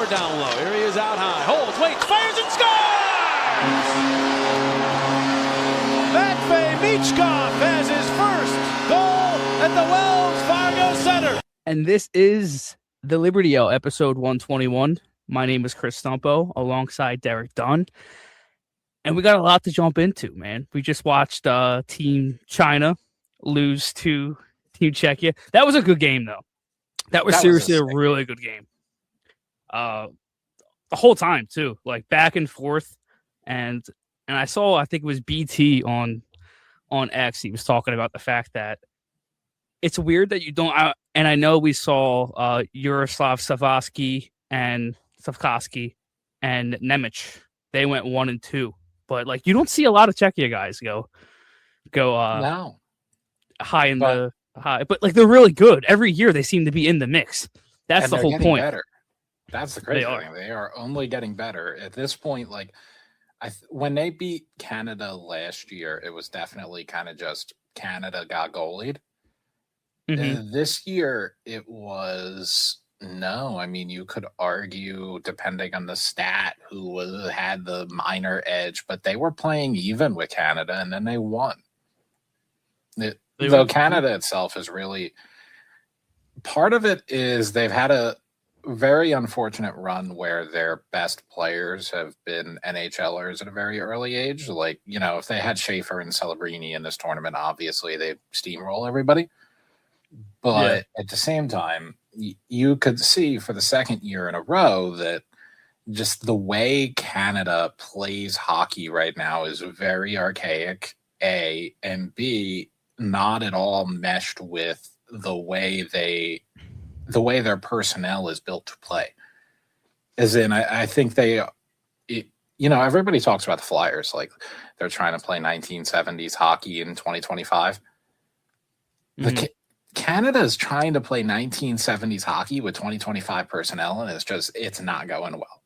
down low. Here he is out high. Holds, waits, fires, and scores! Matvei Michkov has his first goal at the Wells Fargo Center. And this is the Liberty Yell, episode 121. My name is Chris Stumpo, alongside Derek Dunn. And we got a lot to jump into, man. We just watched Team China lose to Team Czechia. That was a good game, though. That was seriously a really good game. The whole time, too. Like, back and forth. And I saw, I think it was BT on X. He was talking about the fact that it's weird that you don't... and I know we saw Yaroslav Savasky and Savkowski and Nemec. They went 1-2. But, like, you don't see a lot of Czechia guys go no. high in the high. But, like, they're really good. Every year they seem to be in the mix. That's the whole point. Better. That's the crazy thing. They are only getting better. At this point, like, when they beat Canada last year, it was definitely kind of just Canada got goalied. Mm-hmm. This year, it was... No, I mean, you could argue, depending on the stat, who had the minor edge, but they were playing even with Canada, and then they won. Though Canada itself is really... Part of it is they've had a very unfortunate run where their best players have been NHLers at a very early age. Like, you know, if they had Schaefer and Celebrini in this tournament, obviously they steamroll everybody. But at the same time, you could see for the second year in a row that just the way Canada plays hockey right now is very archaic, A, and B, not at all meshed with the way their personnel is built to play. As in, I think everybody talks about the Flyers, like they're trying to play 1970s hockey in 2025. Mm-hmm. Canada is trying to play 1970s hockey with 2025 personnel, and it's not going well.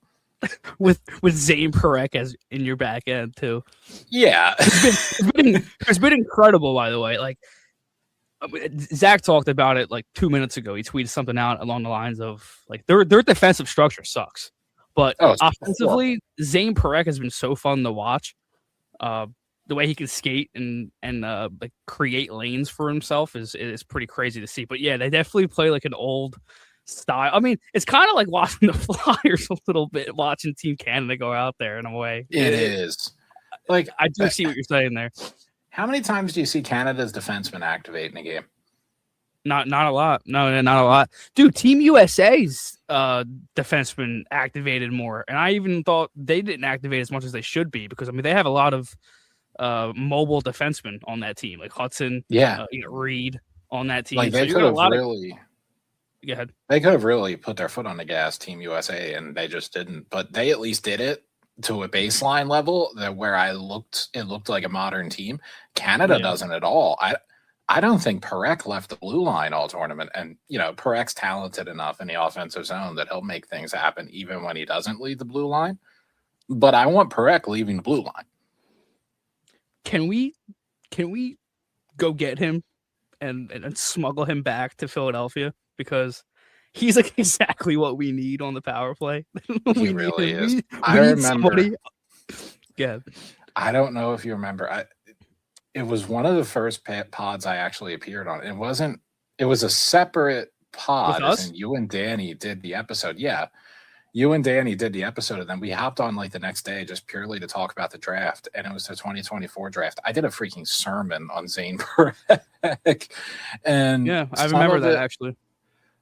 with Zane Parekh as in your back end too. Yeah, it's been incredible. By the way, like Zach talked about it like 2 minutes ago. He tweeted something out along the lines of like their defensive structure sucks, but offensively, Zane Parekh has been so fun to watch. The way he can skate and like create lanes for himself is pretty crazy to see. But yeah, they definitely play like an old style. I mean, it's kind of like watching the Flyers a little bit, watching Team Canada go out there in a way. It is. Like, I do see what you're saying there. How many times do you see Canada's defensemen activate in a game? Not a lot. No, not a lot. Dude, Team USA's defensemen activated more. And I even thought they didn't activate as much as they should be because, I mean, they have a lot of mobile defensemen on that team, like Hudson, Reed on that team. Like they could have really... Go ahead. They could have really put their foot on the gas, Team USA, and they just didn't. But they at least did it to a baseline level where it looked like a modern team. Canada doesn't at all. I don't think Parekh left the blue line all tournament. And, you know, Parek's talented enough in the offensive zone that he'll make things happen even when he doesn't lead the blue line. But I want Parekh leaving the blue line. Can we go get him and smuggle him back to Philadelphia? Because he's like exactly what we need on the power play. He really is. I remember. Yeah. I don't know if you remember. It was one of the first pods I actually appeared on. It was a separate pod. As in you and Danny did the episode. Yeah. You and Danny did the episode, and then we hopped on like the next day just purely to talk about the draft, and it was the 2024 draft. I did a freaking sermon on Zane Parekh, and yeah, I remember that actually.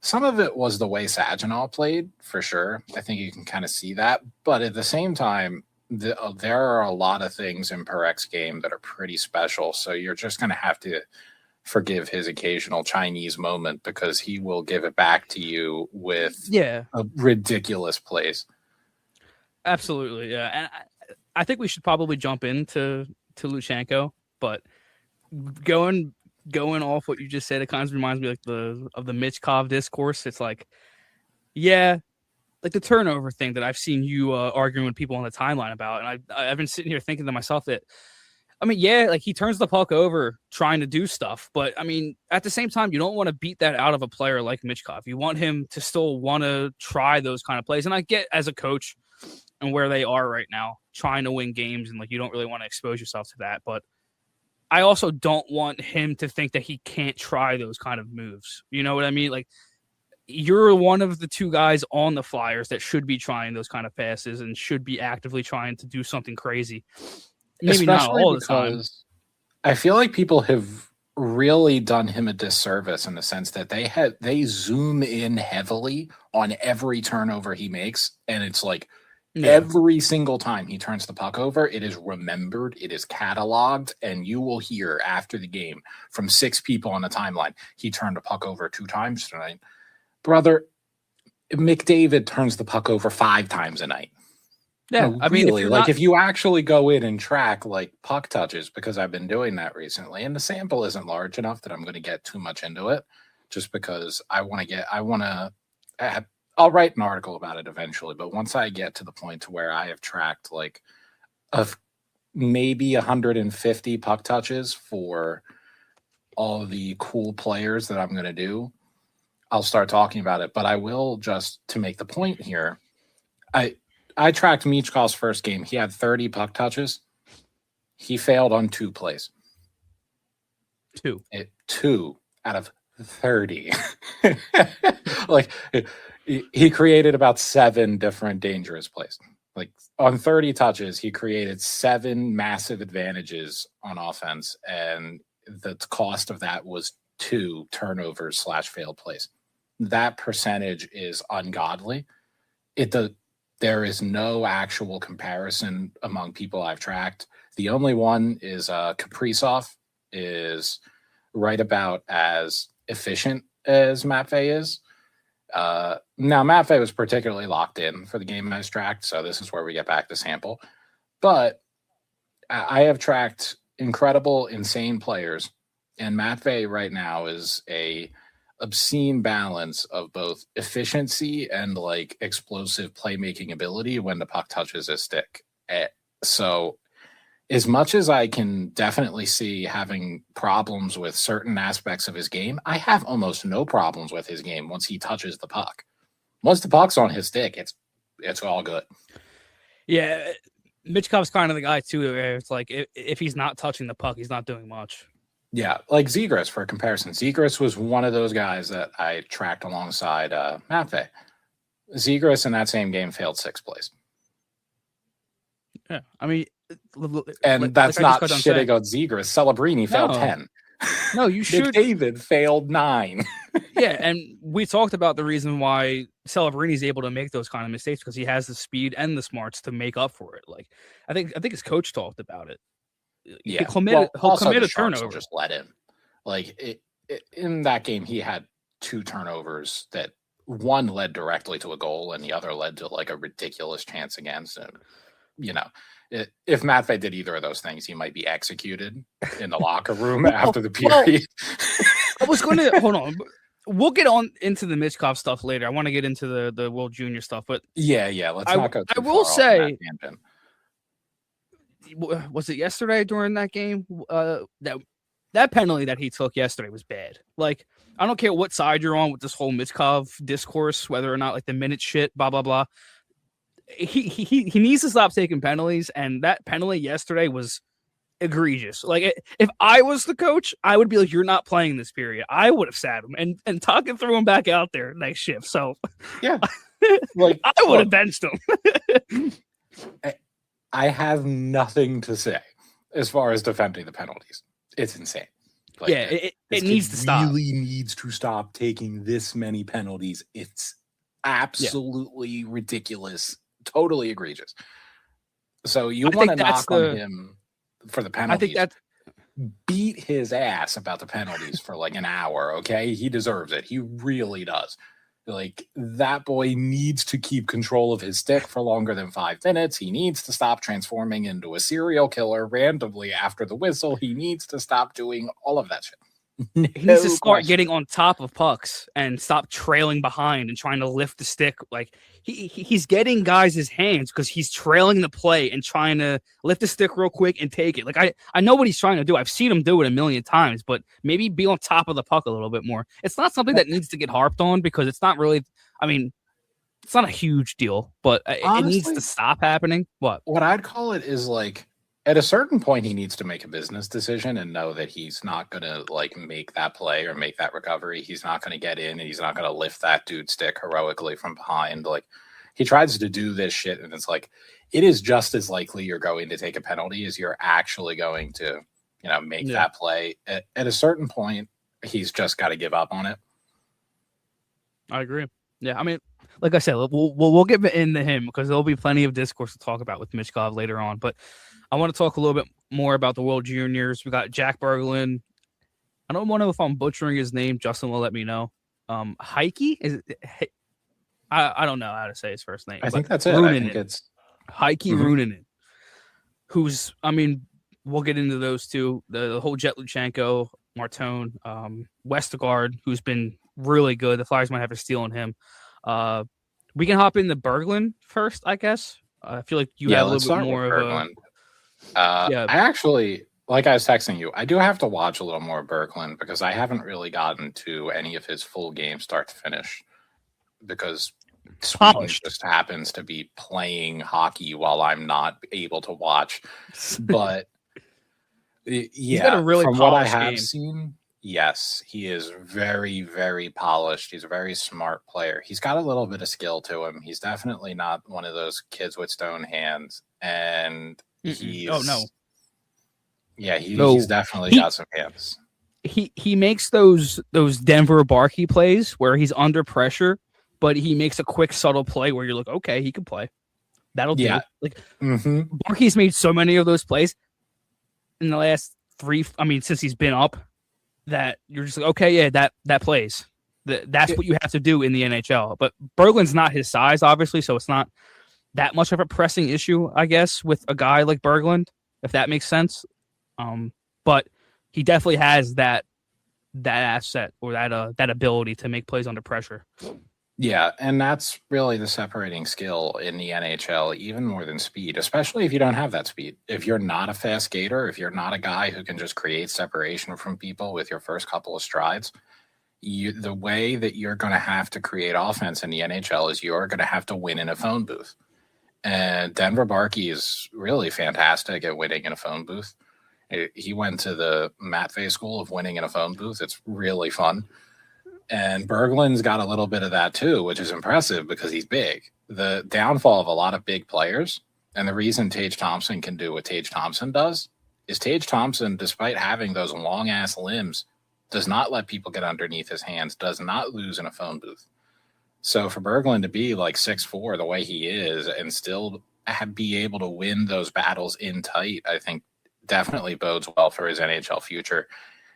Some of it was the way Saginaw played, for sure. I think you can kind of see that, but at the same time, there are a lot of things in Parekh's game that are pretty special. So you're just going to have to forgive his occasional Chinese moment because he will give it back to you with a ridiculous plays. Absolutely, yeah. And I think we should probably jump into Luchenko, but going off what you just said, it kind of reminds me like of the Michkov discourse. It's like, like the turnover thing that I've seen you arguing with people on the timeline about, and I've been sitting here thinking to myself that I mean, yeah, like he turns the puck over trying to do stuff, but I mean, at the same time, you don't want to beat that out of a player like Michkov. You want him to still want to try those kind of plays. And I get as a coach and where they are right now, trying to win games, and like you don't really want to expose yourself to that. But I also don't want him to think that he can't try those kind of moves. You know what I mean? Like you're one of the two guys on the Flyers that should be trying those kind of passes and should be actively trying to do something crazy. Maybe Especially not all the time. I feel like people have really done him a disservice in the sense that they zoom in heavily on every turnover he makes, and it's like every single time he turns the puck over, it is remembered, it is cataloged, and you will hear after the game from 6 people on the timeline, he turned the puck over 2 times tonight. Brother, McDavid turns the puck over 5 times a night. Yeah, No, I mean, really, if you actually go in and track like puck touches, because I've been doing that recently, and the sample isn't large enough that I'm going to get too much into it, just because I'll write an article about it eventually. But once I get to the point to where I have tracked like maybe 150 puck touches for all the cool players that I'm going to do, I'll start talking about it. But I will, just to make the point here, I tracked Michkov's first game. He had 30 puck touches. He failed on 2 plays. 2 out of 30. Like he created about 7 different dangerous plays. Like on 30 touches, he created 7 massive advantages on offense, and the cost of that was 2 turnovers / failed plays. That percentage is ungodly. There is no actual comparison among people I've tracked. The only one is Kaprizov is right about as efficient as Matvey is. Now, Matvey was particularly locked in for the game I was tracked, so this is where we get back to sample. But I have tracked incredible, insane players, and Matvey right now is a obscene balance of both efficiency and like explosive playmaking ability when the puck touches his stick. So as much as I can definitely see having problems with certain aspects of his game, I have almost no problems with his game once he touches the puck. Once the puck's on his stick, it's all good. Yeah, Michkov's kind of the guy too, where it's like if he's not touching the puck, he's not doing much. Yeah, like Zegras, for comparison. Zegras was one of those guys that I tracked alongside Matvey. Zegras in that same game failed 6 plays. Yeah, I mean, and that's not shitting on Zegras. Celebrini failed 10. No, you should. David failed 9. Yeah, and we talked about the reason why Celebrini is able to make those kind of mistakes, because he has the speed and the smarts to make up for it. Like I think his coach talked about it. Yeah, he'll commit a turnover. Just let him. Like in that game, he had 2 turnovers that one led directly to a goal, and the other led to like a ridiculous chance against him. You know, if Matvey did either of those things, he might be executed in the locker room after the period. I was going to hold on. We'll get on into the Michkov stuff later. I want to get into the World Junior stuff, but yeah. Let's not go. I will say. Was it yesterday during that game? That penalty that he took yesterday was bad. Like, I don't care what side you're on with this whole Michkov discourse, whether or not like the minute shit, blah blah blah. He needs to stop taking penalties, and that penalty yesterday was egregious. Like, if I was the coach, I would be like, "You're not playing this period." I would have sat him and Tuck threw him back out there next shift. So yeah, like I would have benched him. I have nothing to say as far as defending the penalties. It's insane. Like, yeah, it needs to stop. Really needs to stop taking this many penalties. It's absolutely ridiculous, totally egregious. So you want to knock on him for the penalties? I think beat his ass about the penalties for like an hour. Okay, he deserves it. He really does. Like, that boy needs to keep control of his stick for longer than 5 minutes. He needs to stop transforming into a serial killer randomly after the whistle. He needs to stop doing all of that shit. He needs to start getting on top of pucks and stop trailing behind and trying to lift the stick. Like he's getting guys his hands because he's trailing the play and trying to lift the stick real quick and take it. Like I know what he's trying to do. I've seen him do it a million times, but maybe be on top of the puck a little bit more. It's not something that needs to get harped on because it's not really. I mean, it's not a huge deal, but honestly, it needs to stop happening. What I'd call it is like, at a certain point, he needs to make a business decision and know that he's not going to like make that play or make that recovery. He's not going to get in and he's not going to lift that dude's stick heroically from behind. Like, he tries to do this shit, and it's like, it is just as likely you're going to take a penalty as you're actually going to, make that play. At a certain point, he's just got to give up on it. I agree. Yeah, I mean, like I said, we'll get into him because there'll be plenty of discourse to talk about with Michkov later on. But I want to talk a little bit more about the World Juniors. We got Jack Berglund. I don't know if I'm butchering his name. Justin will let me know. Heike? I don't know how to say his first name. I think that's it. I think it's Heike Ruunanen. Who's, I mean, we'll get into those two. The whole Jet Luchenko, Martone, Westergaard, who's been really good. The Flyers might have a steal on him. We can hop into Berglund first, I guess. I feel like you have a little bit more of Berglund. I actually, like I was texting you, I do have to watch a little more of Berglund because I haven't really gotten to any of his full games start to finish because Sweden just happens to be playing hockey while I'm not able to watch. But yeah, really from what I have seen, yes, he is very, very polished. He's a very smart player. He's got a little bit of skill to him. He's definitely not one of those kids with stone hands. And he's he's definitely got some hands. He makes those Denver Barkey plays where he's under pressure, but he makes a quick, subtle play where you're like, okay, he can play. That'll do. Like Barkey's made so many of those plays in the last since he's been up, that you're just like, okay, yeah, that plays. That's what you have to do in the NHL. But Berglund's not his size, obviously, so it's not that much of a pressing issue, I guess, with a guy like Berglund, if that makes sense. But he definitely has that asset or that ability to make plays under pressure. Yeah, and that's really the separating skill in the NHL, even more than speed, especially if you don't have that speed. If you're not a fast skater, if you're not a guy who can just create separation from people with your first couple of strides, the way that you're going to have to create offense in the NHL is you're going to have to win in a phone booth. And Denver Barkey is really fantastic at winning in a phone booth. He went to the Matvey School of winning in a phone booth. It's really fun. And Berglund's got a little bit of that too, which is impressive because he's big. The downfall of a lot of big players, and the reason Tage Thompson can do what Tage Thompson does, is Tage Thompson, despite having those long-ass limbs, does not let people get underneath his hands, does not lose in a phone booth. So for Berglund to be like 6'4", the way he is, and still be able to win those battles in tight, I think definitely bodes well for his NHL future.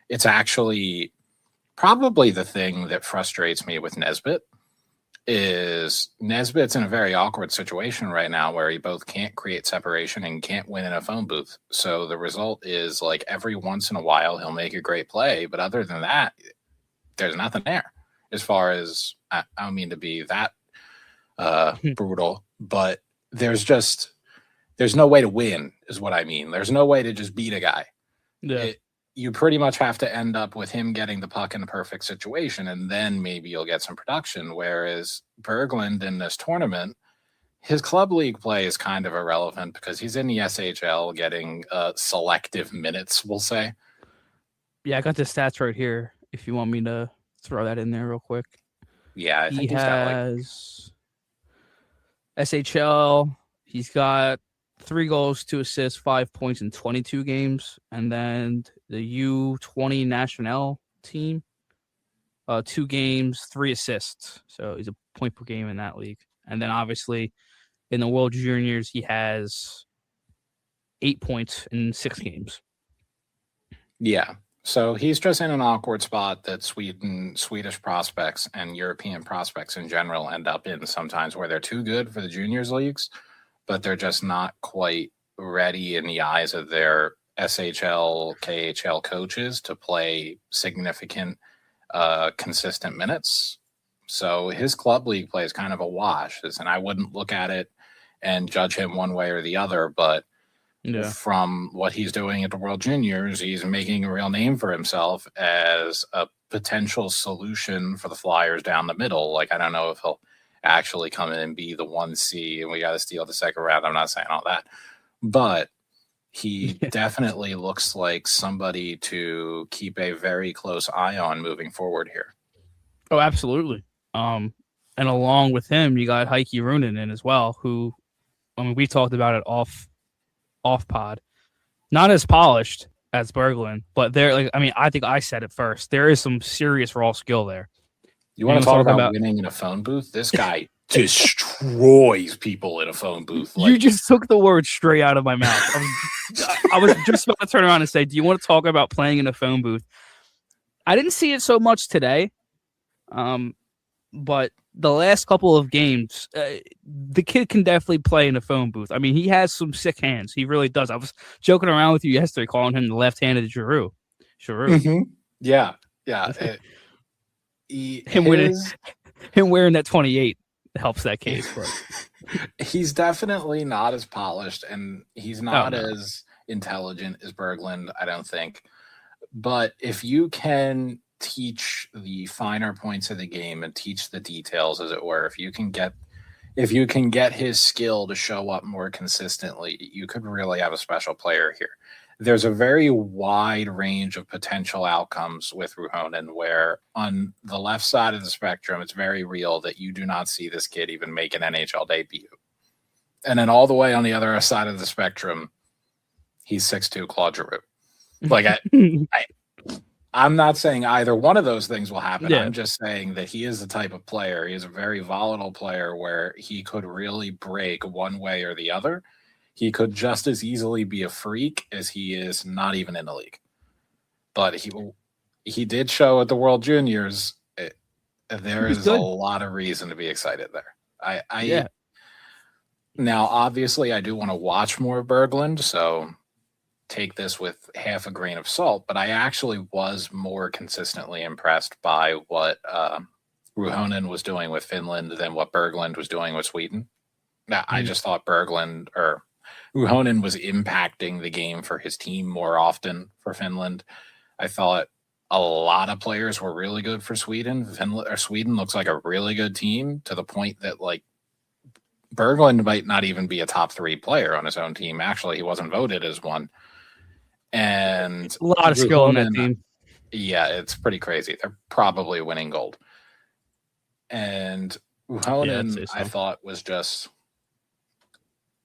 It's actually probably the thing that frustrates me with Nesbitt is Nesbitt's in a very awkward situation right now where he both can't create separation and can't win in a phone booth. So the result is like every once in a while he'll make a great play, but other than that, there's nothing there as far as I don't mean to be that brutal, but there's no way to win is what I mean. There's no way to just beat a guy. Yeah. You pretty much have to end up with him getting the puck in a perfect situation, and then maybe you'll get some production. Whereas Berglund in this tournament, his club league play is kind of irrelevant because he's in the SHL getting selective minutes, we'll say. Yeah, I got the stats right here if you want me to throw that in there real quick. Yeah, I think he has SHL. He's got 3 goals, 2 assists, 5 points in 22 games. And then the U20 national team, 2 games, 3 assists. So he's a point per game in that league. And then obviously in the World Juniors, he has 8 points in 6 games. Yeah. So he's just in an awkward spot that Swedish prospects and European prospects in general end up in sometimes, where they're too good for the juniors leagues, but they're just not quite ready in the eyes of their SHL, KHL coaches to play significant, consistent minutes. So his club league play is kind of a wash, and I wouldn't look at it and judge him one way or the other. But from what he's doing at the World Juniors, he's making a real name for himself as a potential solution for the Flyers down the middle. Like, I don't know if he'll actually come in and be the 1C and we got to steal the second round. I'm not saying all that, but he definitely looks like somebody to keep a very close eye on moving forward here. Oh, absolutely. And along with him, you got Heikki Ruohonen in as well, who, I mean, we talked about it off pod. Not as polished as Berglund, but there, like, I mean, I think I said it first. There is some serious raw skill there. You want to talk about winning in a phone booth? This guy destroys people in a phone booth. Like, you just took the word straight out of my mouth. I was just about to turn around and say, do you want to talk about playing in a phone booth? I didn't see it so much today. But the last couple of games, the kid can definitely play in a phone booth. I mean, he has some sick hands. He really does. I was joking around with you yesterday, calling him the left-handed Giroux. Mm-hmm. Yeah. Him wearing that 28 helps that case. But he's definitely not as polished, and he's not as intelligent as Berglund, I don't think. But if you can teach the finer points of the game and teach the details, as it were, if you can get his skill to show up more consistently, you could really have a special player here. There's a very wide range of potential outcomes with Ruohonen, where on the left side of the spectrum, it's very real that you do not see this kid even make an NHL debut. And then all the way on the other side of the spectrum, he's 6'2" Claude Giroux. Like, I'm not saying either one of those things will happen. Yeah. I'm just saying that he is the type of player. He is a very volatile player where he could really break one way or the other. He could just as easily be a freak as he is not even in the league. But he did show at the World Juniors. There is a lot of reason to be excited there. Now, obviously, I do want to watch more Berglund, so take this with half a grain of salt, but I actually was more consistently impressed by what Ruohonen was doing with Finland than what Berglund was doing with Sweden. Now, I just thought Ruohonen was impacting the game for his team more often for Finland. I thought a lot of players were really good for Sweden. Sweden looks like a really good team, to the point that, like, Berglund might not even be a top 3 player on his own team. Actually, he wasn't voted as one. And a lot of skill in that team. Yeah, it's pretty crazy. They're probably winning gold. And Ruohonen, I thought, was just,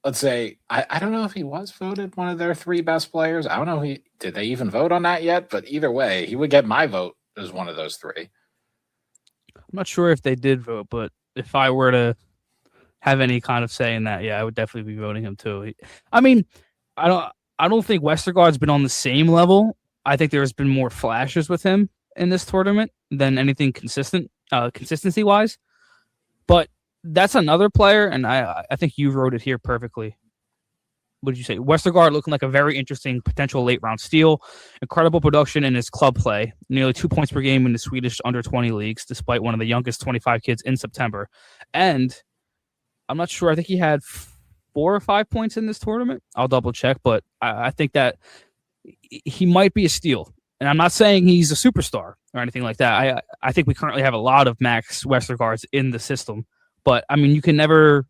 let's say, I don't know if he was voted one of their 3 best players. I don't know did they even vote on that yet, but either way, he would get my vote as one of those 3. I'm not sure if they did vote, but if I were to have any kind of say in that, yeah, I would definitely be voting him too. I mean, I don't think Westergaard's been on the same level. I think there's been more flashes with him in this tournament than anything consistency-wise. But that's another player, and I think you wrote it here perfectly. What did you say? Westergaard looking like a very interesting potential late-round steal. Incredible production in his club play. Nearly 2 points per game in the Swedish under-20 leagues, despite one of the youngest 25 kids in September. And I'm not sure. I think he had 4 or 5 points in this tournament. I'll double check, but I think that he might be a steal. And I'm not saying he's a superstar or anything like that. I think we currently have a lot of Max Westergaards in the system, but I mean, you can never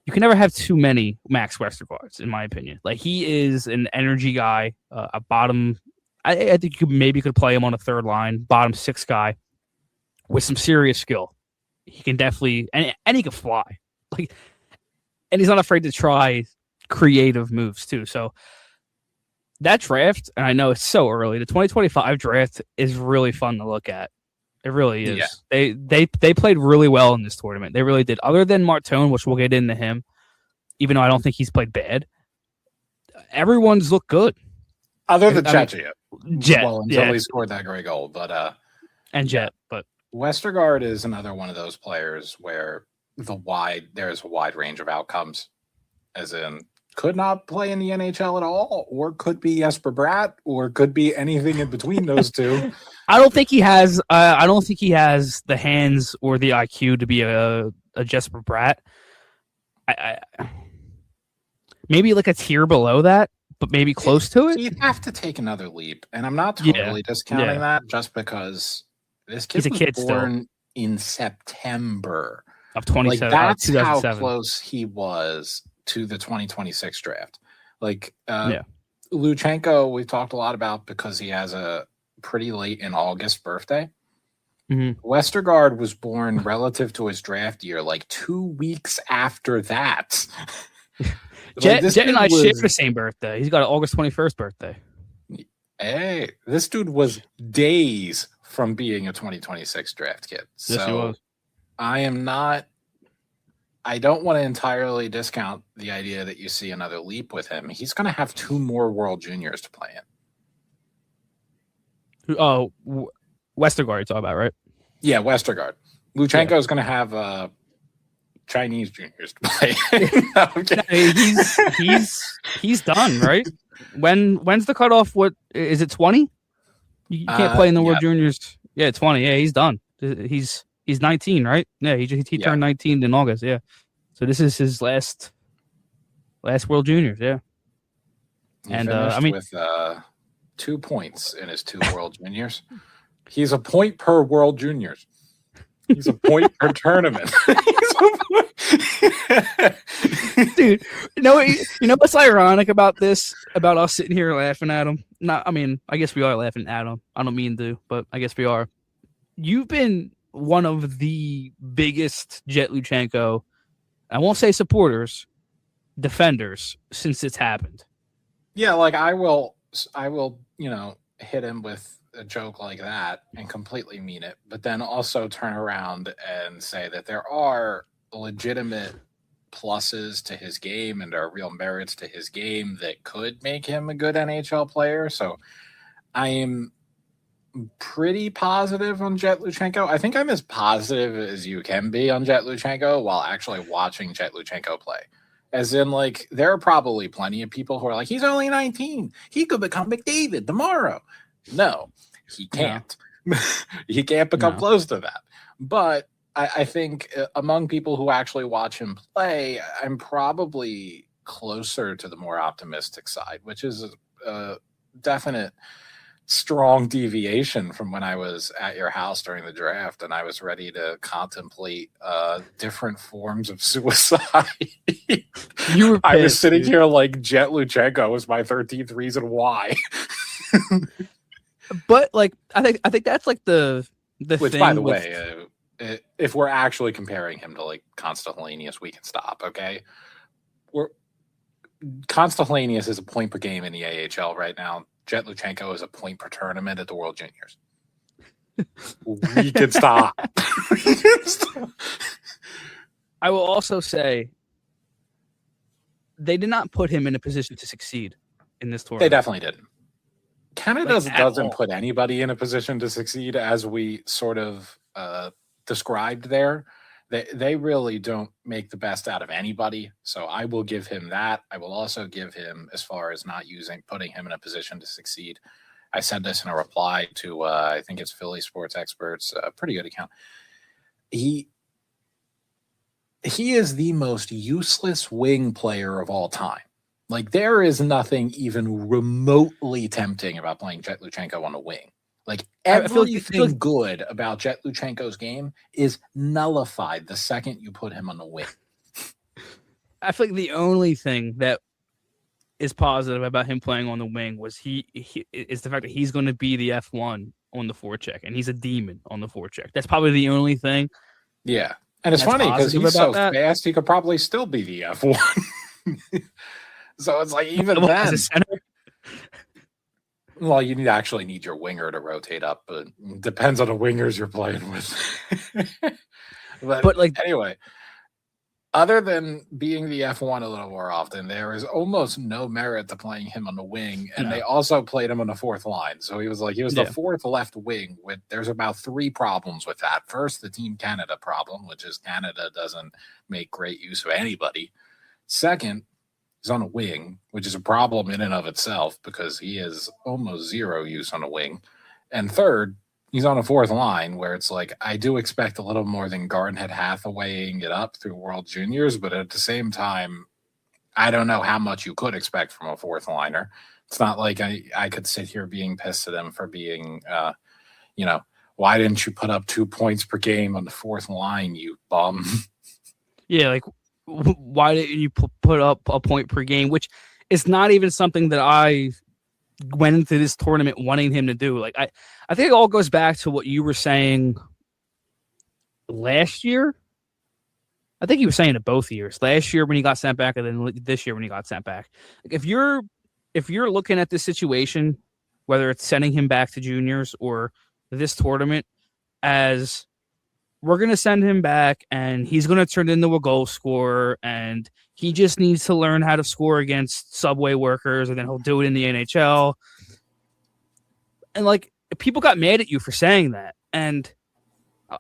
have too many Max Westergaards, in my opinion. Like, he is an energy guy, a bottom. I think you maybe could play him on a third line, bottom 6 guy with some serious skill. He can definitely, and he can fly, like, and he's not afraid to try creative moves too. So that draft, and I know it's so early, the 2025 draft is really fun to look at. It really is. Yeah. They played really well in this tournament. They really did. Other than Martone, which we'll get into him, even though I don't think he's played bad, everyone's looked good. Other than Jet. Well, until he scored that great goal, but Jet, but Westergaard is another one of those players where there's a wide range of outcomes. as in could not play in the NHL at all, or could be Jesper Bratt, or could be anything in between those two. I don't think he has. I don't think he has the hands or the IQ to be a Jesper Bratt. I maybe like a tier below that, but maybe close to it. You'd have to take another leap, and I'm not totally discounting that just because this kid was born in September of 27. Like that's how close he was to the 2026 draft. Like Luchenko, we've talked a lot about because he has a pretty late in August birthday. Mm-hmm. Westergaard was born relative to his draft year, like 2 weeks after that. Jet and I share the same birthday. He's got an August 21st birthday. Hey, this dude was days from being a 2026 draft kid. So yes, he was. I don't want to entirely discount the idea that you see another leap with him. He's going to have 2 more World Juniors to play in. Oh, Westergaard you're talking about, right? Yeah, Westergaard. Luchenko is going to have Chinese juniors to play. He's done, right? When's the cutoff? What is it? 20? You can't play in the World Juniors. Yeah, 20. Yeah, he's done. He's 19, right? Yeah, he turned 19 in August. Yeah, so this is his last World Juniors. Yeah, he finished with 2 points in his 2 World Juniors. He's a point per World Juniors. He's a point per tournament. Dude, you know what's ironic about this? About us sitting here laughing at him? I guess we are laughing at him. I don't mean to, but I guess we are. You've been one of the biggest Jet Luchenko, I won't say supporters, defenders since it's happened. Yeah, like I will, hit him with a joke like that and completely mean it, but then also turn around and say that there are legitimate pluses to his game and there are real merits to his game that could make him a good NHL player. So I am pretty positive on Jet Luchenko. I think I'm as positive as you can be on Jet Luchenko while actually watching Jet Luchenko play. As in, like, there are probably plenty of people who are like, he's only 19. He could become McDavid tomorrow. No, he can't. No. He can't become close to that. But I think among people who actually watch him play, I'm probably closer to the more optimistic side, which is a definite strong deviation from when I was at your house during the draft and I was ready to contemplate different forms of suicide. You were pissed, I was sitting here like Jet Luchenko was my 13th reason why. But like I think that's like the which thing. By the way, if we're actually comparing him to like Constantinius, we can stop. Okay, Constantinius is a point per game in the AHL right now. Jet Luchenko is a point per tournament at the World Juniors. We can stop. I will also say they did not put him in a position to succeed in this tournament. They definitely didn't. Canada doesn't put anybody in a position to succeed, as we sort of described there. They really don't make the best out of anybody. So I will give him that. I will also give him, as far as not putting him in a position to succeed. I said this in a reply to, I think it's Philly Sports Experts, a pretty good account. He is the most useless wing player of all time. Like, there is nothing even remotely tempting about playing Jet Luchenko on the wing. Like, everything good about Jet Luchenko's game is nullified the second you put him on the wing. I feel like the only thing that is positive about him playing on the wing was he is the fact that he's going to be the F1 on the forecheck, and he's a demon on the forecheck. That's probably the only thing. Yeah, and it's funny because he's so fast, he could probably still be the F1. So it's like, even then, well, you actually need your winger to rotate up, but it depends on the wingers you're playing with. but like, anyway, other than being the F1 a little more often, there is almost no merit to playing him on the wing, and they also played him on the fourth line. So he was the fourth left wing. There's about 3 problems with that. First, the Team Canada problem, which is Canada doesn't make great use of anybody. Second, He's on a wing, which is a problem in and of itself because he has almost zero use on a wing. And third, he's on a fourth line where it's like, I do expect a little more than Garnett Hathawaying it up through World Juniors, but at the same time, I don't know how much you could expect from a fourth liner. It's not like I could sit here being pissed at him for being, why didn't you put up 2 points per game on the fourth line, you bum? Yeah, like, why didn't you put up a point per game, which is not even something that I went into this tournament wanting him to do. Like, I think it all goes back to what you were saying last year. I think you were saying it both years. Last year when he got sent back, and then this year when he got sent back. Like, if you're looking at this situation, whether it's sending him back to juniors or this tournament, as we're going to send him back and he's going to turn into a goal scorer and he just needs to learn how to score against subway workers and then he'll do it in the NHL. And like, people got mad at you for saying that. And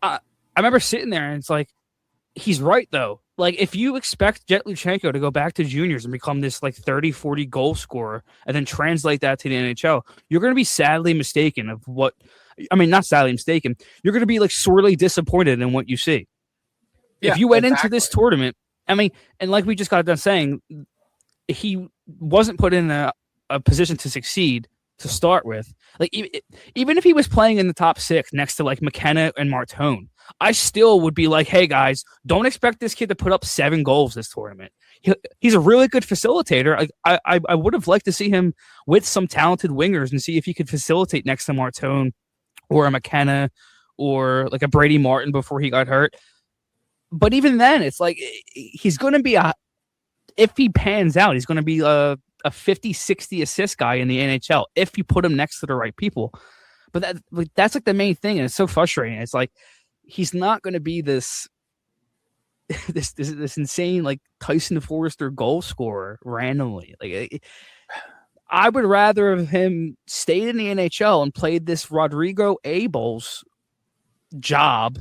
I remember sitting there and it's like, he's right though. Like, if you expect Jet Luchenko to go back to juniors and become this like 30, 40 goal scorer and then translate that to the NHL, you're going to be sadly mistaken of what, I mean, not sadly mistaken. You're going to be like sorely disappointed in what you see. Yeah, if you went into this tournament, I mean, and like we just got done saying, he wasn't put in a position to succeed to start with. Like, even if he was playing in the top 6 next to like McKenna and Martone, I still would be like, hey guys, don't expect this kid to put up 7 goals this tournament. He's a really good facilitator. I would have liked to see him with some talented wingers and see if he could facilitate next to Martone or a McKenna or like a Brady Martin before he got hurt. But even then, it's like, he's going to be if he pans out, he's going to be a 50, 60 assist guy in the NHL if you put him next to the right people. But that's like the main thing. And it's so frustrating. It's like, he's not going to be this insane, like Tyson Forrester goal scorer randomly. Like, I would rather have him stayed in the NHL and played this Rodrigo Abels job,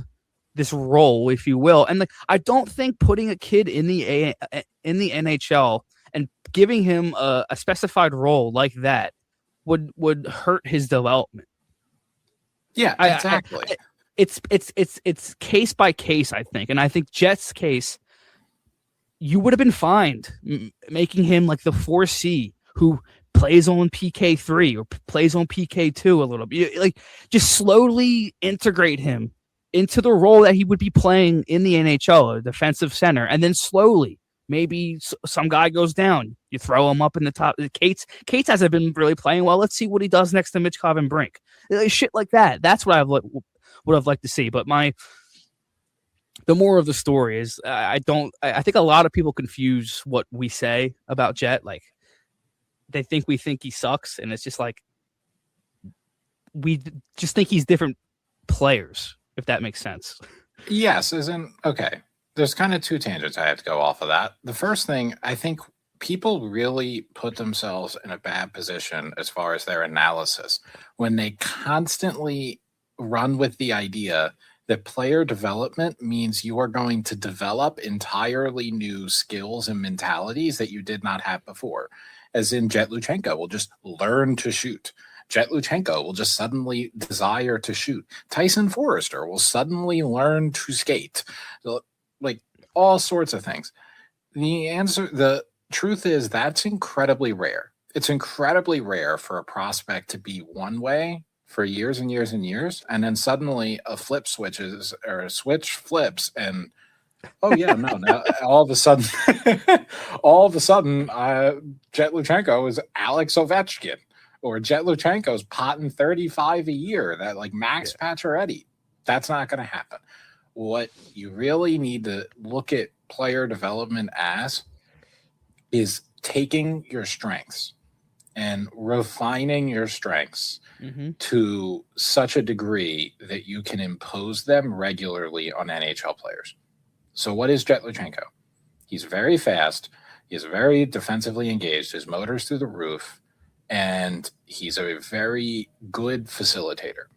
this role, if you will. And like, I don't think putting a kid in the NHL and giving him a specified role like that would hurt his development. Yeah, exactly. It's case by case, I think. And I think Jet's case, you would have been fine making him like the 4C who plays on PK3 or plays on PK2 a little bit. Like, just slowly integrate him into the role that he would be playing in the NHL, a defensive center. And then slowly, maybe some guy goes down. You throw him up in the top. Cates hasn't been really playing well. Let's see what he does next to Michkov and Brink. Shit like that. That's what would have liked to see. But the moral of the story is I think a lot of people confuse what we say about Jet. Like, they think we think he sucks, and it's just like, we just think he's different players, if that makes sense. Yes, okay. There's kind of 2 tangents I have to go off of that. The first thing, I think people really put themselves in a bad position as far as their analysis when they constantly run with the idea that player development means you are going to develop entirely new skills and mentalities that you did not have before. As in, Jet Luchenko will just learn to shoot. Jet Luchenko will just suddenly desire to shoot. Tyson Forrester will suddenly learn to skate. Like, all sorts of things. The truth is, that's incredibly rare. It's incredibly rare for a prospect to be one way for years and years and years, and then suddenly a switch flips, and oh yeah, no, now all of a sudden, Jet Luchenko is Alex Ovechkin, or Jet Luchenko's potting 35 a year. That like Max Pacioretty. That's not going to happen. What you really need to look at player development as is taking your strengths and refining your strengths to such a degree that you can impose them regularly on NHL players. So what is Jet Luchenko? He's very fast. He's very defensively engaged. His motor's through the roof. And he's a very good facilitator.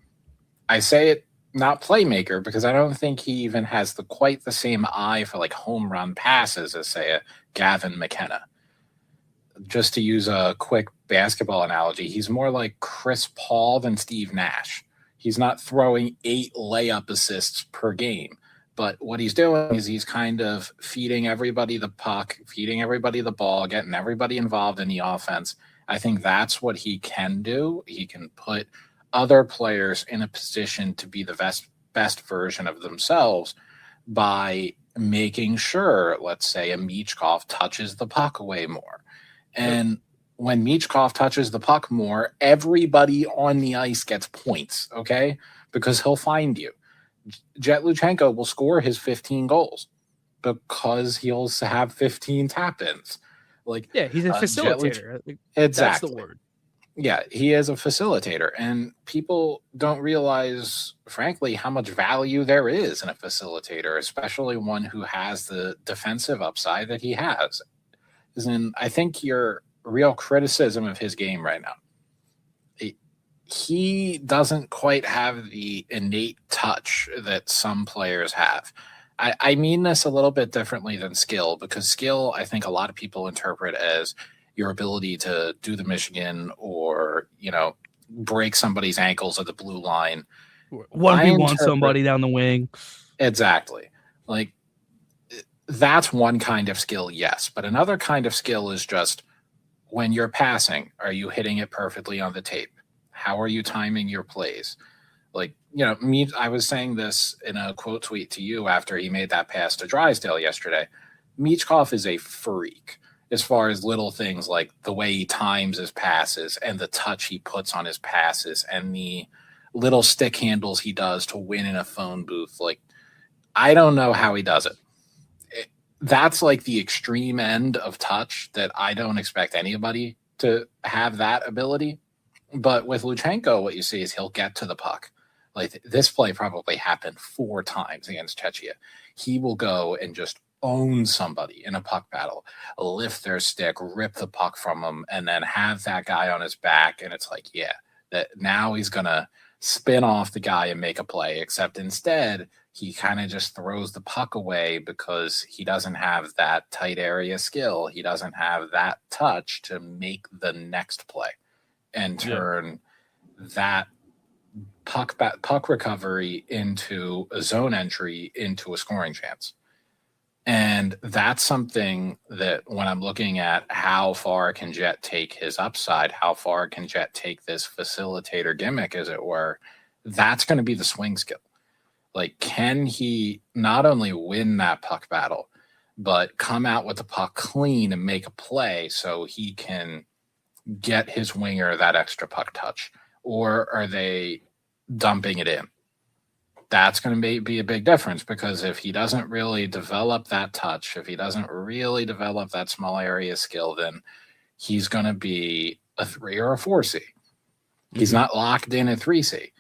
I say it not playmaker because I don't think he even has quite the same eye for like home run passes as, say, a Gavin McKenna. just to use a quick basketball analogy, he's more like Chris Paul than Steve Nash. He's not throwing 8 layup assists per game, but what he's doing is he's kind of feeding everybody the puck, feeding everybody the ball, getting everybody involved in the offense. I think that's what he can do. He can put other players in a position to be the best version of themselves by making sure, let's say, a Michkov touches the puck way more. And when Michkov touches the puck more, everybody on the ice gets points, okay? Because he'll find you. Jet Luchenko will score his 15 goals because he'll have 15 tap-ins. He's a facilitator. Exactly. That's the word. Yeah, he is a facilitator, and people don't realize, frankly, how much value there is in a facilitator, especially one who has the defensive upside that he has. And I think your real criticism of his game right now, he doesn't quite have the innate touch that some players have. I mean this a little bit differently than skill, because skill, I think a lot of people interpret as your ability to do the Michigan or, break somebody's ankles at the blue line. 1v1 somebody down the wing. Exactly. That's one kind of skill, yes. But another kind of skill is just when you're passing, are you hitting it perfectly on the tape? How are you timing your plays? I was saying this in a quote tweet to you after he made that pass to Drysdale yesterday. Michkov is a freak as far as little things like the way he times his passes and the touch he puts on his passes and the little stick handles he does to win in a phone booth. I don't know how he does it. That's the extreme end of touch that I don't expect anybody to have that ability. But with Luchenko, what you see is he'll get to the puck. This play probably happened 4 times against Czechia. He will go and just own somebody in a puck battle, lift their stick, rip the puck from them, and then have that guy on his back. And it's that now he's going to spin off the guy and make a play, except instead he kind of just throws the puck away because he doesn't have that tight area skill. He doesn't have that touch to make the next play and turn that puck recovery into a zone entry into a scoring chance. And that's something that when I'm looking at how far can Jet take his upside, how far can Jet take this facilitator gimmick, as it were, that's going to be the swing skill. Can he not only win that puck battle, but come out with the puck clean and make a play so he can get his winger that extra puck touch? Or are they dumping it in? That's going to be a big difference, because if he doesn't really develop that touch, if he doesn't really develop that small area skill, then he's going to be a 3 or a 4C. He's not locked in a 3C,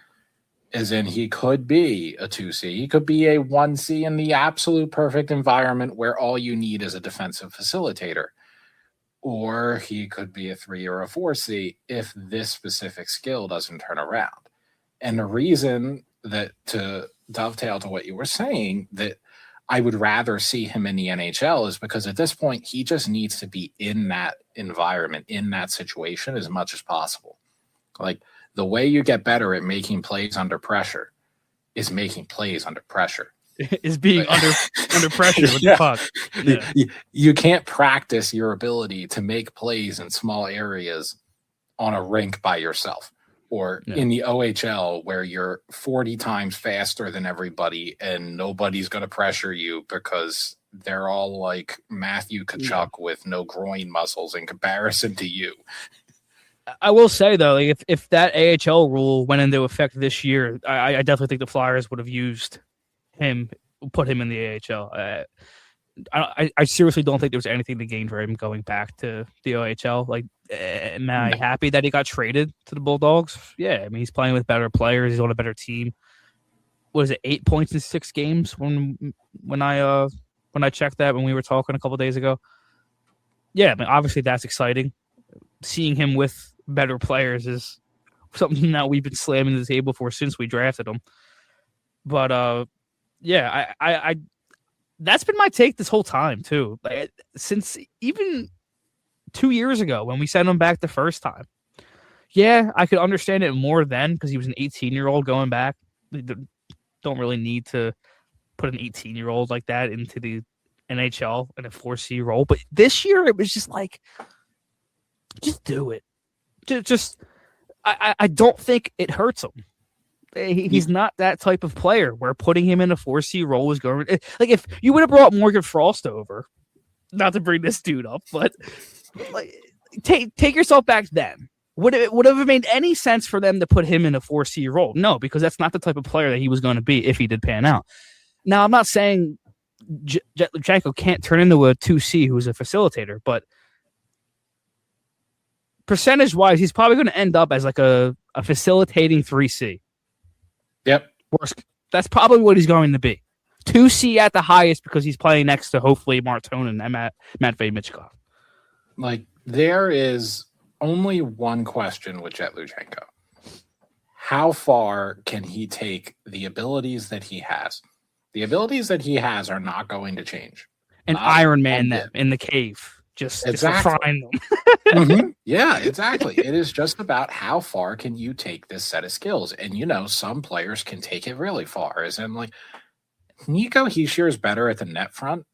as in he could be a 2C. He could be a 1C in the absolute perfect environment where all you need is a defensive facilitator. Or he could be a 3 or a 4C if this specific skill doesn't turn around. And the reason that, to dovetail to what you were saying, that I would rather see him in the NHL is because at this point, he just needs to be in that environment, in that situation as much as possible. The way you get better at making plays under pressure is making plays under pressure. Is being under pressure with the puck. Yeah. You can't practice your ability to make plays in small areas on a rink by yourself. Or in the OHL where you're 40 times faster than everybody and nobody's going to pressure you because they're all like Matthew Tkachuk with no groin muscles in comparison to you. I will say, though, if that AHL rule went into effect this year, I definitely think the Flyers would have used him, put him in the AHL. I seriously don't think there was anything to gain for him going back to the OHL. Am I happy that he got traded to the Bulldogs? Yeah, I mean, he's playing with better players. He's on a better team. What is it, 8 points in 6 games when I checked that when we were talking a couple days ago? Yeah, I mean, obviously that's exciting. Seeing him with better players is something that we've been slamming the table for since we drafted him. But I that's been my take this whole time too. Since even 2 years ago when we sent him back the first time. Yeah, I could understand it more then because he was an 18-year-old going back. They don't really need to put an 18-year-old like that into the NHL in a 4C role. But this year, it was just like, just do it. I don't think it hurts him. He's not that type of player where putting him in a 4C role is going. Like, if you would have brought Morgan Frost over, not to bring this dude up, but like, take yourself back then. Would it have made any sense for them to put him in a 4C role? No, because that's not the type of player that he was going to be if he did pan out. Now, I'm not saying Jetluchenko can't turn into a 2C who's a facilitator, but percentage-wise, he's probably going to end up as like a facilitating 3C. Yep. That's probably what he's going to be. 2C at the highest because he's playing next to, hopefully, Martone and Matvei Michkov. Like, there is only one question with Jetluchenko. How far can he take the abilities that he has? The abilities that he has are not going to change. An Iron Man in the cave. Just refine them. Mm-hmm. Yeah, exactly. It is just about how far can you take this set of skills. And, some players can take it really far. As in, like, Nico Hischier is better at the net front.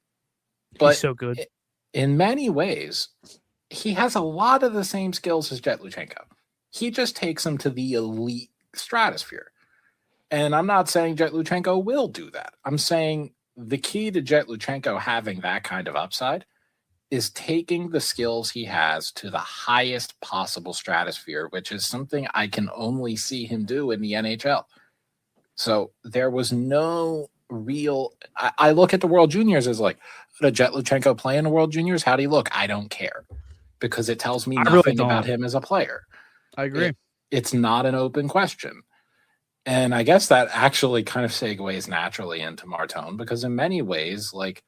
But he's so good. In many ways, he has a lot of the same skills as Jetluchenko. He just takes them to the elite stratosphere. And I'm not saying Jetluchenko will do that. I'm saying the key to Jetluchenko having that kind of upside is taking the skills he has to the highest possible stratosphere, which is something I can only see him do in the NHL. So there was no real... I look at the World Juniors as like, did Jetluchenko play in the World Juniors? How'd he look? I don't care. Because it tells me nothing about him as a player. I agree. It's not an open question. And I guess that actually kind of segues naturally into Martone, because in many ways, like,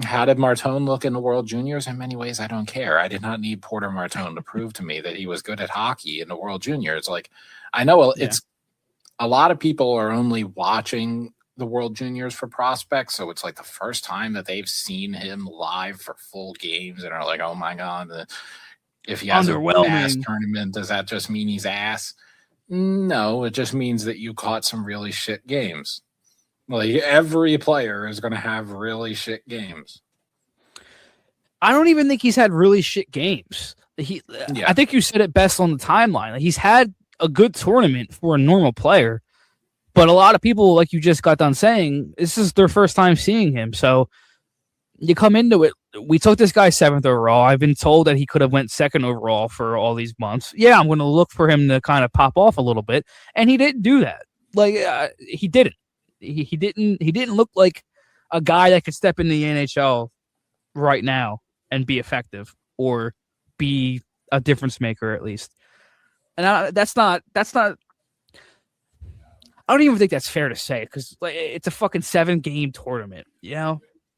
how did Martone look in the World Juniors? In many ways, I don't care. I did not need Porter Martone to prove to me that he was good at hockey in the World Juniors. Like, I know it's a lot of people are only watching the World Juniors for prospects, so it's like the first time that they've seen him live for full games and are like, oh my God, if he has a ass tournament, does that just mean he's ass? No, it just means that you caught some really shit games. Like, every player is going to have really shit games. I don't even think he's had really shit games. I think you said it best on the timeline. Like, he's had a good tournament for a normal player, but a lot of people, like you just got done saying, this is their first time seeing him. So you come into it. We took this guy 7th overall. I've been told that he could have went 2nd overall for all these months. Yeah, I'm going to look for him to kind of pop off a little bit, and he didn't do that. Like, he didn't. He didn't look like a guy that could step in the NHL right now and be effective or be a difference maker at least. And that's not. I don't even think that's fair to say, because like, it's a fucking 7-game tournament.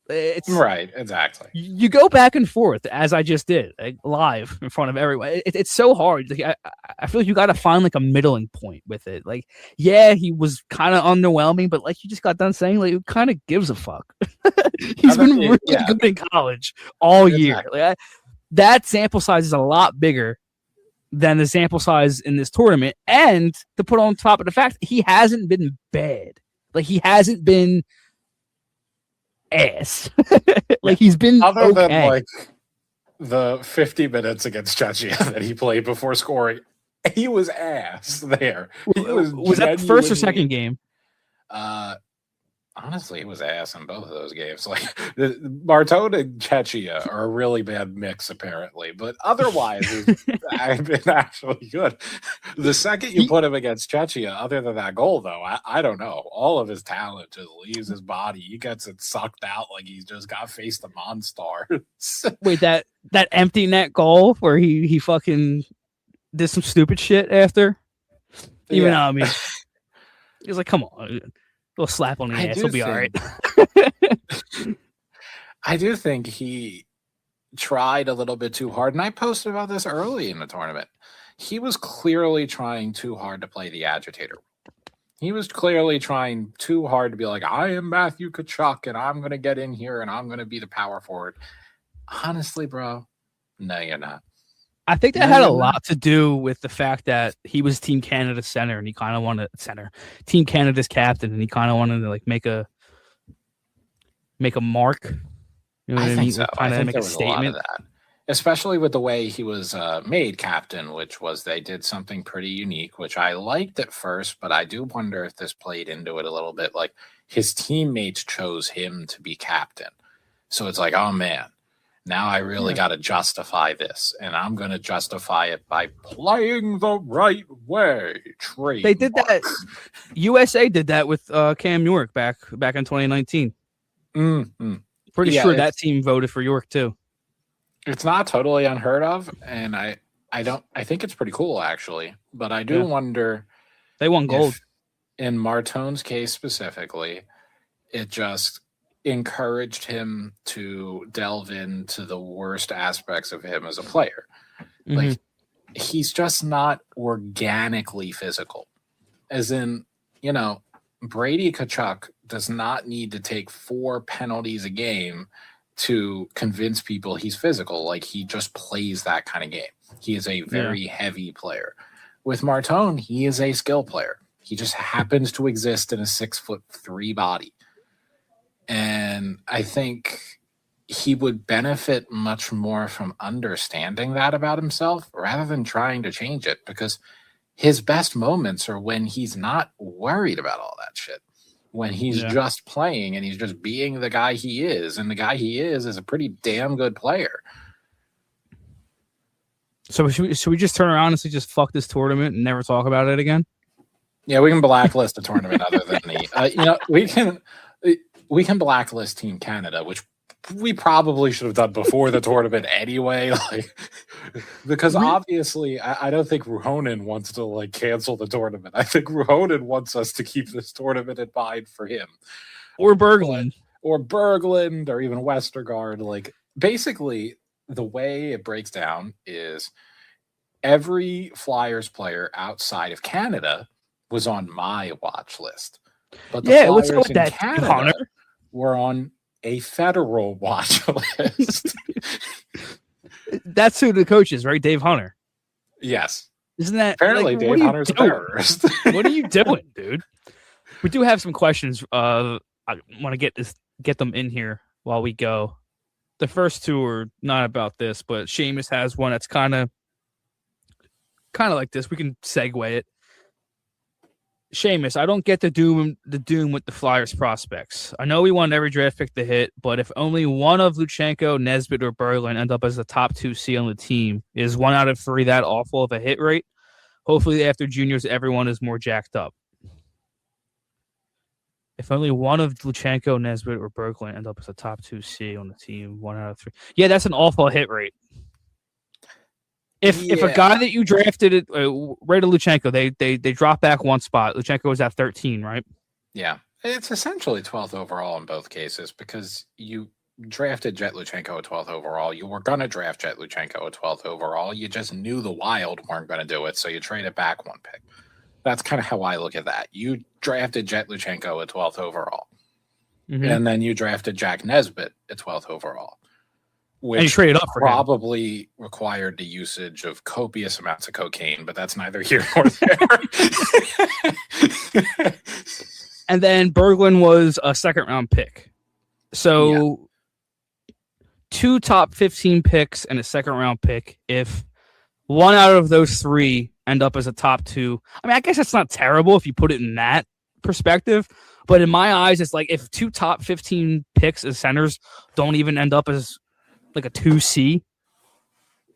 It's right, exactly. You go back and forth as I just did, like, live in front of everyone. It's so hard. Like, I feel like you got to find like a middling point with it. Like, yeah, he was kind of underwhelming, but like you just got done saying, like, who kind of gives a fuck? He's been really good in college all year. Like, that sample size is a lot bigger than the sample size in this tournament, and to put on top of the fact, he hasn't been bad. Like, he hasn't been ass. Like, he's been other than like the 50 minutes against Czechia that he played before scoring, he was ass there. Was that the first or second game? Honestly, it was ass in both of those games. Like, Martone and Czechia are a really bad mix, apparently. But otherwise, I've been actually good. The second you put him against Czechia, other than that goal, though, I don't know. All of his talent just leaves his body. He gets it sucked out like he's just got faced a monster. Wait, that empty net goal where he fucking did some stupid shit after? Even though, I mean, he was like, come on. A little slap on the ass. He'll be all right. I do think he tried a little bit too hard. And I posted about this early in the tournament. He was clearly trying too hard to play the agitator. He was clearly trying too hard to be like, I am Matthew Tkachuk, and I'm going to get in here, and I'm going to be the power forward. Honestly, bro, No, you're not. I think that had a lot to do with the fact that he was Team Canada's center, and he kind of wanted Team Canada's captain, and he kind of wanted to like make a mark. You know what I think mean? so. Kind I of think make there a was a lot of statement. that, especially with the way he was made captain, which was they did something pretty unique, which I liked at first, but I do wonder if this played into it a little bit. Like his teammates chose him to be captain, so it's like, oh man, now I really got to justify this, and I'm going to justify it by playing the right way. They did that. USA did that with Cam York back in 2019. Mm-hmm. Pretty sure that team voted for York too. It's not totally unheard of, and I think it's pretty cool actually. But I do wonder. They won gold. In Martone's case specifically, it just encouraged him to delve into the worst aspects of him as a player. Mm-hmm. Like he's just not organically physical. As in, Brady Tkachuk does not need to take 4 penalties a game to convince people he's physical. Like he just plays that kind of game. He is a very heavy player. With Martone, he is a skill player. He just happens to exist in a 6'3" body. And I think he would benefit much more from understanding that about himself rather than trying to change it, because his best moments are when he's not worried about all that shit. When he's just playing and he's just being the guy he is. And the guy he is a pretty damn good player. So should we just turn around and say just fuck this tournament and never talk about it again? Yeah, we can blacklist the tournament other than the we can blacklist Team Canada, which we probably should have done before the tournament anyway. Because obviously I don't think Ruhonen wants to cancel the tournament. I think Ruhonen wants us to keep this tournament in mind for him. Or Berglund. Or Berglund, or even Westergaard. Basically, the way it breaks down is every Flyers player outside of Canada was on my watch list. But the Flyers in Canada were on a federal watch list. That's who the coach is, right? Dave Hunter. Yes. Isn't that apparently Dave Hunter's a terrorist? What are you doing, dude? We do have some questions. I want to get them in here while we go. The first two are not about this, but Seamus has one that's kind of like this. We can segue it. Seamus, I don't get the doom with the Flyers prospects. I know we want every draft pick to hit, but if only one of Luchenko, Nesbitt, or Berglund end up as the top 2C on the team, is 1 out of 3 that awful of a hit rate? Hopefully after juniors, everyone is more jacked up. If only one of Luchenko, Nesbitt, or Berglund end up as a top 2C on the team, 1 out of 3. Yeah, that's an awful hit rate. If a guy that you drafted, right to Luchenko, they drop back 1 spot. Luchenko was at 13, right? Yeah. It's essentially 12th overall in both cases, because you drafted Jet Luchenko at 12th overall. You were going to draft Jet Luchenko at 12th overall. You just knew the Wild weren't going to do it, so you traded back 1 pick. That's kind of how I look at that. You drafted Jet Luchenko at 12th overall. Mm-hmm. And then you drafted Jack Nesbitt at 12th overall. Which and you traded up for probably required the usage of copious amounts of cocaine, but that's neither here nor there. And then Berglund was a 2nd-round pick. So 2 top 15 picks and a 2nd-round pick. If 1 out of those 3 end up as a top 2, I mean, I guess that's not terrible if you put it in that perspective. But in my eyes, it's like if 2 top 15 picks as centers don't even end up as like a 2C,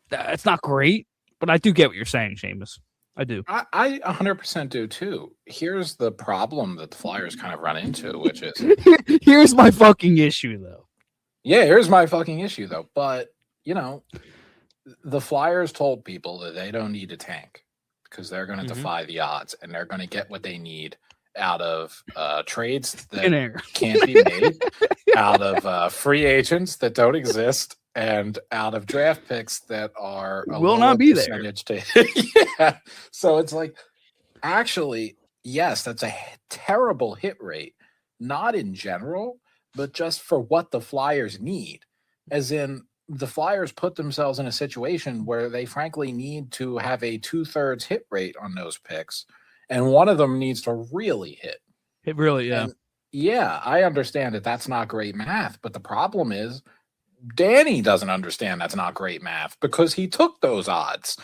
that's not great, but I do get what you're saying, Seamus. I do. I 100% do too. Here's the problem that the Flyers kind of run into, which is here's my fucking issue, though. Yeah, here's my fucking issue, though. But the Flyers told people that they don't need to tank because they're going to defy the odds, and they're going to get what they need out of trades that can't be made, out of free agents that don't exist, and out of draft picks that are will not be there. Yeah. So it's like, actually, yes, that's a terrible hit rate, not in general, but just for what the Flyers need. As in, the Flyers put themselves in a situation where they frankly need to have a 2/3 hit rate on those picks, and one of them needs to really hit. It really, yeah. And yeah, I understand that that's not great math, but the problem is Danny doesn't understand that's not great math because he took those odds.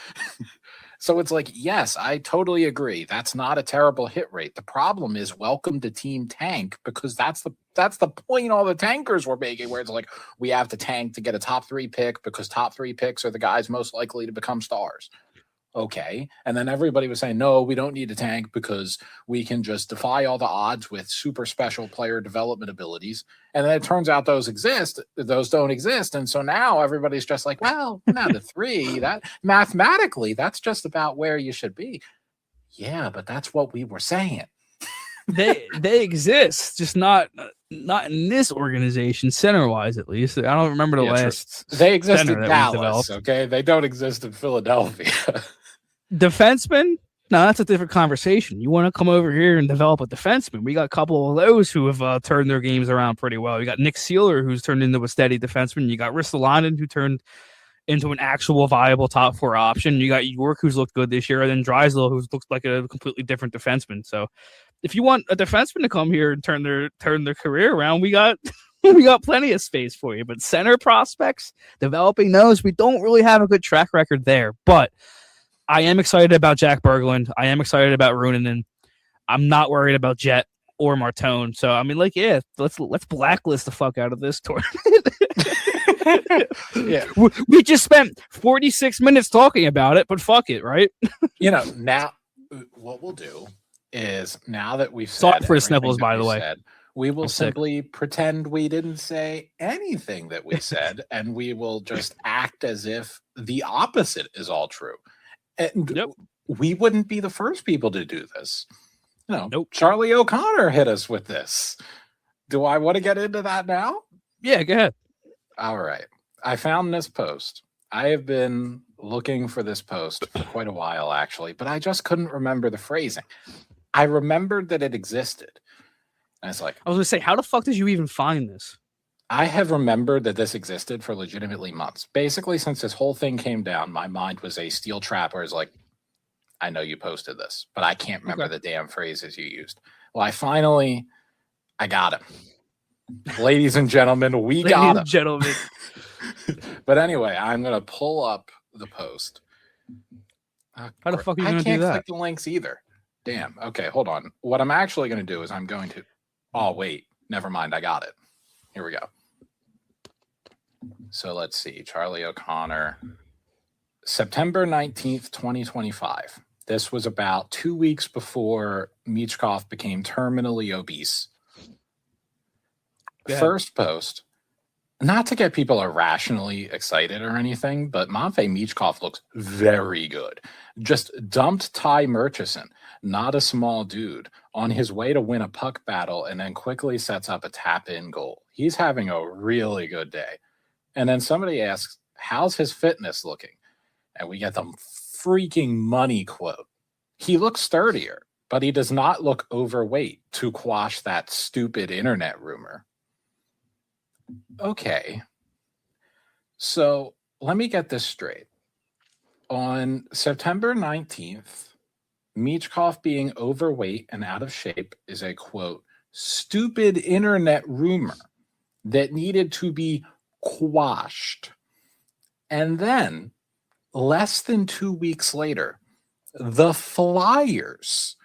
So it's like, yes, I totally agree. That's not a terrible hit rate. The problem is welcome to Team Tank, because that's the point all the tankers were making, where it's like, we have to tank to get a top 3 pick because top 3 picks are the guys most likely to become stars. Okay. And then everybody was saying, no, we don't need to tank because we can just defy all the odds with super special player development abilities. And then it turns out those don't exist. And so now everybody's just like, well, down to 3, that mathematically, that's just about where you should be. Yeah, but that's what we were saying. They exist, just not in this organization, center wise at least. I don't remember the last. They exist in that Dallas, okay? They don't exist in Philadelphia. Defenseman? No, that's a different conversation. You want to come over here and develop a defenseman? We got a couple of those who have turned their games around pretty well. You got Nick Seeler, who's turned into a steady defenseman. You got Ristolainen, who turned into an actual viable top 4 option. You got York, who's looked good this year, and then Drysdale, who's looked like a completely different defenseman. So if you want a defenseman to come here and turn their career around, we got we got plenty of space for you. But center prospects, developing those, we don't really have a good track record there. But I am excited about Jack Berglund. I am excited about Runanen. I'm not worried about Jet or Martone. So I mean, like, yeah, let's blacklist the fuck out of this tournament. Yeah, we just spent 46 minutes talking about it, but fuck it, right? Now what we'll do is, now that we've said for Sniffles, by the way, we will simply pretend we didn't say anything that we said, and we will just act as if the opposite is all true. And we wouldn't be the first people to do this. Nope. Charlie O'Connor hit us with this. Do I want to get into that now? Yeah, go ahead. All right. I found this post. I have been looking for this post for quite a while, actually, but I just couldn't remember the phrasing. I remembered that it existed. And it's like, I was going to say, how the fuck did you even find this? I have remembered that this existed for legitimately months. Basically, since this whole thing came down, my mind was a steel trap where it's like, I know you posted this, but I can't remember the damn phrases you used. Well, I got him. Ladies and gentlemen, we got him. Gentlemen. But anyway, I'm going to pull up the post. How the fuck are you I going to do can't that? click the links either. Damn. Okay, hold on. What I'm actually going to do is I'm going to... Oh, wait. Never mind. I got it. Here we go. So let's see. Charlie O'Connor. September 19th, 2025. This was about 2 weeks before Michkov became terminally obese. First post. Not to get people irrationally excited or anything, but Matvei Michkov looks very good. Just dumped Ty Murchison, not a small dude, on his way to win a puck battle, and then quickly sets up a tap-in goal. He's having a really good day. And then somebody asks, how's his fitness looking? And we get the freaking money quote. He looks sturdier, but he does not look overweight, to quash that stupid internet rumor. Okay. So let me get this straight. On September 19th, Michkov being overweight and out of shape is a, quote, stupid internet rumor that needed to be quashed. And then, less than 2 weeks later, the Flyers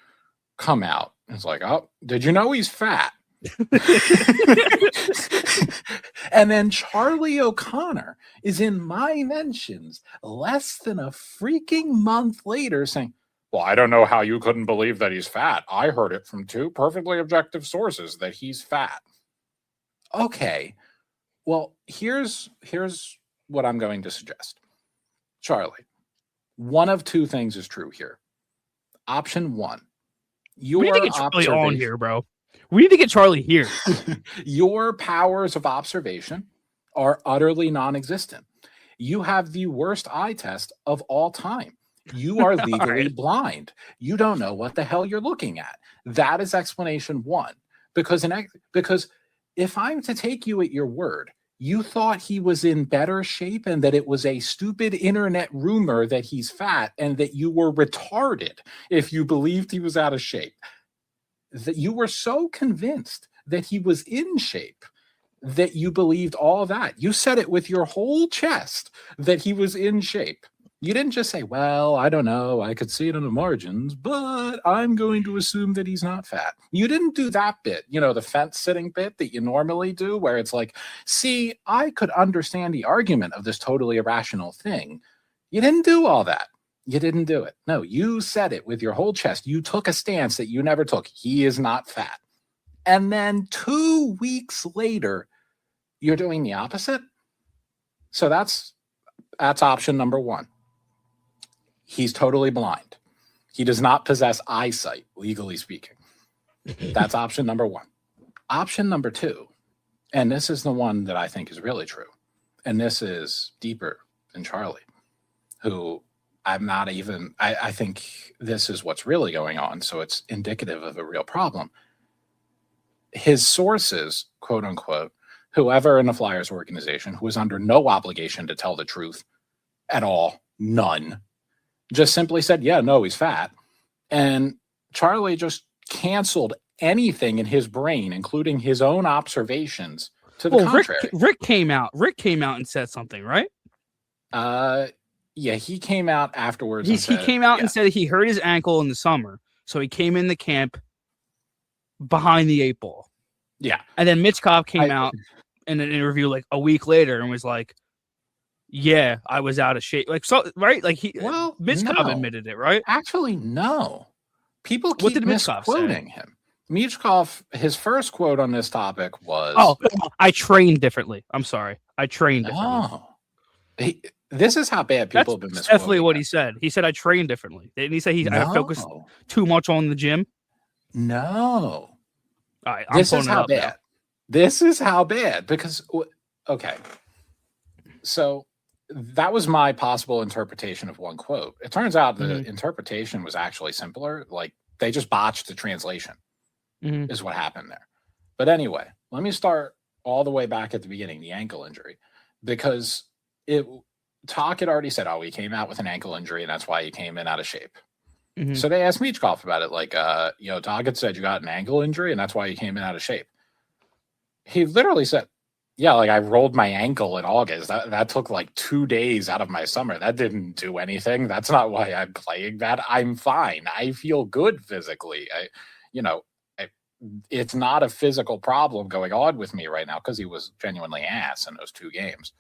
come out. It's like, oh, did you know he's fat? And then Charlie O'Connor is in my mentions less than a freaking month later saying, well, I don't know how you couldn't believe that he's fat. I heard it from 2 perfectly objective sources that he's fat. Okay. Well, here's what I'm going to suggest. Charlie, one of 2 things is true here. Option 1. We need to get Charlie on here, bro. We need to get Charlie here. Your powers of observation are utterly non-existent. You have the worst eye test of all time. You are legally blind. You don't know what the hell you're looking at. That is explanation 1. Because if I'm to take you at your word, You thought he was in better shape and that it was a stupid internet rumor that he's fat and that you were retarded if you believed he was out of shape. That you were so convinced that he was in shape that you believed all that. You said it with your whole chest that he was in shape. You didn't just say, well, I don't know, I could see it on the margins, but I'm going to assume that he's not fat. You didn't do that bit, the fence sitting bit that you normally do, where it's like, see, I could understand the argument of this totally irrational thing. You didn't do all that. You didn't do it. No, you said it with your whole chest. You took a stance that you never took. He is not fat. And then 2 weeks later, you're doing the opposite. So that's option number one. He's totally blind. He does not possess eyesight, legally speaking. That's option number one. Option number two, and this is the one that I think is really true, and this is deeper than Charlie, who I think this is what's really going on, so it's indicative of a real problem. His sources, quote unquote, whoever in the Flyers organization who is under no obligation to tell the truth at all, none, just simply said, yeah, no, he's fat. And Charlie just canceled anything in his brain, including his own observations, to the contrary. Rick came out and said something, right? Yeah, he came out afterwards. He came out and said he hurt his ankle in the summer, so he came in the camp behind the 8 ball. Yeah. And then Mitchkov came out in an interview like a week later and was like, yeah, I was out of shape. Like, so, right? Like, Mitchkov admitted it, right? Actually, no. People keep misquoting him. Mitchkov, his first quote on this topic was, "Oh, I trained differently." I'm sorry, I trained differently. Oh, this is how bad people have been misquoting. Definitely what he said. He said I trained differently. Didn't he say I focused too much on the gym? No. All right, this is how bad. This is how bad because okay. So that was my possible interpretation of one quote. It turns out the interpretation was actually simpler. Like they just botched the translation is what happened there. But anyway, let me start all the way back at the beginning, the ankle injury, because Talk had already said, he came out with an ankle injury and that's why he came in out of shape. So they asked Michkov about it. Like, Talk had said you got an ankle injury and that's why you came in out of shape. He literally said, yeah, like I rolled my ankle in August. That took like 2 days out of my summer. That didn't do anything. That's not why I'm playing that. I'm fine. I feel good physically. It's not a physical problem going on with me right now because he was genuinely ass in those 2 games.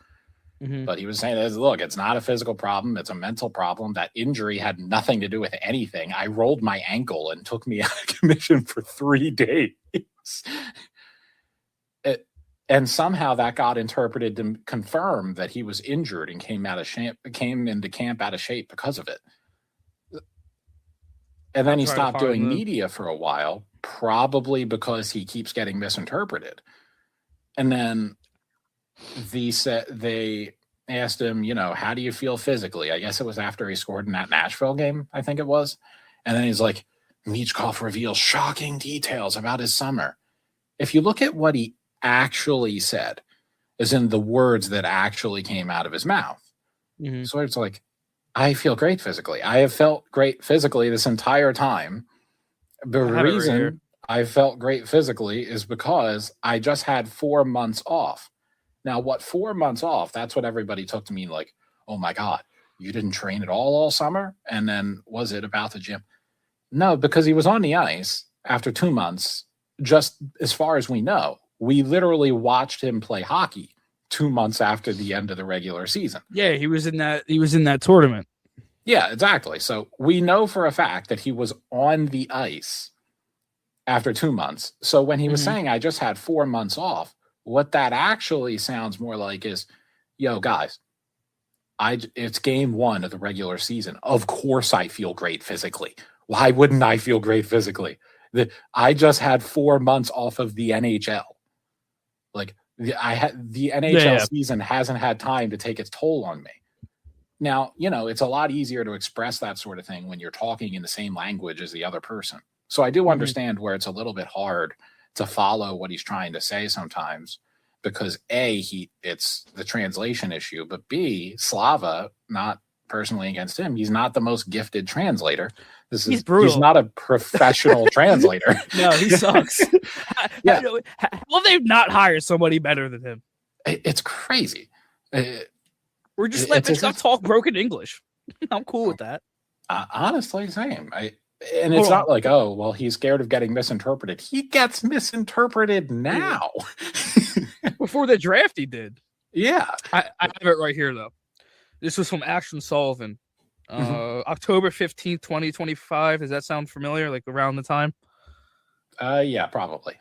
But he was saying, look, it's not a physical problem. It's a mental problem. That injury had nothing to do with anything. I rolled my ankle and took me out of commission for 3 days. And somehow that got interpreted to confirm that he was injured and came into camp out of shape because of it. And then he stopped doing media for a while, probably because he keeps getting misinterpreted. And then they asked him, how do you feel physically? I guess it was after he scored in that Nashville game, I think it was. And then he's like, Michkov reveals shocking details about his summer. If you look at what he actually said, as in the words that actually came out of his mouth. So it's like, I feel great physically. I have felt great physically this entire time. The reason I felt great physically is because I just had 4 months off. Now, what 4 months off, that's what everybody took to mean like, oh my God, you didn't train at all summer? And then was it about the gym? No, because he was on the ice after 2 months, just as far as we know. We literally watched him play hockey 2 months after the end of the regular season. Yeah, he was in that tournament. Yeah, exactly. So we know for a fact that he was on the ice after 2 months. So when he was saying, I just had 4 months off, what that actually sounds more like is, yo, guys, it's game 1 of the regular season. Of course I feel great physically. Why wouldn't I feel great physically? I just had 4 months off of the NHL. Like the NHL season hasn't had time to take its toll on me. Now, it's a lot easier to express that sort of thing when you're talking in the same language as the other person. So I do understand where it's a little bit hard to follow what he's trying to say sometimes. because it's the translation issue, but B, Slava, not personally against him, he's not the most gifted translator. He's brutal. He's not a professional translator. No, he sucks. Yeah. Well, they've not hired somebody better than him. It's crazy. We're just letting Mitchkov talk broken English. I'm cool with that. Honestly, same. And it's not like, oh, well, he's scared of getting misinterpreted. He gets misinterpreted now. Before the draft, he did. Yeah. I have it right here, though. This was from Action Sullivan. October 15th, 2025. Does that sound familiar? Like around the time? Yeah, probably.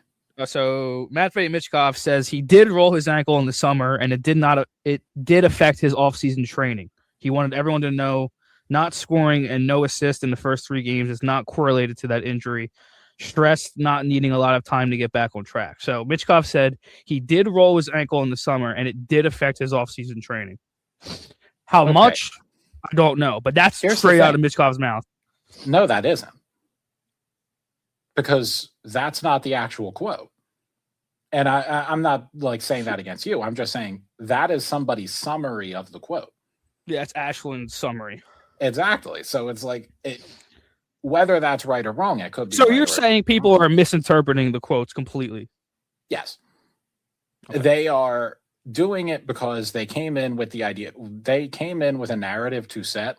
So Matvei Michkov says he did roll his ankle in the summer, and it did affect his offseason training. He wanted everyone to know not scoring and no assist in the first 3 games is not correlated to that injury. Stress, not needing a lot of time to get back on track. So Michkov said he did roll his ankle in the summer, and it did affect his offseason training. How much? I don't know, but that's straight out of Michkov's mouth. No, that isn't. Because that's not the actual quote. And I'm not like saying that against you. I'm just saying that is somebody's summary of the quote. Yeah, it's Ashland's summary. Exactly. So it's like, whether that's right or wrong, it could be. So you're saying people are misinterpreting the quotes completely? Yes. Okay. They are doing it because they came in with the idea. They came in with a narrative to set,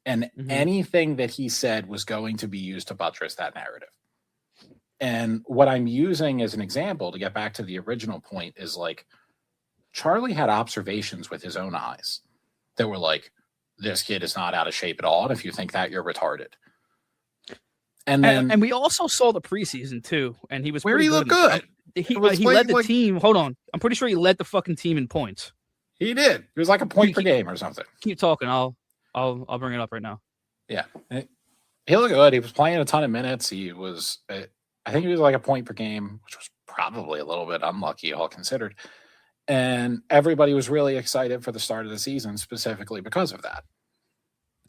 and anything that he said was going to be used to buttress that narrative. And what I'm using as an example to get back to the original point is like Charlie had observations with his own eyes that were like, this kid is not out of shape at all. And if you think that, you're retarded. And then and we also saw the preseason too, and he was where he looked good. He led the team. Hold on, I'm pretty sure he led the fucking team in points. He did. It was like a point per game or something. Keep talking. I'll bring it up right now. Yeah, he looked good. He was playing a ton of minutes. He was, I think he was like a point per game, which was probably a little bit unlucky, all considered. And everybody was really excited for the start of the season, specifically because of that.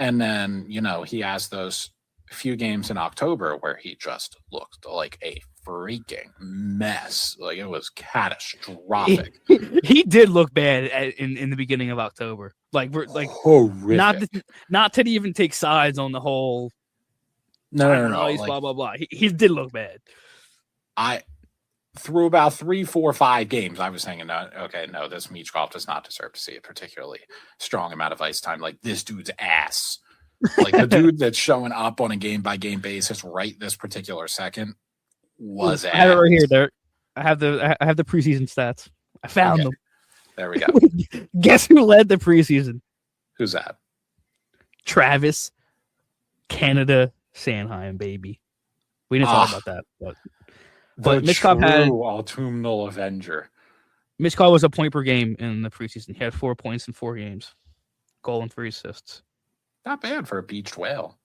And then, he has those few games in October where he just looked like a freaking mess. Like, it was catastrophic. He did look bad in the beginning of October. Like, we're like horrific. Not to even take sides on the whole. No. Like, blah blah blah. He did look bad. Through about 3, 4, 5 games, I was saying, no, this Michkov does not deserve to see a particularly strong amount of ice time. Like, this dude's ass. Like, the dude that's showing up on a game-by-game basis right this particular second was ass. I have it right here, Derek. I have the preseason stats. I found them. There we go. Guess who led the preseason? Who's that? Travis, Canada, Sanheim, baby. We didn't talk about that, but Michkov had autumnal Avenger. Michkov was a point per game in the preseason. He had 4 points in 4 games, goal and 3 assists. Not bad for a beached whale.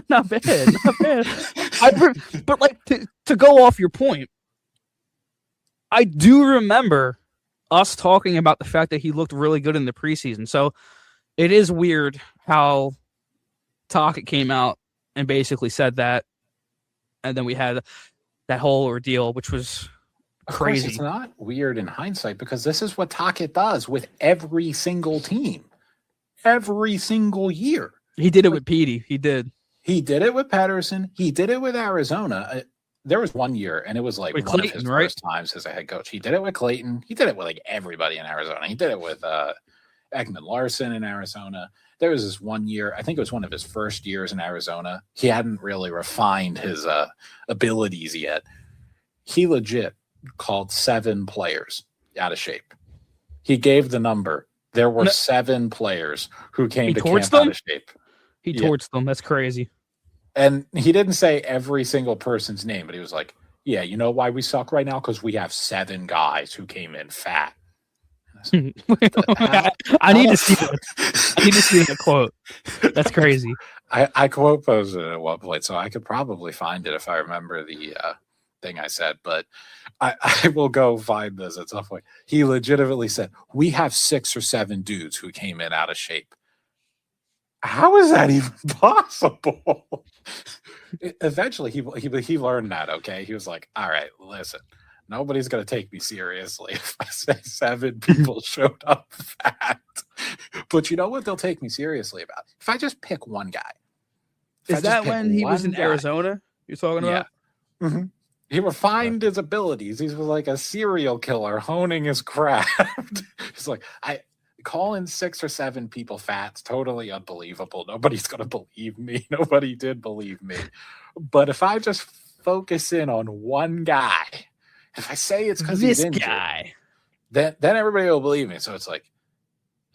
Not bad. But like to go off your point, I do remember us talking about the fact that he looked really good in the preseason. So it is weird how Tocchet came out and basically said that, and then we had that whole ordeal, which was crazy. Of course, it's not weird in hindsight because this is what Tocchet does with every single team, every single year. He did it with Petey. He did. He did it with Pedersen. He did it with Arizona. There was one year, and it was like with one Clayton, of his right? first times as a head coach. He did it with Clayton. He did it with like everybody in Arizona. He did it with Ekman Larson in Arizona. There was this one year, I think it was one of his first years in Arizona. He hadn't really refined his abilities yet. He legit called 7 players out of shape. He gave the number. There were 7 players who came to camp out of shape. He torched them. That's crazy. And he didn't say every single person's name, but he was like, yeah, you know why we suck right now? Because we have 7 guys who came in fat. I need to see that. I need to see that quote. That's crazy. I quote posted it at one point, so I could probably find it if I remember the thing I said, but I will go find this at some point. He legitimately said, we have 6 or 7 dudes who came in out of shape. How is that even possible? Eventually, he learned that, okay? He was like, all right, listen, Nobody's going to take me seriously if I say 7 people showed up fat. But you know what they'll take me seriously about? If I just pick one guy. Is that when he was in Arizona you're talking about? Mm-hmm. He refined his abilities. He was like a serial killer honing his craft. He's like, calling 6 or 7 people fat. It's totally unbelievable. Nobody's going to believe me. Nobody did believe me. But if I just focus in on one guy, if I say it's because he's injured, guy, then everybody will believe me. So it's like,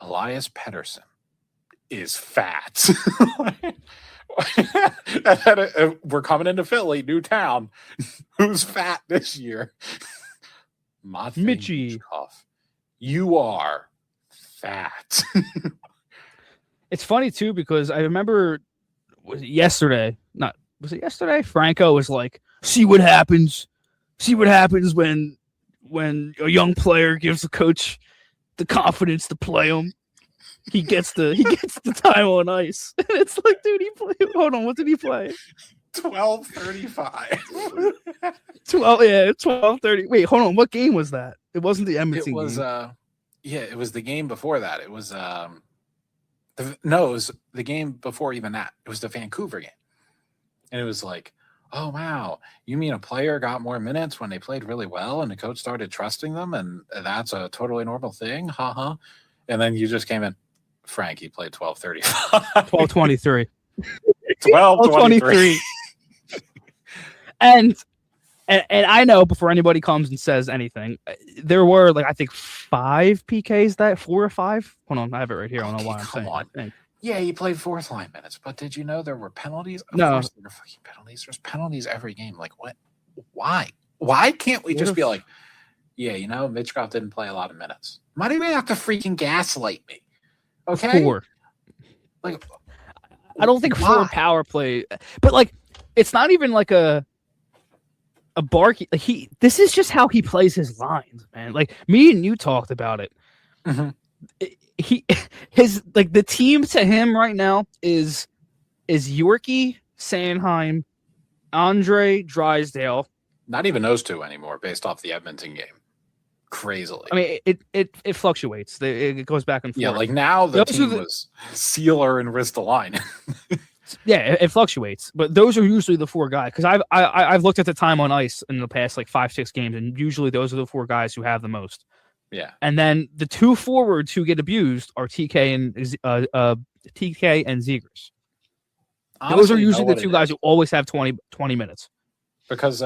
Elias Pettersson is fat. And then we're coming into Philly, new town. Who's fat this year? Mitchie. You are fat. It's funny too because I remember was it yesterday? Franco was like, "See what happens. See what happens when a young player gives the coach the confidence to play him. He gets the time on ice." And it's like, dude, he played. Hold on, what did he play? 12:35. 12:30. Wait, hold on. What game was that? It wasn't the Edmonton game. It was game. It was the game before that. It was it was the game before even that. It was the Vancouver game. And it was like, oh wow, you mean a player got more minutes when they played really well and the coach started trusting them and that's a totally normal thing? Haha. And then you just came in, Frankie played 12:35. 12:23. 12:23. And I know before anybody comes and says anything, there were I think 5 PKs 4 or 5. Hold on, I have it right here. I don't know why I'm saying. On. Yeah, he played 4th line minutes, but did you know there were penalties? Of no, course there were fucking penalties. There's penalties every game. Like what? Why? Why can't we just be like, yeah, Mitchkov didn't play a lot of minutes. Why do they have to freaking gaslight me? Okay, 4. Like, I don't think 4 power play, but it's not even like a Barkey. This is just how he plays his lines, man. Me and you talked about it. Mm-hmm. The team to him right now is Yorkie, Sanheim, Andre Drysdale. Not even those 2 anymore, based off the Edmonton game. Crazily. I mean, it fluctuates. It goes back and forth. Yeah, now the team was Sealer and Ristolainen. Yeah, it fluctuates, but those are usually the 4 guys. Because I've looked at the time on ice in the past 5-6 games, and usually those are the 4 guys who have the most. Yeah, and then the 2 forwards who get abused are TK and Zegras. Those are usually the 2 guys who always have 20 minutes. Because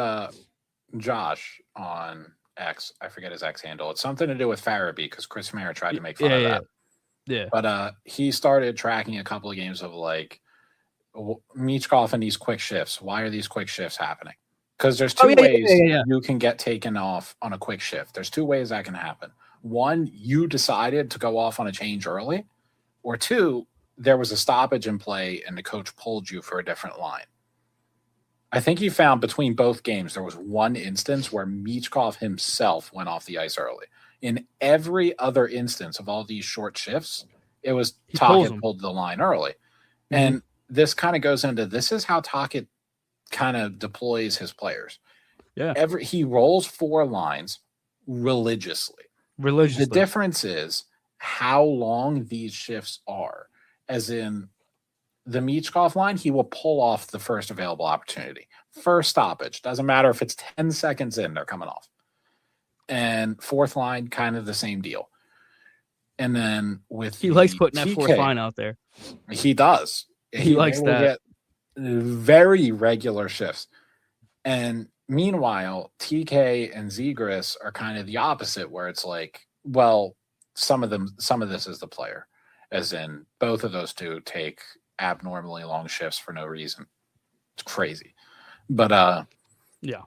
Josh on X, I forget his X handle. It's something to do with Farabee because Chris Mayer tried to make fun of that. Yeah, but he started tracking a couple of games of Michkov and these quick shifts. Why are these quick shifts happening? Because there's 2 ways you can get taken off on a quick shift. There's 2 ways that can happen. 1, you decided to go off on a change early, or 2, there was a stoppage in play and the coach pulled you for a different line. I think he found between both games there was 1 instance where Michkov himself went off the ice early. In every other instance of all these short shifts, it was Tocchet pulled the line early. Mm-hmm. And this kind of goes into this is how Tocchet kind of deploys his players. Yeah. He rolls 4 lines religiously. The difference is how long these shifts are. As in the Michkov line, he will pull off the first available opportunity. First stoppage. Doesn't matter if it's 10 seconds in, they're coming off. And 4th line, kind of the same deal. And then he likes putting that 4th line out there. He does. He likes that. Get very regular shifts. And meanwhile, TK and Zegras are kind of the opposite, where it's some of this is the player, as in both of those 2 take abnormally long shifts for no reason. It's crazy. But yeah,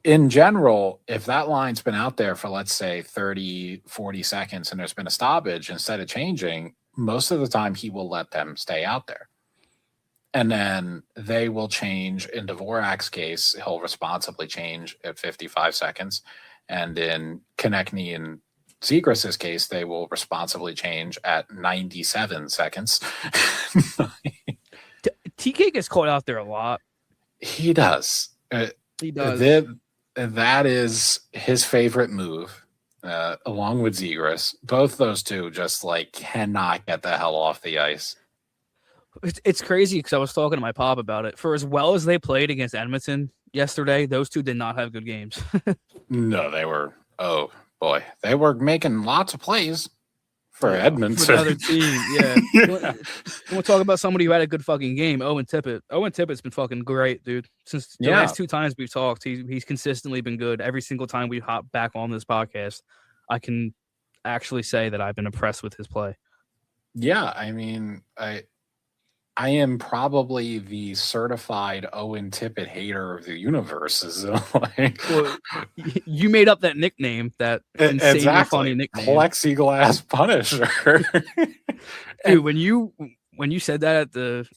in general, if that line's been out there for, let's say 30, 40 seconds and there's been a stoppage, instead of changing, most of the time he will let them stay out there. And then they will change. In Dvorak's case, he'll responsibly change at 55 seconds. And in Konechny and Zegras' case, they will responsibly change at 97 seconds. TK gets caught out there a lot. He does. He does. that is his favorite move, along with Zegras. Both those two just like cannot get the hell off the ice. It's crazy because I was talking to my pop about it. For as well as they played against Edmonton yesterday, those two did not have good games. No, they were. Oh boy, they were making lots of plays for Edmonton. For another team, yeah. Yeah. We'll talk about somebody who had a good fucking game. Owen Tippett. Owen Tippett's been fucking great, dude. Since the last two times we've talked, he's consistently been good. Every single time we hop back on this podcast, I can actually say that I've been impressed with his play. Yeah, I mean, I am probably the certified Owen Tippett hater of the universe. Well, you made up that nickname, that insanely funny nickname, Plexiglass Punisher. Dude, when you said that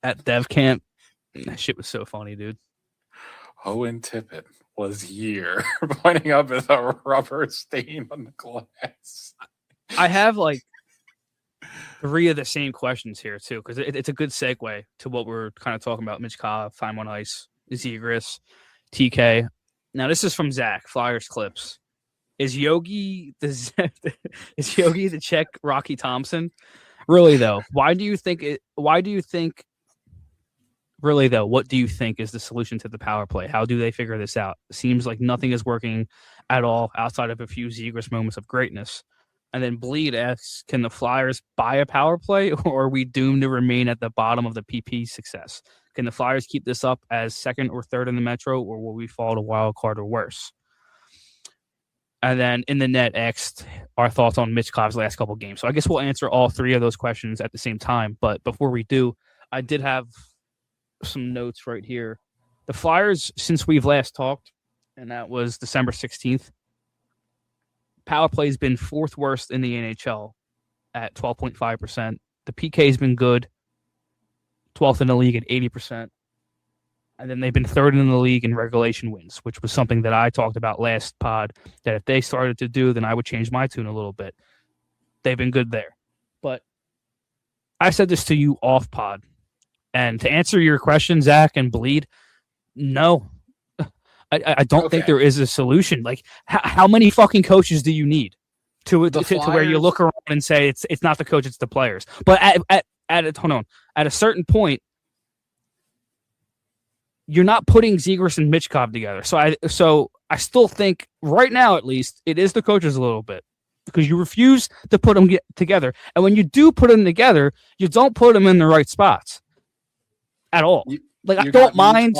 at Dev Camp, that shit was so funny, dude. Owen Tippett was here, pointing up at a rubber stain on the glass. I have like 3 of the same questions here too, because it's a good segue to what we're kind of talking about. Michkov, time on ice, Zegras, TK. Now this is from Zach, Flyers Clips. Is Yogi the Czech Rocky Thompson? Really though, what do you think is the solution to the power play? How do they figure this out? Seems like nothing is working at all outside of a few Zegras moments of greatness. And then Bleed asks, can the Flyers buy a power play, or are we doomed to remain at the bottom of the PP success? Can the Flyers keep this up as second or third in the Metro, or will we fall to wild card or worse? And then in the net asked our thoughts on Michkov's last couple games. So I guess we'll answer all 3 of those questions at the same time. But before we do, I did have some notes right here. The Flyers, since we've last talked, and that was December 16th, power play has been 4th worst in the NHL at 12.5%. The PK has been good, 12th in the league at 80%. And then they've been 3rd in the league in regulation wins, which was something that I talked about last pod, that if they started to do, then I would change my tune a little bit. They've been good there. But I said this to you off pod. And to answer your question, Zach and Bleed, no. I don't think there is a solution. Like, how many fucking coaches do you need to where you look around and say it's not the coach, it's the players? But at a certain point, you're not putting Zegras and Michkov together. So I still think right now, at least, it is the coaches a little bit, because you refuse to put them together. And when you do put them together, you don't put them in the right spots at all. I don't mind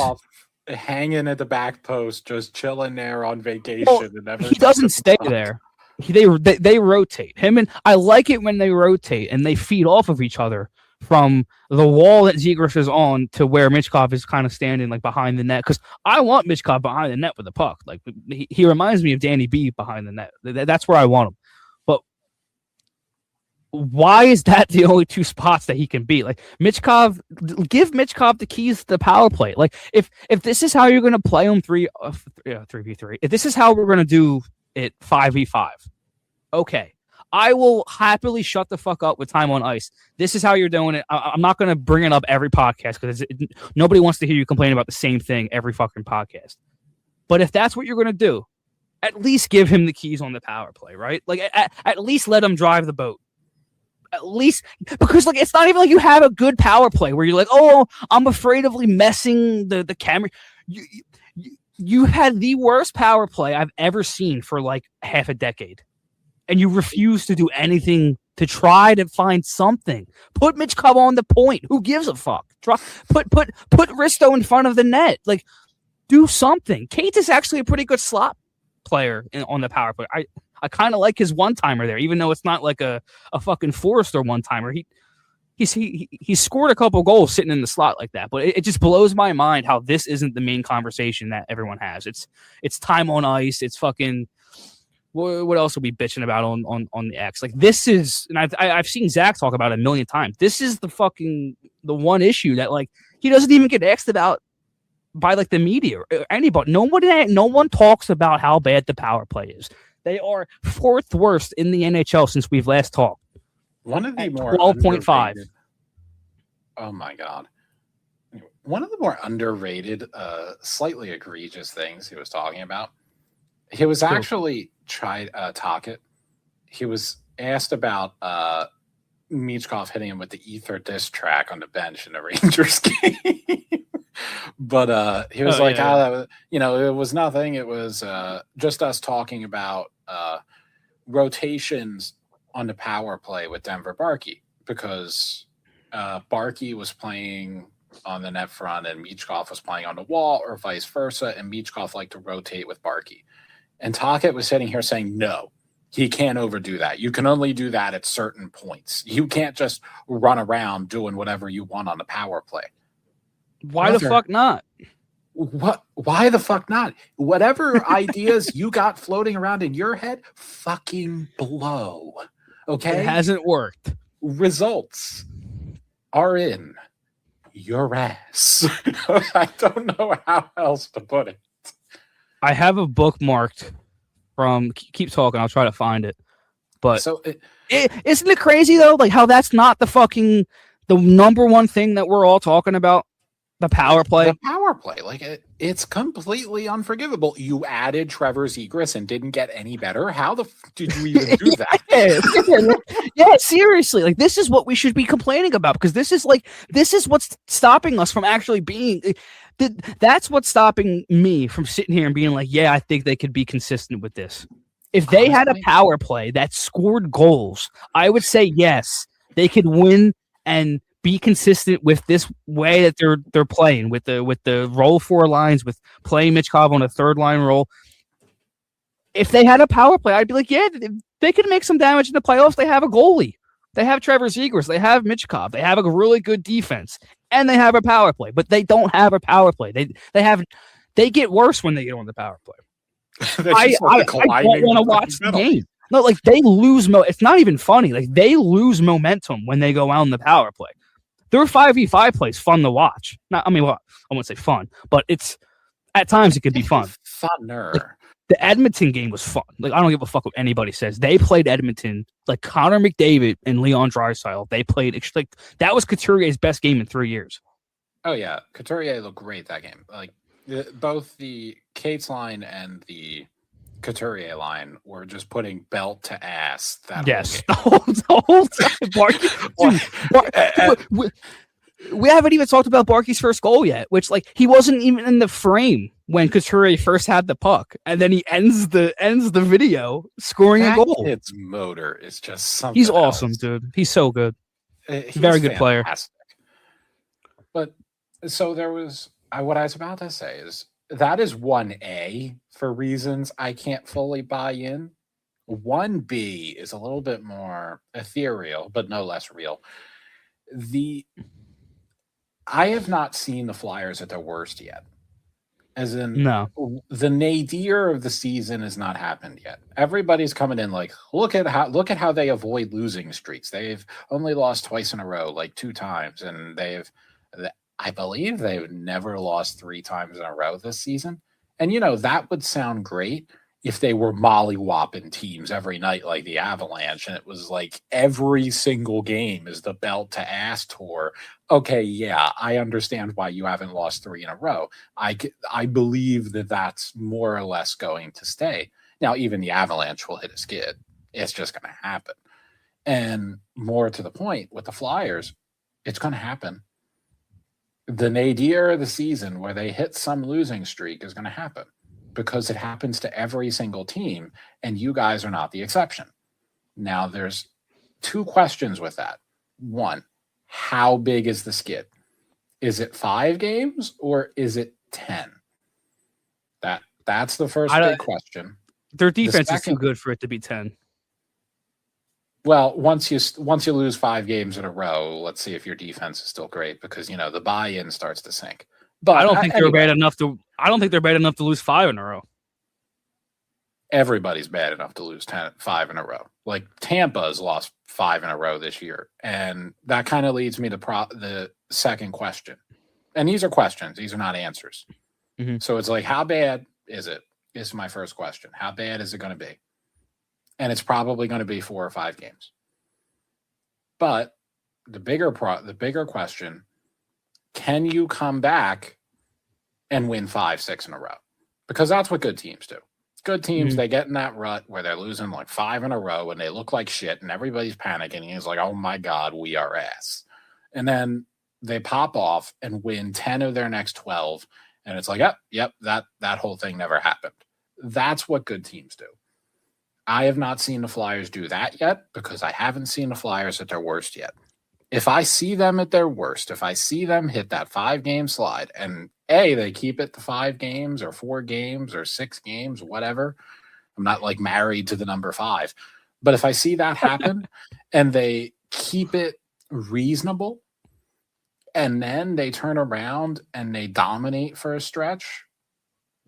hanging at the back post, just chilling there on vacation. Well, he doesn't stay there. They rotate him, and I like it when they rotate and they feed off of each other from the wall that Zegras is on to where Michkov is kind of standing like behind the net. Because I want Michkov behind the net with the puck. Like he reminds me of Danny B behind the net. That's where I want him. But why is that the only 2 spots that he can be? Like Michkov, give Michkov the keys to the power play. Like if this is how you're going to play him 3v3, if this is how we're going to do it 5v5, okay, I will happily shut the fuck up with time on ice. This is how you're doing it. I'm not going to bring it up every podcast because nobody wants to hear you complain about the same thing every fucking podcast. But if that's what you're going to do, at least give him the keys on the power play, right? Like at least let him drive the boat. At least, because like it's not even like you have a good power play where you're like, oh, I'm afraid of messing the camera. You had the worst power play I've ever seen for like half a decade, and you refuse to do anything to try to find something. Put Michkov on the point. Who gives a fuck? Put Risto in front of the net. Like, do something. Kate is actually a pretty good slot player on the power play. I kind of like his one-timer there, even though it's not like a fucking Forrester one-timer. He scored a couple goals sitting in the slot like that, but it just blows my mind how this isn't the main conversation that everyone has. It's time on ice. It's fucking what else are we bitching about on the X? Like this is, and I've seen Zach talk about it a million times. This is the one issue that like he doesn't even get asked about by like the media or anybody. No one talks about how bad the power play is. They are 4th worst in the NHL since we've last talked. One of the more 12.5. Oh my god! one of the more underrated, slightly egregious things he was talking about. He was actually Tocchet. He was asked about Michkov hitting him with the ether disc track on the bench in the Rangers game. But he was it was nothing. It was just us talking about rotations on the power play with Denver Barkey, because Barkey was playing on the net front and Michkov was playing on the wall, or vice versa, and Michkov liked to rotate with Barkey. And Tocchet was sitting here saying, no, he can't overdo that. You can only do that at certain points. You can't just run around doing whatever you want on the power play. Why the fuck not? What? Why the fuck not? Whatever ideas you got floating around in your head, fucking blow. Okay? It hasn't worked. Results are in your ass. I don't know how else to put it. I have a bookmarked from. Keep talking. I'll try to find it. But so isn't it crazy though? Like how that's not the number one thing that we're all talking about. The power play. The power play. Like, it's completely unforgivable. You added Trevor Zegras and didn't get any better. How the did you even do that? Yeah, seriously. Like, this is what we should be complaining about, because this is what's stopping us from actually being. That's what's stopping me from sitting here and being like, yeah, I think they could be consistent with this. If they had a power play that scored goals, I would say yes, they could win and be consistent with this way that they're playing with the roll four lines, with playing Michkov on a third line role. If they had a power play, I'd be like, yeah, they could make some damage in the playoffs. They have a goalie, they have Trevor Zegras, they have Michkov, they have a really good defense, and they have a power play. But they don't have a power play. They get worse when they get on the power play. I don't want to watch the game. No, like they lose. It's not even funny. Like they lose momentum when they go out on the power play. Their 5v5 plays fun to watch. I won't say fun, but it's at times it can be fun. Funner. Like, the Edmonton game was fun. Like I don't give a fuck what anybody says. They played Edmonton like Connor McDavid and Leon Draisaitl. They played like that was Couturier's best game in 3 years. Oh yeah, Couturier looked great that game. Like both the Cates line and the Couturier line were just putting belt to ass. The whole time. We haven't even talked about Barkey's first goal yet, which like he wasn't even in the frame when Couturier first had the puck, and then he ends the video scoring a goal. His motor is just something. He's awesome, dude. He's so good. He's a very good player. But so there was what I was about to say is that is 1A for reasons I can't fully buy in. 1B is a little bit more ethereal, but no less real. I have not seen the Flyers at their worst yet. As in, no, the nadir of the season has not happened yet. Everybody's coming in like, look at how they avoid losing streaks. They've only lost twice in a row, like 2 times, and I believe they've never lost 3 times in a row this season. And, that would sound great if they were molly-whopping teams every night like the Avalanche, and it was like every single game is the belt-to-ass tour. Okay, yeah, I understand why you haven't lost 3 in a row. I believe that that's more or less going to stay. Now, even the Avalanche will hit a skid. It's just going to happen. And more to the point, with the Flyers, it's going to happen. The nadir of the season where they hit some losing streak is going to happen because it happens to every single team, and you guys are not the exception. Now, there's 2 questions with that. 1, how big is the skid? Is it 5 games or is it 10? That's the first big question. Their defense is too good for it to be 10. Well, once you lose 5 games in a row, let's see if your defense is still great, because the buy-in starts to sink. But I don't think they're bad enough to. I don't think they're bad enough to lose 5 in a row. Everybody's bad enough to lose 5 in a row. Like Tampa's lost 5 in a row this year, and that kind of leads me to the second question. And these are questions; these are not answers. Mm-hmm. So it's like, how bad is it? Is my first question. How bad is it going to be? And it's probably going to be 4 or 5 games. But the bigger question, can you come back and win 5-6 in a row? Because that's what good teams do. Good teams, they get in that rut where they're losing like 5 in a row and they look like shit and everybody's panicking. And it's like, oh my God, we are ass. And then they pop off and win 10 of their next 12. And it's like, yep, that whole thing never happened. That's what good teams do. I have not seen the Flyers do that yet because I haven't seen the Flyers at their worst yet. If I see them at their worst, if I see them hit that 5-game slide and they keep it to 5 games or 4 games or 6 games, whatever. I'm not like married to the number 5, but if I see that happen and they keep it reasonable and then they turn around and they dominate for a stretch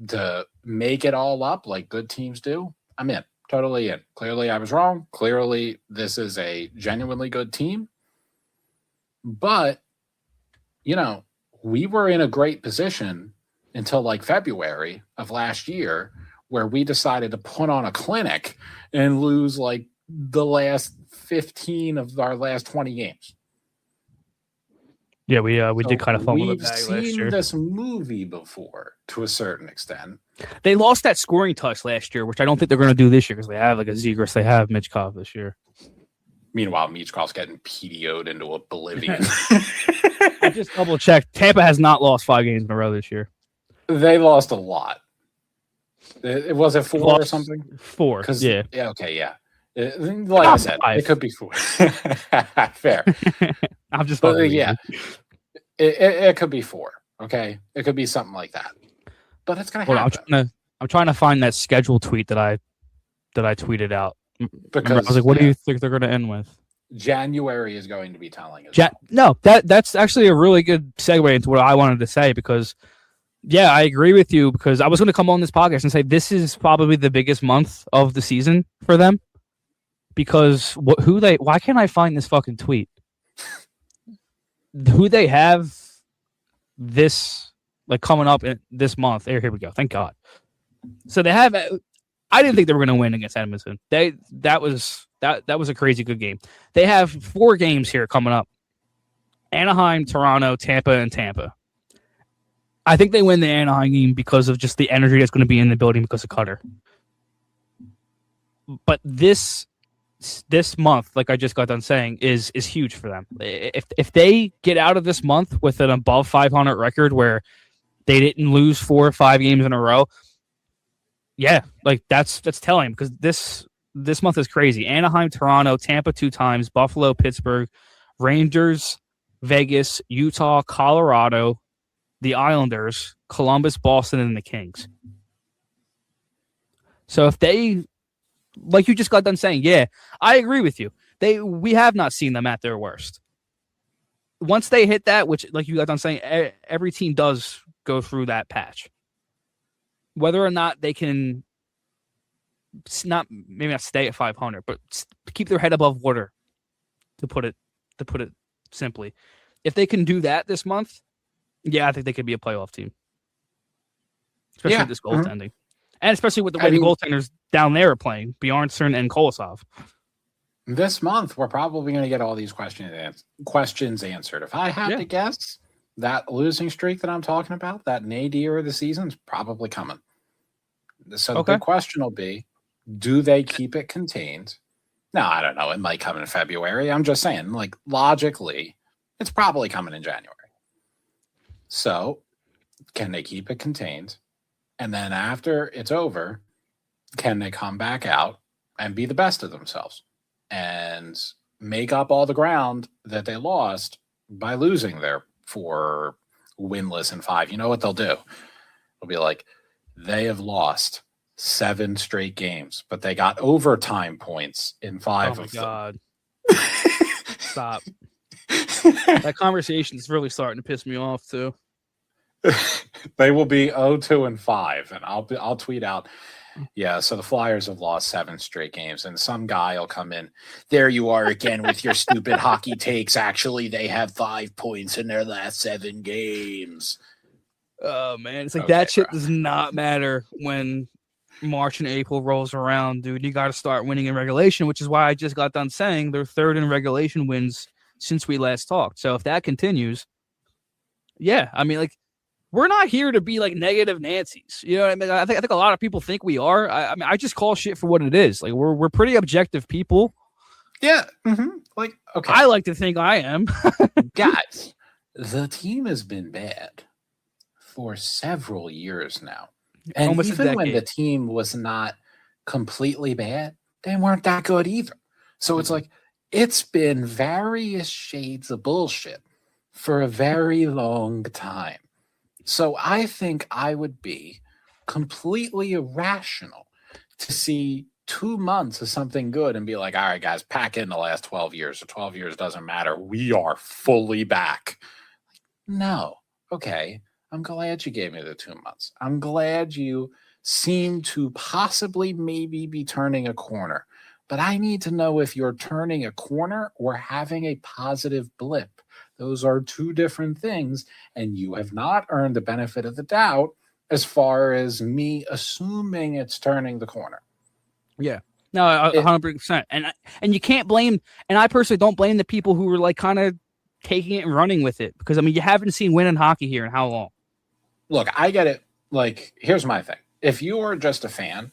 to make it all up like good teams do, I'm in. Totally in. Clearly I was wrong. Clearly this is a genuinely good team. But, we were in a great position until like February of last year where we decided to put on a clinic and lose like the last 15 of our last 20 games. Yeah, we did kind of fumble the bag last year. We've seen this movie before to a certain extent. They lost that scoring touch last year, which I don't think they're going to do this year because they have like a Zegras, they have Michkov this year. Meanwhile, Michkov's getting PDO'd into oblivion. I just double-checked. Tampa has not lost 5 games in a row this year. They lost a lot. It was it 4 or something? 4, yeah. Okay, yeah. Like I said, 5. It could be 4. Fair. I'm just yeah. It could be 4, okay? It could be something like that. But it's going to happen. I'm trying to find that schedule tweet that I tweeted out. Because I was like, what do you think they're going to end with? January is going to be telling us. No, that's actually a really good segue into what I wanted to say because, yeah, I agree with you because I was going to come on this podcast and say this is probably the biggest month of the season for them because why can't I find this fucking tweet? Who they have this like coming up in this month. Here we go. Thank God. So they have. I didn't think they were going to win against Edmonton. That was a crazy good game. They have 4 games here coming up: Anaheim, Toronto, Tampa, and Tampa. I think they win the Anaheim game because of just the energy that's going to be in the building because of Cutter. But this month, like I just got done saying, is huge for them. If they get out of this month with an above 500 record where they didn't lose 4 or 5 games in a row. Yeah, like that's telling because this month is crazy. Anaheim, Toronto, Tampa 2 times, Buffalo, Pittsburgh, Rangers, Vegas, Utah, Colorado, the Islanders, Columbus, Boston, and the Kings. So if they, like you just got done saying, yeah, I agree with you. We have not seen them at their worst. Once they hit that, which like you got done saying, every team does go through that patch. Whether or not they can maybe not stay at 500, but keep their head above water, to put it simply. If they can do that this month, yeah, I think they could be a playoff team. Especially with this goaltending. And especially with the way the goaltenders down there are playing, Bjarnason and Kolosov. This month, we're probably going to get all these questions answered. If I had to guess, that losing streak that I'm talking about, that nadir of the season is probably coming. So the big question will be, do they keep it contained? No, I don't know. It might come in February. I'm just saying, like, logically, it's probably coming in January. So can they keep it contained? And then after it's over, can they come back out and be the best of themselves and make up all the ground that they lost by losing their 4 winless and 5? You know what they'll do? They'll be like, they have lost 7 straight games, but they got overtime points in 5 of them. Oh, my God. Stop. That conversation is really starting to piss me off, too. They will be 0-2-5, and I'll tweet out, yeah, so the Flyers have lost 7 straight games, and some guy will come in, there you are again with your stupid hockey takes. Actually, they have 5 points in their last 7 games. Oh, man. It's like that shit does not matter when March and April rolls around, dude. You got to start winning in regulation, which is why I just got done saying they're 3rd in regulation wins since we last talked. So if that continues, Yeah, I mean, like, we're not here to be like negative Nancy's. You know what I mean? I think a lot of people think we are. I mean, I just call shit for what it is. Like, we're pretty objective people. Yeah. Like, okay. I like to think I am. Guys, the team has been bad for several years now. And Almost even when the team was not completely bad, they weren't that good either. So it's like, it's been various shades of bullshit for a very long time. So I think I would be completely irrational to see 2 months of something good and be like, all right, guys, pack in the last 12 years. The 12 years doesn't matter. We are fully back. No. Okay. I'm glad you gave me the 2 months. I'm glad you seem to possibly maybe be turning a corner. But I need to know if you're turning a corner or having a positive blip. Those are two different things, and you have not earned the benefit of the doubt as far as me assuming it's turning the corner. Yeah. No, 100%. And you can't blame, and I personally don't blame the people who were like kind of taking it and running with it, because I mean, you haven't seen winning hockey here in how long? Look, I get it. Like, here's my thing. If you are just a fan,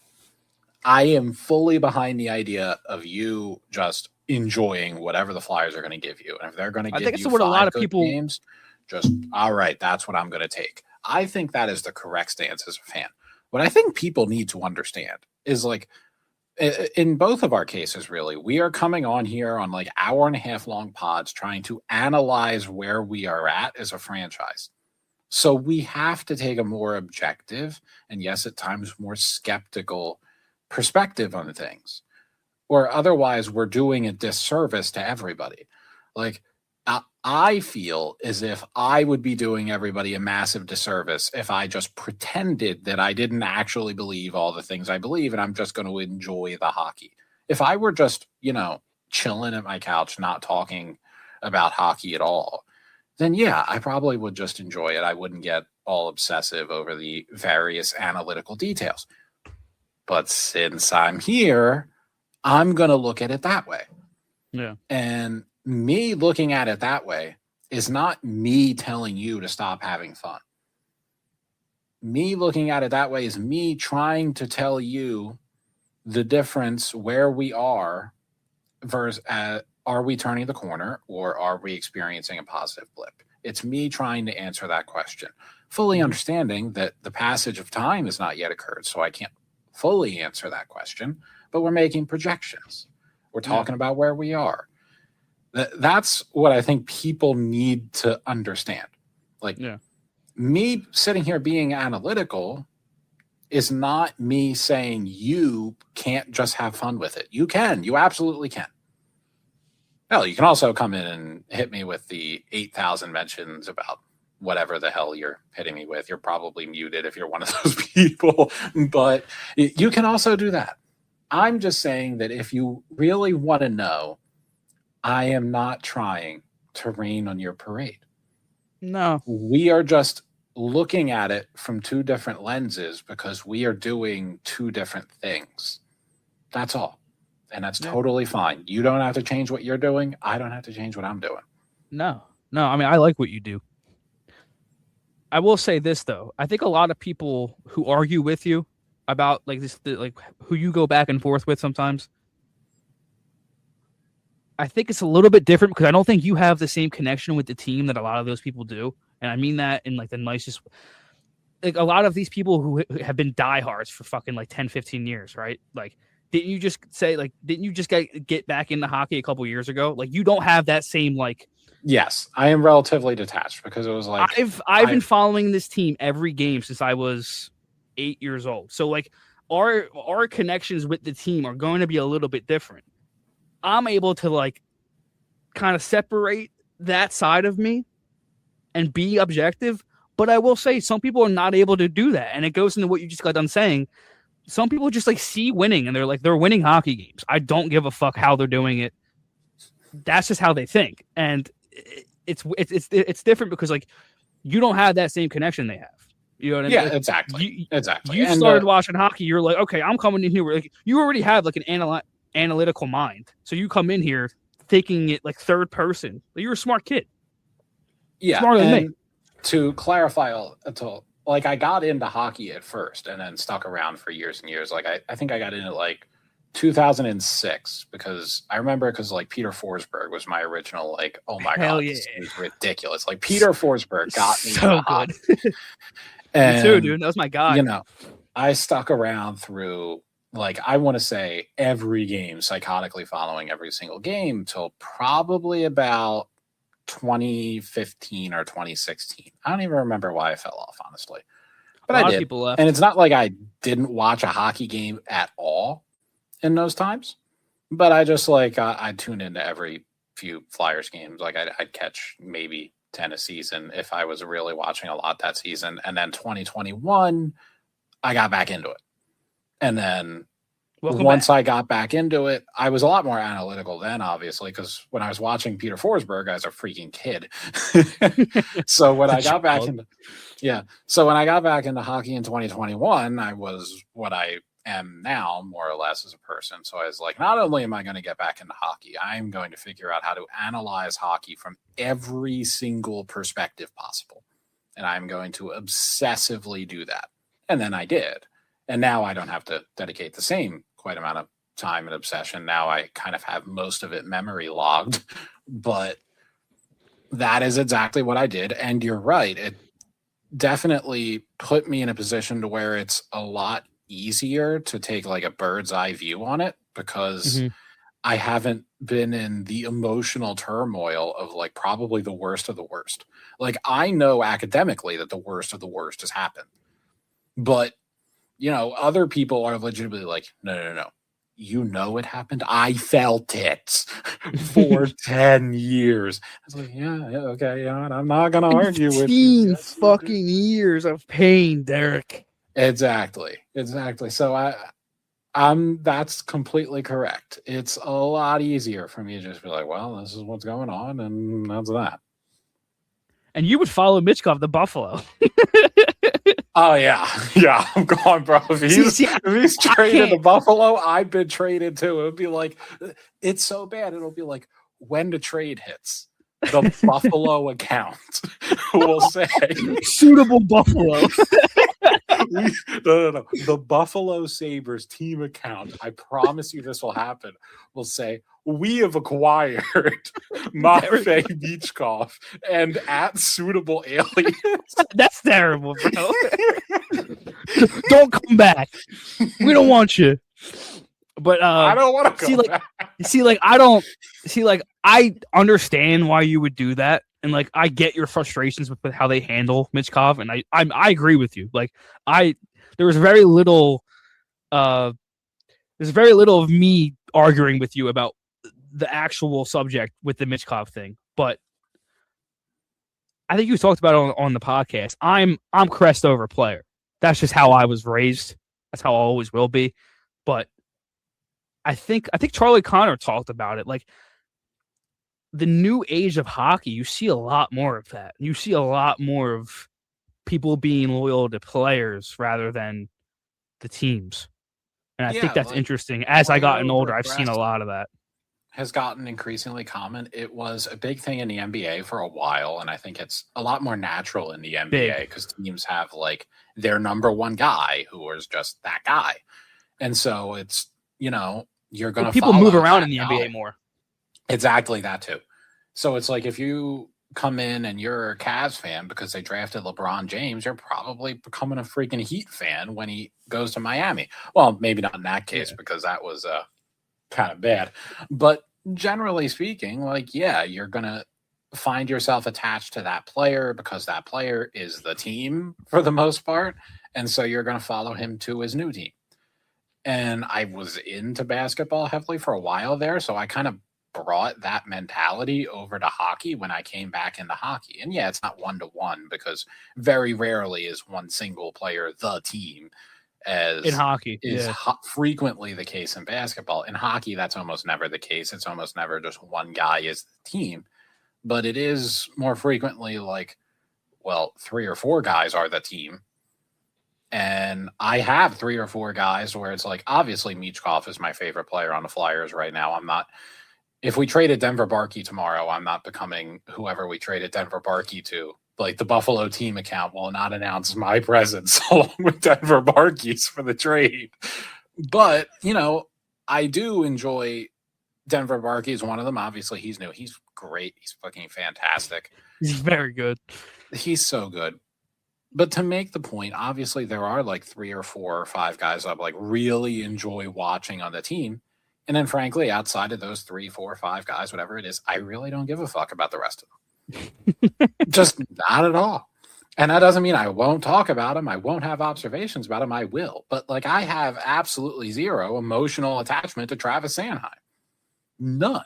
I am fully behind the idea of you just enjoying whatever the Flyers are going to give you. And if they're going to give you what a lot of people games, just, all right, that's what I'm going to take. I think that is the correct stance as a fan. What I think people need to understand is, like, in both of our cases, really, we are coming on here on like 1.5 hour long pods trying to analyze where we are at as a franchise. So we have to take a more objective and, yes, at times more skeptical perspective on things, or otherwise we're doing a disservice to everybody. Like, I feel as if I would be doing everybody a massive disservice if I just pretended that I didn't actually believe all the things I believe and I'm just going to enjoy the hockey. If I were just, chilling at my couch, not talking about hockey at all, then yeah, I probably would just enjoy it. I wouldn't get all obsessive over the various analytical details. But since I'm here, I'm going to look at it that way. Yeah. And me looking at it that way is not me telling you to stop having fun. Me looking at it that way is me trying to tell you the difference where we are versus are we turning the corner or are we experiencing a positive blip? It's me trying to answer that question, fully understanding that the passage of time has not yet occurred, so I can't fully answer that question, but we're making projections. We're talking about where we are. That's what I think people need to understand. Like, me sitting here being analytical is not me saying you can't just have fun with it. You can. You absolutely can. Well, you can also come in and hit me with the 8,000 mentions about whatever the hell you're hitting me with. You're probably muted if you're one of those people, but you can also do that. I'm just saying that if you really want to know, I am not trying to rain on your parade. No. We are just looking at it from two different lenses because we are doing two different things. That's all. And that's totally fine. You don't have to change what you're doing. I don't have to change what I'm doing. No. I mean, I like what you do. I will say this, though. I think a lot of people who argue with you about like this, like who you go back and forth with sometimes, I think it's a little bit different because I don't think you have the same connection with the team that a lot of those people do. And I mean that in like the nicest, like a lot of these people who have been diehards for fucking like 10, 15 years, right? Like, didn't you just get back into hockey a couple years ago? Like, you don't have that same, like. Yes, I am relatively detached because it was like. I've been following this team every game since I was 8 years old. So like our connections with the team are going to be a little bit different. I'm able to like kind of separate that side of me and be objective, but I will say some people are not able to do that. And it goes into what you just got done saying. Some people just like see winning and they're winning hockey games. I don't give a fuck how they're doing it. That's just how they think. And it's different because like you don't have that same connection they have. You know what I mean? Yeah, like, exactly. Exactly. You started watching hockey. You're like, okay, I'm coming in here. Like, you already have like an analytical mind. So you come in here thinking it like third person. Like, you're a smart kid. Yeah. Smarter than me. to clarify, like I got into hockey at first and then stuck around for years and years. Like I think I got into like 2006 because I remember like Peter Forsberg was my original, like, oh my Hell God, yeah. this is ridiculous. Like Peter Forsberg got me so into good. hockey. And, me too, dude. That was my guy. You know, I stuck around through, like, I want to say every game, psychotically following every single game till probably about 2015 or 2016. I don't even remember why I fell off, honestly. But I did. People left. And it's not like I didn't watch a hockey game at all in those times, but I just like I'd tune into every few Flyers games. Like I'd catch maybe 10 a season if I was really watching a lot that season. And then 2021, I got back into it. And then once I got back into it, I was a lot more analytical then, obviously, because when I was watching Peter Forsberg, I was a freaking kid. So when I got back into hockey in 2021, I was what I am now, more or less, as a person. So I was like, not only am I going to get back into hockey, I'm going to figure out how to analyze hockey from every single perspective possible. And I'm going to obsessively do that. And then I did. And now I don't have to dedicate the same quite amount of time and obsession. Now I kind of have most of it memory logged, but that is exactly what I did. And you're right. It definitely put me in a position to where it's a lot easier to take like a bird's eye view on it because I haven't been in the emotional turmoil of like probably the worst of the worst. Like I know academically that the worst of the worst has happened, but you know, other people are legitimately like, no. You know it happened. I felt it for 10 years. I was like, yeah, okay, you know what? I'm not gonna argue with you. 15 fucking years of pain, Derek. Exactly. So that's completely correct. It's a lot easier for me to just be like, well, this is what's going on, and that's that. And you would follow Michkov to Buffalo. Oh, yeah. Yeah, I'm going, bro. If he's traded to Buffalo, I've been traded too. It would be like, it's so bad. It'll be like, when the trade hits, the Buffalo account will say, suitable Buffalo. No. The Buffalo Sabres team account, I promise you this will happen, will say, we have acquired Matvei Michkov and at suitable aliens. That's terrible, bro. Don't come back. We don't want you. But I don't want to go back. I understand why you would do that. And like I get your frustrations with how they handle Michkov, and I agree with you. Like there was very little of me arguing with you about the actual subject with the Michkov thing. But I think you talked about it on the podcast. I'm crest over player. That's just how I was raised. That's how I always will be. But I think Charlie Connor talked about it. Like the new age of hockey, you see a lot more of that. You see a lot more of people being loyal to players rather than the teams. And I think that's interesting. As I gotten older, I've seen a lot of that. Has gotten increasingly common. It was a big thing in the NBA for a while, and I think it's a lot more natural in the NBA because teams have like their number one guy who is just that guy. And so it's, you know, you're going to people move around in the NBA more. Exactly that too. So it's like if you come in and you're a Cavs fan because they drafted LeBron James, you're probably becoming a freaking Heat fan when he goes to Miami. Well, maybe not in that case because that was kind of bad. But generally speaking, like, yeah, you're going to find yourself attached to that player because that player is the team for the most part. And so you're going to follow him to his new team. And I was into basketball heavily for a while there. So I kind of brought that mentality over to hockey when I came back into hockey. And yeah, it's not 1-to-1 because very rarely is one single player the team, as in hockey is frequently the case in basketball. In hockey, that's almost never the case. It's almost never just one guy is the team, but it is more frequently like, well, 3 or 4 guys are the team. And I have 3 or 4 guys where it's like, obviously Michkov is my favorite player on the Flyers right now. If we traded Denver Barkey tomorrow, I'm not becoming whoever we traded Denver Barkey to like the Buffalo team account will not announce my presence along with Denver Barkey's for the trade. But, I do enjoy Denver Barkey is one of them. Obviously, he's new. He's great. He's fucking fantastic. He's very good. He's so good. But to make the point, obviously there are like 3 or 4 or 5 guys I like really enjoy watching on the team. And then frankly, outside of those 3, 4, 5 guys, whatever it is, I really don't give a fuck about the rest of them. Just not at all. And that doesn't mean I won't talk about them. I won't have observations about them. I will. But like I have absolutely zero emotional attachment to Travis Sanheim. None.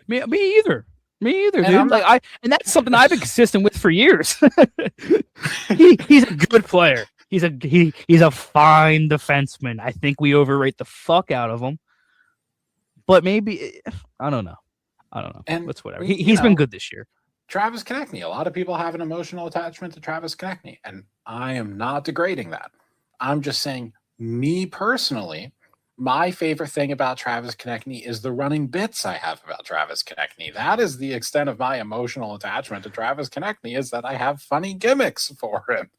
Me either. Me either, And dude. And that's something I've been consistent with for years. He's a good player. He's a fine defenseman. I think we overrate the fuck out of him. But maybe I don't know. And it's whatever. He's been good this year. Travis Konechny. A lot of people have an emotional attachment to Travis Konechny, and I am not degrading that. I'm just saying, me personally, my favorite thing about Travis Konechny is the running bits I have about Travis Konechny. That is the extent of my emotional attachment to Travis Konechny, is that I have funny gimmicks for him.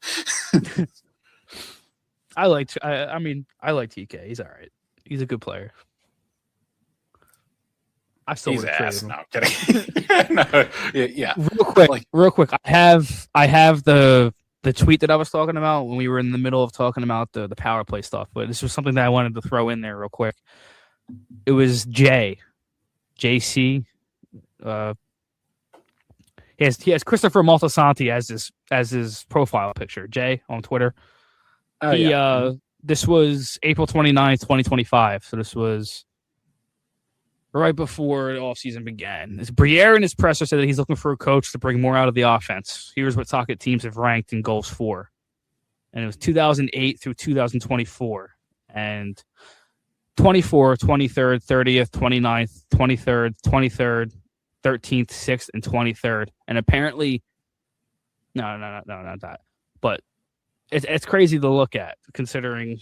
I like TK. He's all right. He's a good player. I still He's would trade ass. him. No, I'm kidding. No, yeah. Real quick. I have the tweet that I was talking about when we were in the middle of talking about the power play stuff, but this was something that I wanted to throw in there real quick. It was JC. He has Christopher Maltasanti as his profile picture. Jay on Twitter. This was April 29th, 2025. So this was right before the offseason began. Briere in his presser said that he's looking for a coach to bring more out of the offense. Here's what Socket teams have ranked in goals for. And it was 2008 through 2024. And 24, 23rd, 30th, 29th, 23rd, 23rd, 13th, 6th, and 23rd. And apparently, no, not that. But it's crazy to look at, considering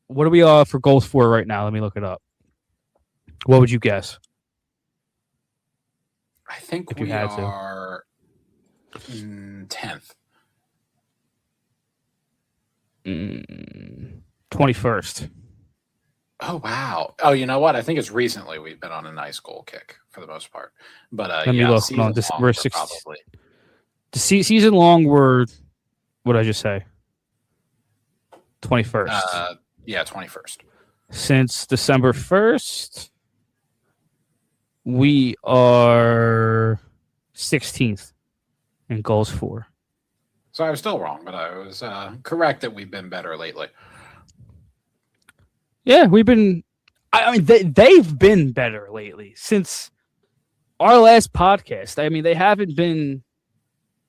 what are we all for goals for right now? Let me look it up. What would you guess? I think we are 10th. 21st. Oh, wow. Oh, you know what? I think it's recently we've been on a nice goal kick for the most part. But let me look. No, December 6th. Probably. The season long were, what did I just say? 21st. Yeah, 21st. Since December 1st, we are 16th in goals for. So I was still wrong, but I was correct that we've been better lately. Yeah, we've been. I mean, they've been better lately since our last podcast. I mean, they haven't been.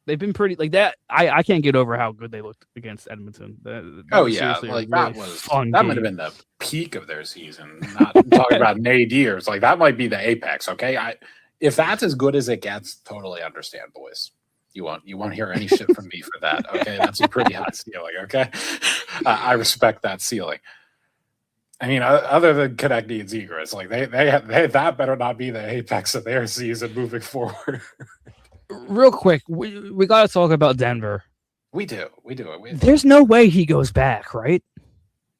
They've been pretty like that. I can't get over how good they looked against Edmonton. Like that was fun. That might have been the peak of their season. Not talking about nadirs. Like that might be the apex. Okay, if that's as good as it gets, totally understand, boys. You won't hear any shit from me for that. Okay, that's a pretty high ceiling. Okay, I respect that ceiling. I mean, other than Konechny and Zegras, like they that better not be the apex of their season moving forward. Real quick, we got to talk about Denver. We do. There's no way he goes back, right?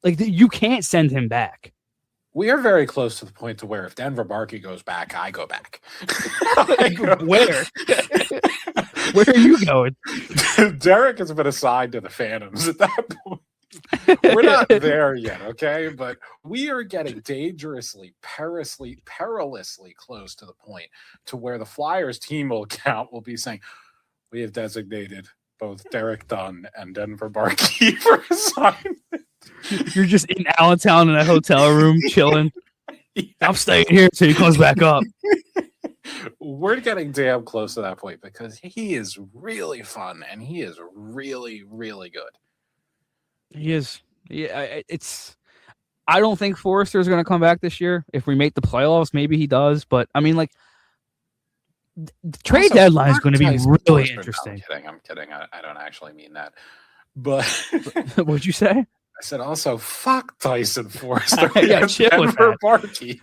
Like you can't send him back. We are very close to the point to where if Denver Barkey goes back, I go back. Where? Where are you going? Derek has been assigned to the Phantoms at that point. We're not there yet, okay? But we are getting dangerously, perilously close to the point to where the Flyers team account will be saying, we have designated both Derek Dunn and Denver Barkey for assignment. You're just in Allentown in a hotel room chilling. Yeah. I'm staying here until he comes back up. We're getting damn close to that point because he is really fun and he is really, really good. He is. Yeah, I don't think Forrester is going to come back this year. If we make the playoffs, maybe he does. But I mean, like, the trade deadline is going to be really interesting. I'm kidding. I don't actually mean that. But what'd you say? I said also, fuck Tyson Forrester. Yeah, chill with that. Barkey.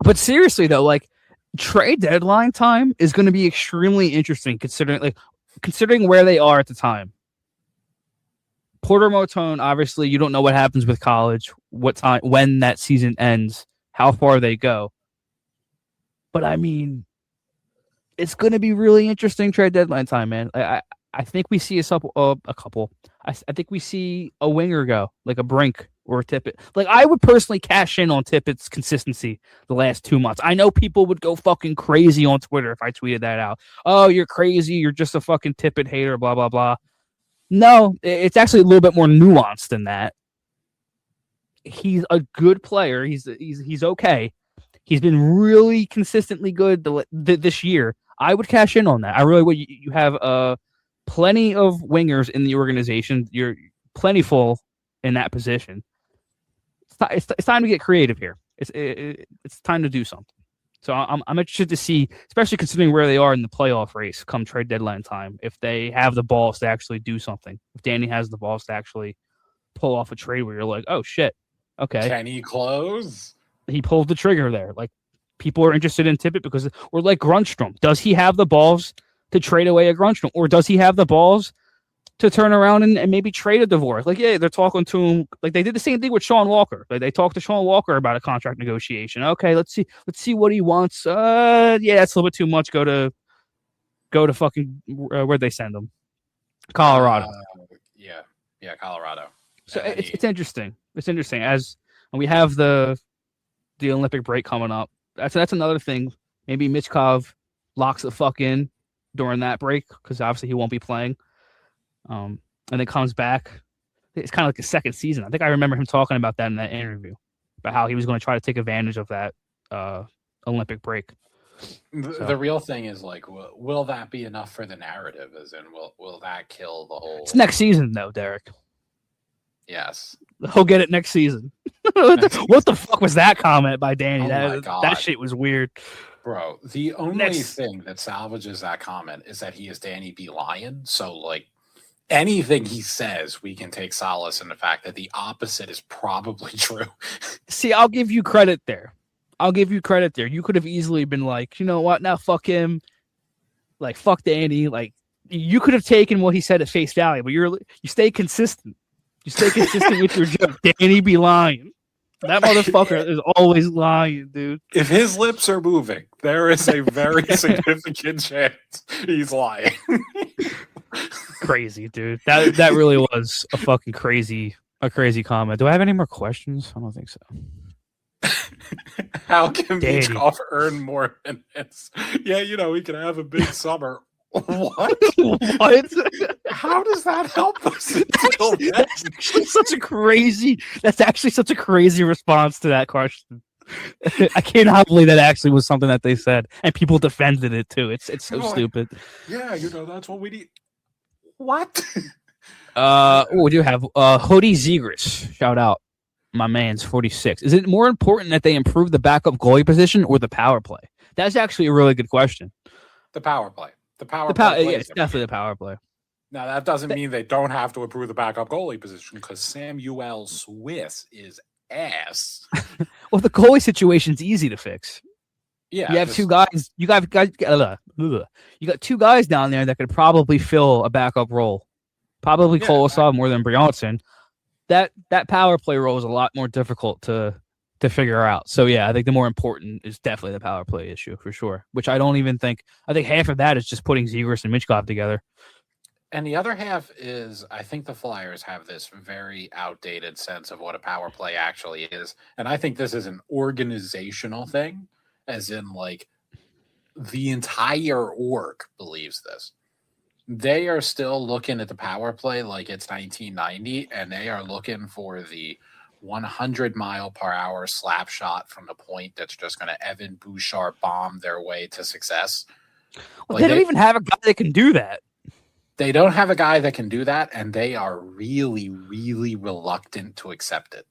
But seriously though, like, trade deadline time is going to be extremely interesting, considering like considering where they are at the time, Porter Motone, obviously, you don't know what happens with college, what time, when that season ends, how far they go. But I mean, it's going to be really interesting trade deadline time, man. I think we see a couple. I think we see a winger go, like a Brink or a Tippett. Like, I would personally cash in on Tippett's consistency the last 2 months. I know people would go fucking crazy on Twitter if I tweeted that out. Oh, you're crazy. You're just a fucking Tippett hater, blah, blah, blah. No, it's actually a little bit more nuanced than that. He's a good player. He's okay. He's been really consistently good this year. I would cash in on that. I really would. You have plenty of wingers in the organization. You're plentiful in that position. It's time to get creative here. It's time to do something. So I'm interested to see, especially considering where they are in the playoff race come trade deadline time, if they have the balls to actually do something. If Danny has the balls to actually pull off a trade where you're like, oh shit, okay. Can he close? He pulled the trigger there. Like, people are interested in Tippett because, or like Grunstrom, does he have the balls to trade away a Grunstrom, or does he have the balls to turn around and maybe trade a Dvorak? Like, yeah, they're talking to him. Like, they did the same thing with Sean Walker. Like, they talked to Sean Walker about a contract negotiation. Okay, let's see what he wants. Yeah, that's a little bit too much. Go to fucking where'd they send him? Colorado. Yeah, Colorado. So it's interesting. It's interesting as we have the Olympic break coming up. That's another thing. Maybe Michkov locks the fuck in during that break because obviously he won't be playing. And then comes back. It's kind of like a second season. I think I remember him talking about that in that interview, about how he was going to try to take advantage of that Olympic break. The real thing is, like, will that be enough for the narrative? As in, will that kill the whole? It's next season, though, Derek. Yes. He'll get it next season. What the fuck was that comment by Danny? Oh that shit was weird. Bro, the only thing that salvages that comment is that he is Danny B. Lyon. So, like, anything he says, we can take solace in the fact that the opposite is probably true. See, I'll give you credit there. You could have easily been like, you know what? Now fuck him. Like, fuck Danny. Like, you could have taken what he said at face value, but you stay consistent. You stay consistent with your joke. Danny be lying. That motherfucker is always lying, dude. If his lips are moving, there is a very significant chance he's lying. Crazy, dude. That really was a fucking crazy comment. Do I have any more questions? I don't think so. How can Michkov earn more minutes? Yeah, we can have a big summer. What? What? How does that help us? That's actually such a crazy response to that question. I cannot believe that actually was something that they said, and people defended it too. It's so stupid. Yeah, that's what we need. What? We do have Hoodie Zegras. Shout out, my man's 46. Is it more important that they improve the backup goalie position or the power play? That's actually a really good question. The power play. Yeah, it's definitely the power play. Now, that doesn't mean they don't have to improve the backup goalie position, because Samuel Swiss is ass. Well, the goalie situation's easy to fix. Yeah, you have two guys. You got two guys down there that could probably fill a backup role. Probably Kolosov more than Bjarnason. That power play role is a lot more difficult to figure out. So yeah, I think the more important is definitely the power play issue for sure. Which I don't even think. I think half of that is just putting Zegras and Michkov together. And the other half is, I think the Flyers have this very outdated sense of what a power play actually is. And I think this is an organizational thing, as in, like, the entire org believes this. They are still looking at the power play like it's 1990, and they are looking for the 100-mile-per-hour slap shot from the point that's just going to Evan Bouchard bomb their way to success. Well, they don't even have a guy that can do that. They don't have a guy that can do that, and they are really, really reluctant to accept it.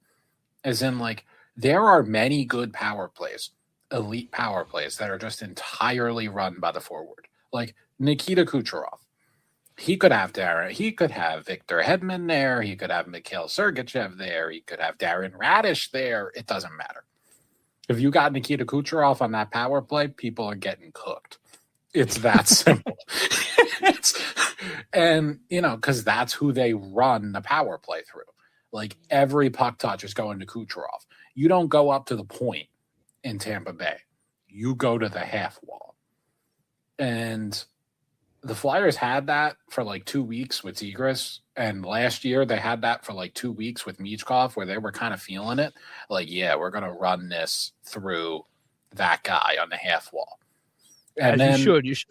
As in, like, there are many good power plays, elite power plays, that are just entirely run by the forward. Like Nikita Kucherov. He could have Darren. He could have Victor Hedman there. He could have Mikhail Sergachev there. He could have Darren Radish there. It doesn't matter. If you got Nikita Kucherov on that power play, people are getting cooked. It's that simple. And, because that's who they run the power play through. Like, every puck touch is going to Kucherov. You don't go up to the point in Tampa Bay. You go to the half wall. And the Flyers had that for like 2 weeks with Zegras. And last year they had that for like 2 weeks with Michkov, where they were kind of feeling it. Like, yeah, we're going to run this through that guy on the half wall. And As you should.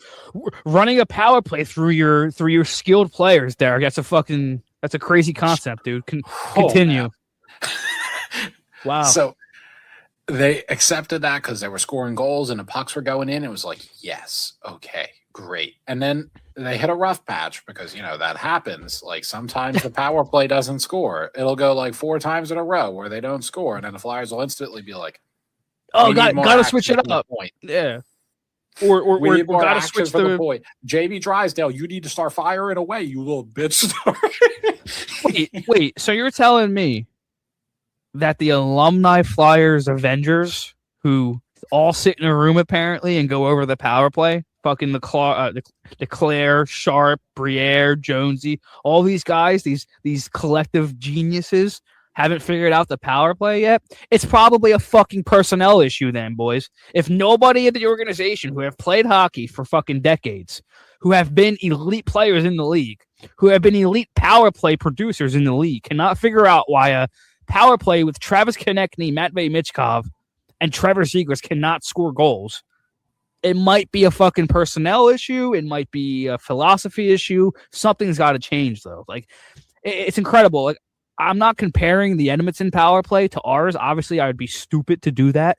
Running a power play through your skilled players, Derek. That's a crazy concept, dude. Continue. Wow. So they accepted that because they were scoring goals and the pucks were going in. It was like, yes, okay, great. And then they hit a rough patch because, that happens. Like, sometimes the power play doesn't score. It'll go like 4 times in a row where they don't score. And then the Flyers will instantly be like, oh, gotta switch it up. Yeah. Or gotta switch the point. JB Drysdale, you need to start firing away, you little bitch. wait. So you're telling me that the alumni Flyers Avengers, who all sit in a room apparently and go over the power play, fucking Leclaire, Sharp, Briere, Jonesy, all these guys, these collective geniuses, haven't figured out the power play yet? It's probably a fucking personnel issue then, boys. If nobody in the organization who have played hockey for fucking decades, who have been elite players in the league, who have been elite power play producers in the league, cannot figure out why a power play with Travis Konechny, Matvei Michkov, and Trevor Zegras cannot score goals, it might be a fucking personnel issue. It might be a philosophy issue. Something's got to change, though. Like, it's incredible. Like, I'm not comparing the Edmonton power play to ours. Obviously, I would be stupid to do that.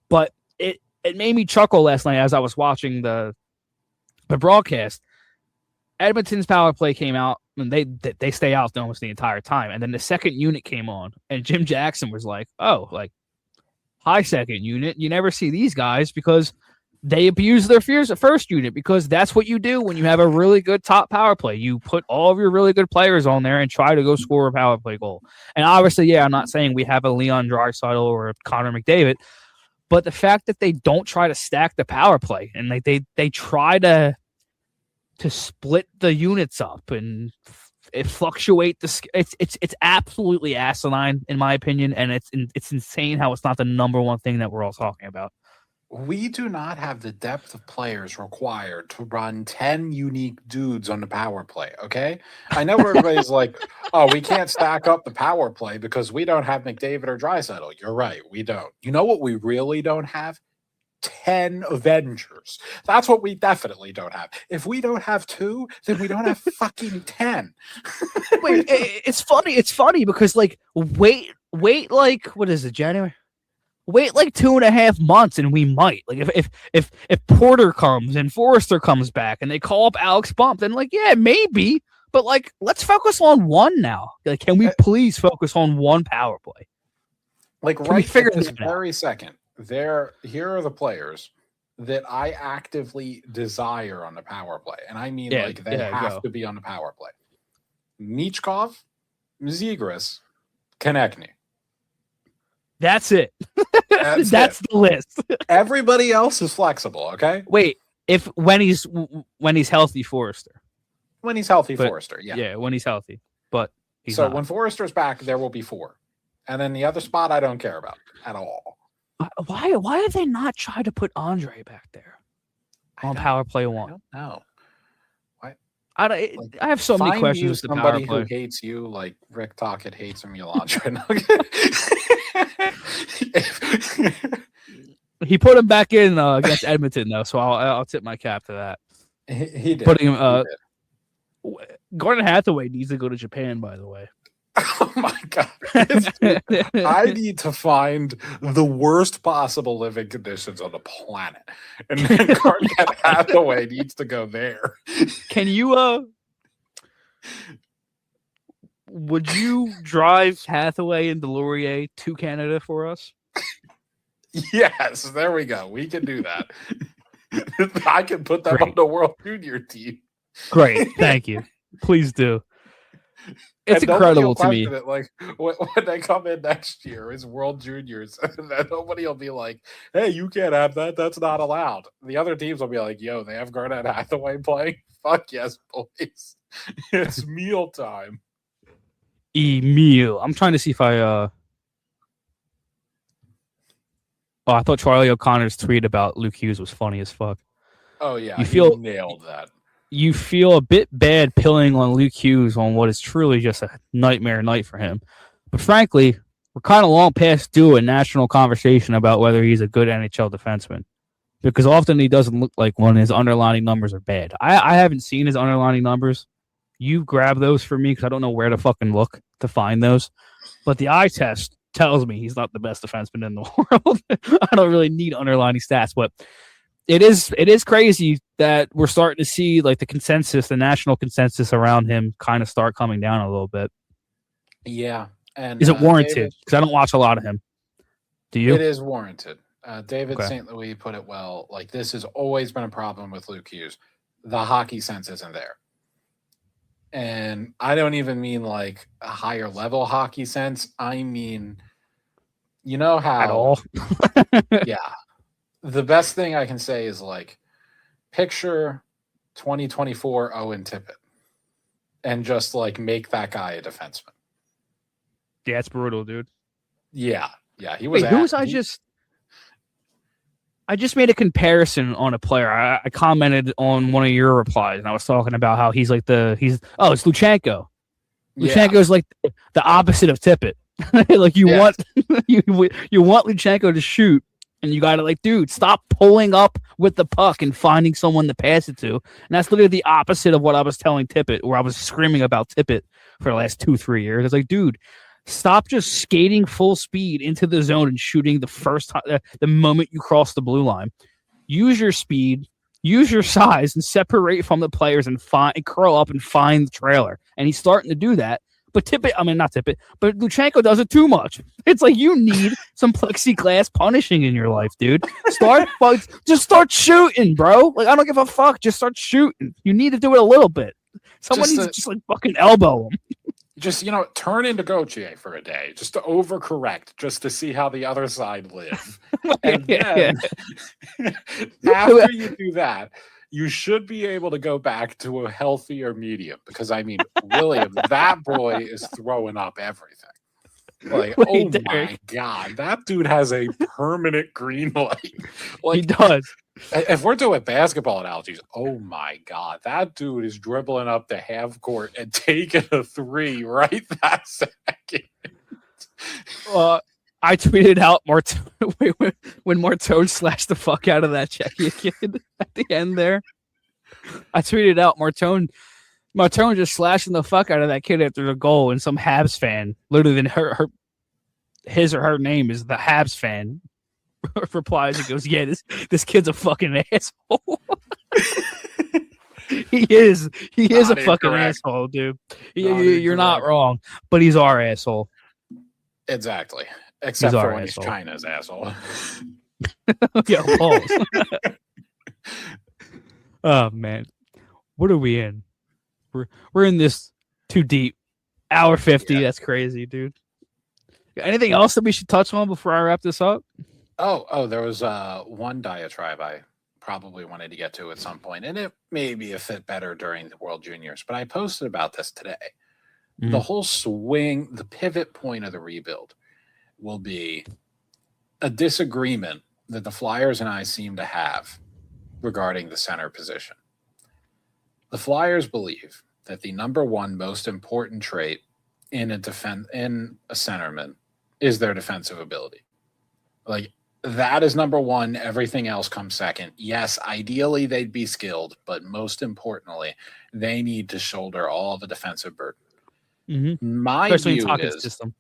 But it made me chuckle last night as I was watching the broadcast. Edmonton's power play came out, and they stay out almost the entire time. And then the second unit came on, and Jim Jackson was like, oh, like, hi, second unit. You never see these guys because they abuse their fears at first unit, because that's what you do when you have a really good top power play. You put all of your really good players on there and try to go score a power play goal. And obviously, yeah, I'm not saying we have a Leon Draisaitl or a Connor McDavid, but the fact that they don't try to stack the power play and like they try to split the units up and it fluctuate it's absolutely asinine in my opinion, and it's insane how it's not the number one thing that we're all talking about. We do not have the depth of players required to run 10 unique dudes on the power play, okay? I know everybody's like, oh, we can't stack up the power play because we don't have McDavid or Draisaitl. You're right, we don't. You know what we really don't have? 10 Avengers. That's what we definitely don't have. If we don't have 2, then we don't have fucking 10. Wait, it's funny because, like, wait, like, what is it, January? Wait like 2.5 months and we might. Like if Porter comes and Forrester comes back and they call up Alex Bump, then like, yeah, maybe. But like, let's focus on one now. Like, can we please focus on one power play? Like, can right figure this very second. Here are the players that I actively desire on the power play. And I mean, like, they have to be on the power play. Michkov, Zegras, Konechny. That's it. That's the list. Everybody else is flexible, okay? Wait, when he's healthy, Forrester. When he's healthy, Forrester, yeah. Yeah, when he's healthy. But he's so not. When Forrester's back, there will be 4. And then the other spot I don't care about at all. Why did they not try to put Andre back there on power play 1? I don't know. I have so many questions with the power play. Somebody who hates you, like Rick Tocchet hates Milan. He put him back in against Edmonton, though, so I'll tip my cap to that. He did. Putting him. Gordon Hathaway needs to go to Japan, by the way. Oh my God. I need to find the worst possible living conditions on the planet. And then Gordon Hathaway needs to go there. Can you would you drive Hathaway and Delorier to Canada for us? Yes, there we go. We can do that. I can put them on the World Junior team. Great. Thank you. Please do. It's And nobody will incredible to me. question it. Like when they come in next year, it's World Juniors, and then nobody will be like, "Hey, you can't have that. That's not allowed." The other teams will be like, "Yo, they have Garnett Hathaway playing. Fuck yes, boys. It's mealtime." Emil. I'm trying to see if I Oh, I thought Charlie O'Connor's tweet about Luke Hughes was funny as fuck. Oh yeah, You he feel nailed that. you feel a bit bad pilling on Luke Hughes on what is truly just a nightmare night for him. But frankly, we're kind of long past due a national conversation about whether he's a good NHL defenseman. Because often he doesn't look like one. His underlining numbers are bad. I haven't seen his underlining numbers. You grab those for me because I don't know where to fucking look to find those. But the eye test tells me he's not the best defenseman in the world. I don't really need underlining stats, but it is crazy that we're starting to see like the national consensus around him kind of start coming down a little bit. Yeah, and Is it warranted? Because I don't watch a lot of him. Do you? It is warranted. David Okay. St. Louis put it well. Like, this has always been a problem with Luke Hughes. The hockey sense isn't there. And I don't even mean like a higher level hockey sense. I mean, you know how At all? yeah. The best thing I can say is like picture 2024 Owen Tippett and just like make that guy a defenseman. Yeah, it's brutal, dude. Yeah. Yeah. He was I just made a comparison on a player. I commented on one of your replies, and I was talking about how it's Luchenko. Luchenko's like the opposite of Tippett. Like you want you want Luchenko to shoot, and you got to like, dude, stop pulling up with the puck and finding someone to pass it to. And that's literally the opposite of what I was telling Tippett, where I was screaming about Tippett for the last 2-3 years. It's like, dude, stop just skating full speed into the zone and shooting the first time, the moment you cross the blue line. Use your speed, use your size, and separate from the players and curl up and find the trailer. And he's starting to do that. But not Tippett, but Luchenko does it too much. It's like you need some plexiglass punishing in your life, dude. Just start shooting, bro. Like, I don't give a fuck. Just start shooting. You need to do it a little bit. Someone needs to just like fucking elbow him. Just, turn into Gauthier for a day, just to overcorrect, just to see how the other side live. And then, after you do that, you should be able to go back to a healthier medium. Because, I mean, William, that boy is throwing up everything. Like, my God, that dude has a permanent green light. Like, he does. If we're doing basketball analogies, oh my God, that dude is dribbling up the half court and taking a three right that second. I tweeted out when Martone slashed the fuck out of that Czechia kid at the end there. I tweeted out Martone just slashing the fuck out of that kid after the goal, and some Habs fan, literally than his or her name is the Habs fan, replies and goes, "Yeah, this kid's a fucking asshole." He is a fucking asshole, dude. You're not wrong, but he's our asshole. Exactly. Except for when he's China's asshole. Yeah, balls. Oh man, what are we in? We're in this too deep. Hour 50. Yeah. That's crazy, dude. Anything else that we should touch on before I wrap this up? Oh, there was one diatribe I probably wanted to get to at some point, and it may be a fit better during the World Juniors, but I posted about this today. Mm-hmm. The whole swing, the pivot point of the rebuild will be a disagreement that the Flyers and I seem to have regarding the center position. The Flyers believe that the number one most important trait in a centerman is their defensive ability. Like, that is number one. Everything else comes second. Yes, ideally they'd be skilled, but most importantly, they need to shoulder all the defensive burden. Mm-hmm. My especially view in Tockett's system.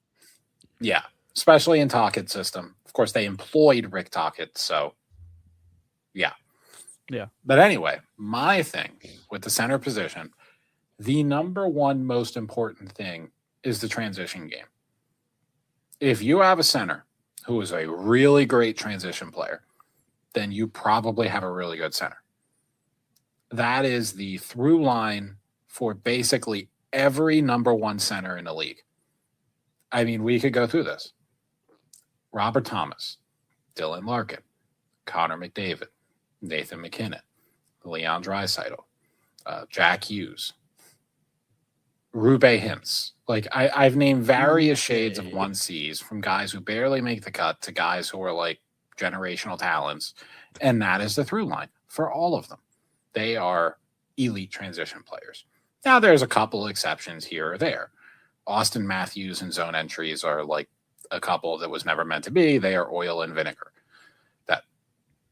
Yeah, especially in Tockett's system. Of course, they employed Rick Tocchet, so yeah. But anyway, my thing with the center position, the number one most important thing is the transition game. If you have a center who is a really great transition player, then you probably have a really good center. That is the through line for basically every number one center in the league. I mean, we could go through this. Robert Thomas, Dylan Larkin, Connor McDavid, Nathan McKinnon, Leon Draisaitl, Jack Hughes, Rube Hintz. Like, I've named various shades of 1Cs from guys who barely make the cut to guys who are like generational talents. And that is the through line for all of them. They are elite transition players. Now, there's a couple exceptions here or there. Austin Matthews and zone entries are like a couple that was never meant to be. They are oil and vinegar.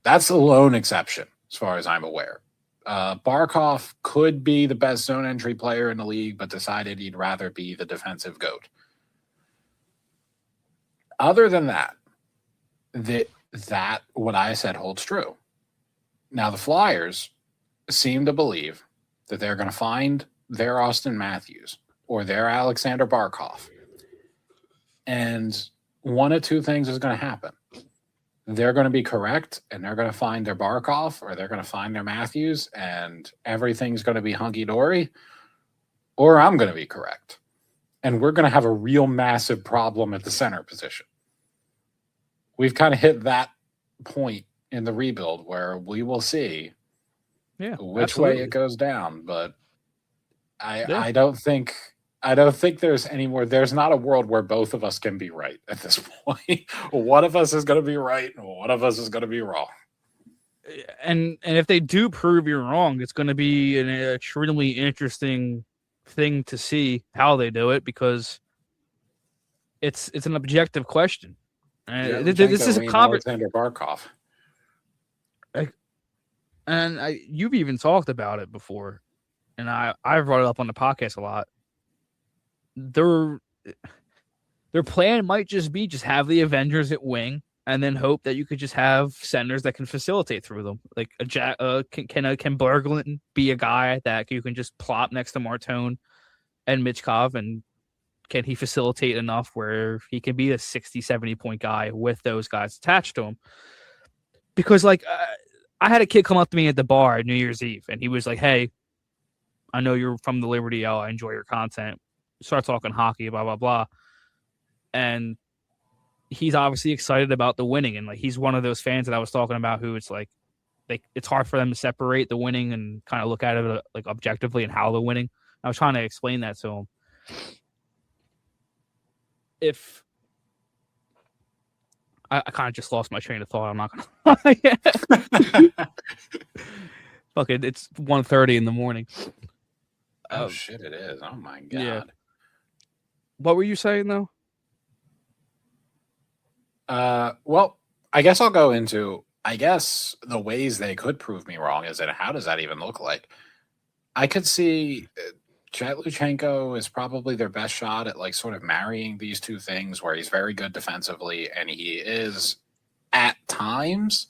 That's the lone exception, as far as I'm aware. Barkov could be the best zone entry player in the league, but decided he'd rather be the defensive GOAT. Other than that, that what I said holds true. Now, the Flyers seem to believe that they're going to find their Austin Matthews or their Alexander Barkov. And one of two things is going to happen. They're going to be correct, and they're going to find their Barkov, or they're going to find their Matthews, and everything's going to be hunky-dory, or I'm going to be correct. And we're going to have a real massive problem at the center position. We've kind of hit that point in the rebuild where we will see which way it goes down. But I don't think there's any more. There's not a world where both of us can be right at this point. One of us is going to be right, and one of us is going to be wrong. And if they do prove you wrong, it's going to be an extremely interesting thing to see how they do it, because it's an objective question. This is a Alexander Barkov. And you've even talked about it before, and I've brought it up on the podcast a lot. Their plan might just be have the Avengers at wing, and then hope that you could just have centers that can facilitate through them. Like can Berglund be a guy that you can just plop next to Martone and Michkov, and can he facilitate enough where he can be a 60, 70-point guy with those guys attached to him? Because I had a kid come up to me at the bar at New Year's Eve, and he was like, "Hey, I know you're from the Liberty L. I enjoy your content." Start talking hockey, blah, blah, blah. And he's obviously excited about the winning. And he's one of those fans that I was talking about who it's it's hard for them to separate the winning and kind of look at it objectively and how they're winning. I was trying to explain that to him. If I kind of just lost my train of thought, I'm not going to lie. Fuck it, it's 1:30 in the morning. Oh, shit, it is. Oh, my God. Yeah. What were you saying, though? Well, I guess I'll go into, the ways they could prove me wrong is that how does that even look like? I could see Jet Luchenko is probably their best shot at sort of marrying these two things, where he's very good defensively and he is at times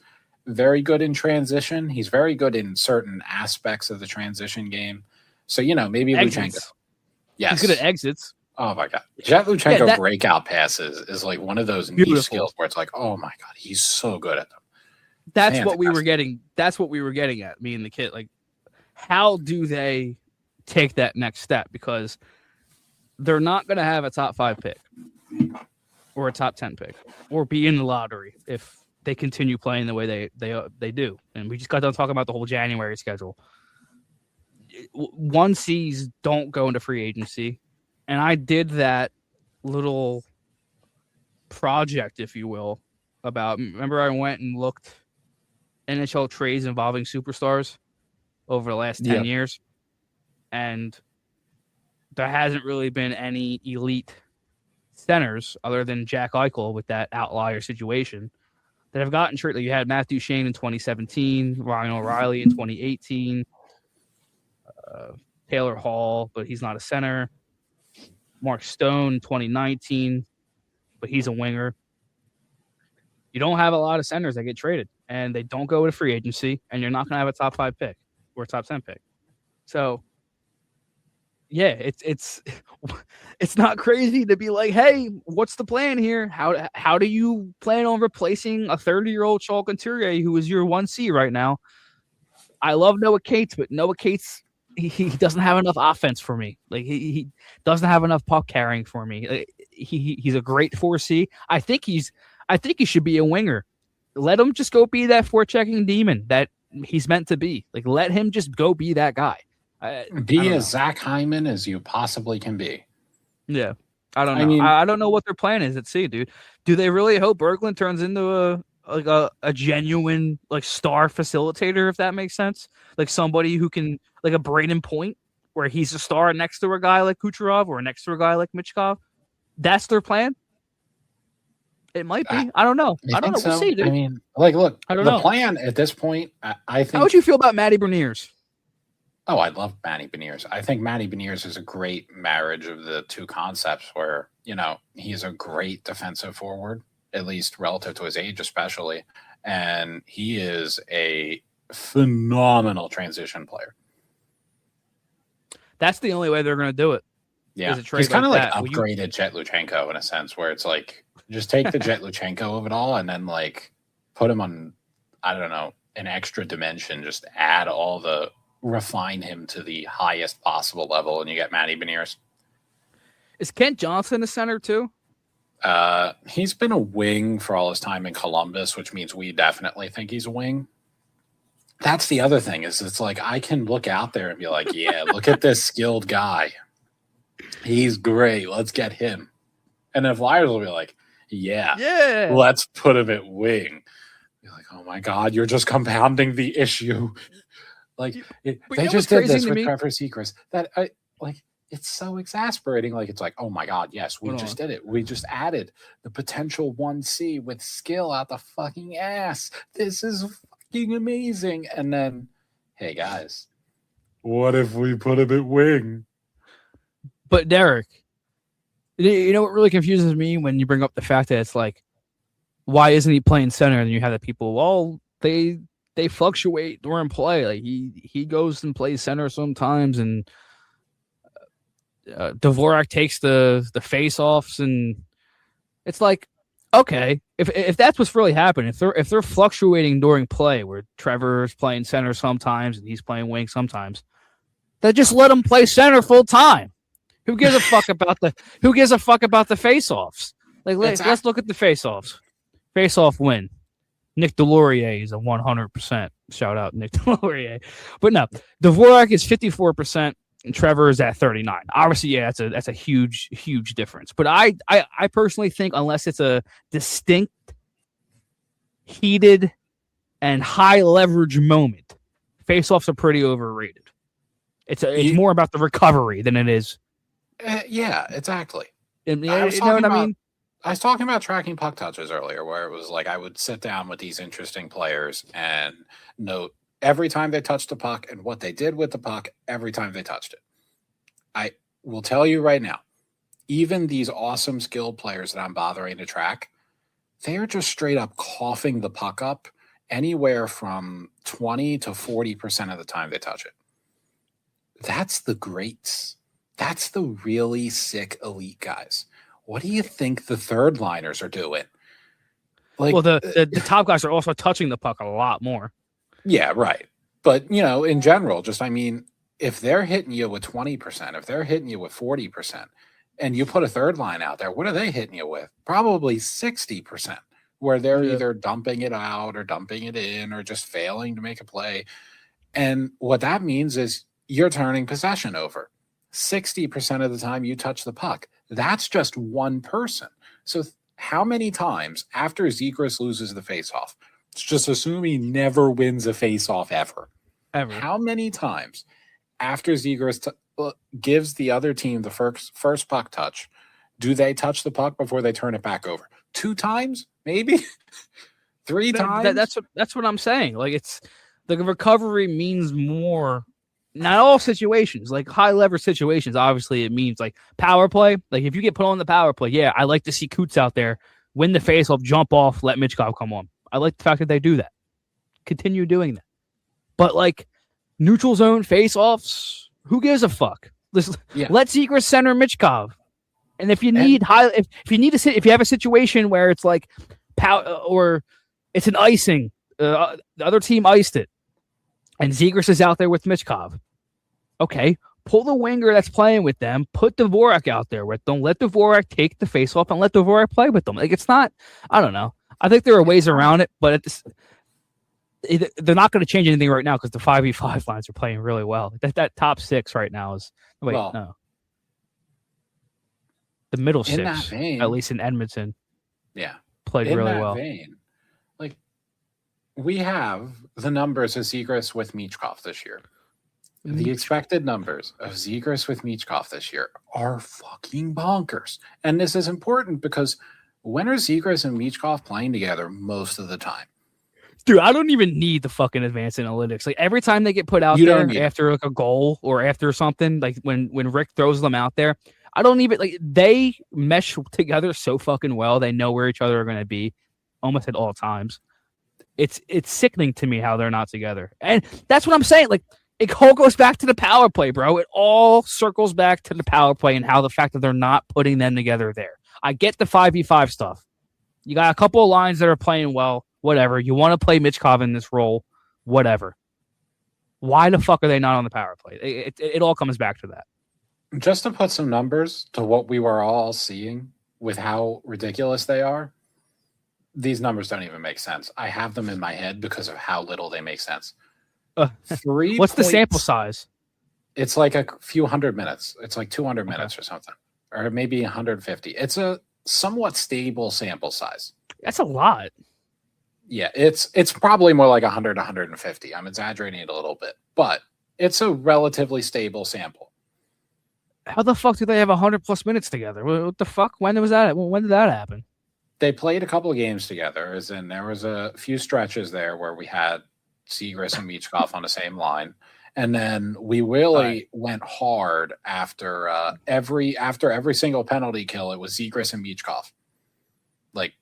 very good in transition. He's very good in certain aspects of the transition game. So, maybe exits. Luchenko. Yes. He's good at exits. Oh, my God. Jet Luchenko breakout passes is one of those niche skills where it's oh, my God, he's so good at them. That's fantastic. What we were getting. That's what we were getting at, me and the kid. How do they take that next step? Because they're not going to have a top 5 pick or a top 10 pick or be in the lottery if they continue playing the way they do. And we just got done talking about the whole January schedule. 1Cs don't go into free agency. And I did that little project, if you will, remember I went and looked NHL trades involving superstars over the last 10 years. And there hasn't really been any elite centers other than Jack Eichel with that outlier situation that have gotten traded. You had Matt Duchene in 2017, Ryan O'Reilly in 2018, Taylor Hall, but he's not a center. Mark Stone, 2019, but he's a winger. You don't have a lot of centers that get traded, and they don't go to free agency, and you're not going to have a top 5 pick or a top 10 pick. So, yeah, it's not crazy to be like, hey, what's the plan here? How do you plan on replacing a 30-year-old Charles Couturier who is your 1C right now? I love Noah Cates, but Noah Cates he doesn't have enough offense for me. Like he doesn't have enough puck carrying for me. He's a great 4C. I think he should be a winger. Let him just go be that forechecking demon that he's meant to be. Like let him just go be that guy. Be as Zach Hyman as you possibly can be. Yeah. I don't know. I don't know what their plan is at sea, dude. Do they really hope Berglund turns into a genuine like star facilitator, if that makes sense? Like somebody who can like a Braden Point where he's a star next to a guy like Kucherov or next to a guy like Michkov? That's their plan? It might be. I don't know. I don't know. So. We'll see, dude. I mean, like, look, the plan at this point, I think. How would you feel about Matty Beniers? Oh, I love Matty Beniers. I think Matty Beniers is a great marriage of the two concepts where, he's a great defensive forward, at least relative to his age, especially. And he is a phenomenal transition player. That's the only way they're going to do it. Yeah. He's kind of like upgraded Jet Luchenko in a sense where it's like, just take the Jet Luchenko of it all and then like put him on, I don't know, an extra dimension, just refine him to the highest possible level, and you get Matty Beniers. Is Kent Johnson a center too? He's been a wing for all his time in Columbus, which means we definitely think he's a wing. That's the other thing is it's like I can look out there and be like, yeah, look at this skilled guy. He's great. Let's get him. And then Flyers will be like, yeah, let's put him at wing. You're like, oh my God, you're just compounding the issue. Like they just did this with Trevor Seacrest. That it's so exasperating. Like it's like, oh my God, yes, we just did it. We just added the potential 1C with skill out the fucking ass. This is fucking amazing. And then, hey guys, what if we put him at wing? But Derek, you know what really confuses me when you bring up the fact that it's like, why isn't he playing center? And you have the people, well, they fluctuate during play. Like he goes and plays center sometimes, and Dvorak takes the face-offs, and it's like, okay, if that's what's really happening, if they're fluctuating during play, where Trevor's playing center sometimes and he's playing wing sometimes, then just let him play center full time. Who gives a fuck about the face-offs? Like let's look at the face-offs. Face-off win. Nick Delorier is a 100%. Shout out Nick Delorier. But no, Dvorak is 54% and Trevor is at 39. Obviously, yeah, that's a huge, huge difference. But I personally think unless it's a distinct, heated, and high leverage moment, face-offs are pretty overrated. It's more about the recovery than it is. Yeah, exactly. And, you know what I mean? I was talking about tracking puck touches earlier, where it was like I would sit down with these interesting players and note every time they touched the puck and what they did with the puck every time they touched it. I will tell you right now, even these awesome skilled players that I'm bothering to track, they are just straight up coughing the puck up anywhere from 20 to 40% of the time they touch it. That's the greats. That's the really sick elite guys. What do you think the third liners are doing? Like, well, the top guys are also touching the puck a lot more. Yeah, right. But, in general, if they're hitting you with 20%, if they're hitting you with 40%, and you put a third line out there, what are they hitting you with? Probably 60%, where they're either dumping it out or dumping it in or just failing to make a play. And what that means is you're turning possession over. 60% of the time you touch the puck. That's just one person. So how many times after Zegras loses the faceoff, let's just assume he never wins a faceoff ever. How many times after Zegras gives the other team the first puck touch, do they touch the puck before they turn it back over? 2 times? Maybe? 3 times? That's what I'm saying. Like it's the recovery means more. Not all situations, like high leverage situations, obviously it means like power play. Like if you get put on the power play, yeah, I like to see Coots out there, win the faceoff, jump off, let Michkov come on. I like the fact that they do that. Continue doing that. But like neutral zone faceoffs, who gives a fuck? Let Zegras center Michkov. And if you need if you have a situation where it's like or it's an icing, the other team iced it, and Zegras is out there with Michkov, Okay, pull the winger that's playing with them, put Dvorak out there with them, let Dvorak take the face off and let Dvorak play with them. Like, it's not, I don't know. I think there are ways around it, but they're not going to change anything right now because the 5v5 lines are playing really well. That top 6 right now is, no. The middle 6, at least in Edmonton, played really well. Vein, like, we have the numbers of Zegras with Michkov this year. The expected numbers of Zegras with Michkov this year are fucking bonkers. And this is important because when are Zegras and Michkov playing together most of the time? Dude, I don't even need the fucking advanced analytics. Like, every time they get put out there after like a goal or after something, like when Rick throws them out there, I don't even, like, they mesh together so fucking well. They know where each other are going to be almost at all times. It's sickening to me how they're not together. And that's what I'm saying. Like, it all goes back to the power play, bro. It all circles back to the power play and how the fact that they're not putting them together there. I get the 5v5 stuff. You got a couple of lines that are playing well, whatever. You want to play Michkov in this role, whatever. Why the fuck are they not on the power play? It all comes back to that. Just to put some numbers to what we were all seeing with how ridiculous they are, these numbers don't even make sense. I have them in my head because of how little they make sense. What's the sample size? It's like a few hundred minutes. It's like 200 minutes or something, or maybe 150. It's a somewhat stable sample size. That's a lot. Yeah, it's probably more like 100, 150. I'm exaggerating it a little bit, but it's a relatively stable sample. How the fuck do they have 100+ minutes together? What the fuck? When was that? When did that happen? They played a couple of games together, as in there was a few stretches there where we had Zegras and Michkov on the same line. And then we really went hard after every single penalty kill. It was Zegras and Michkov, like,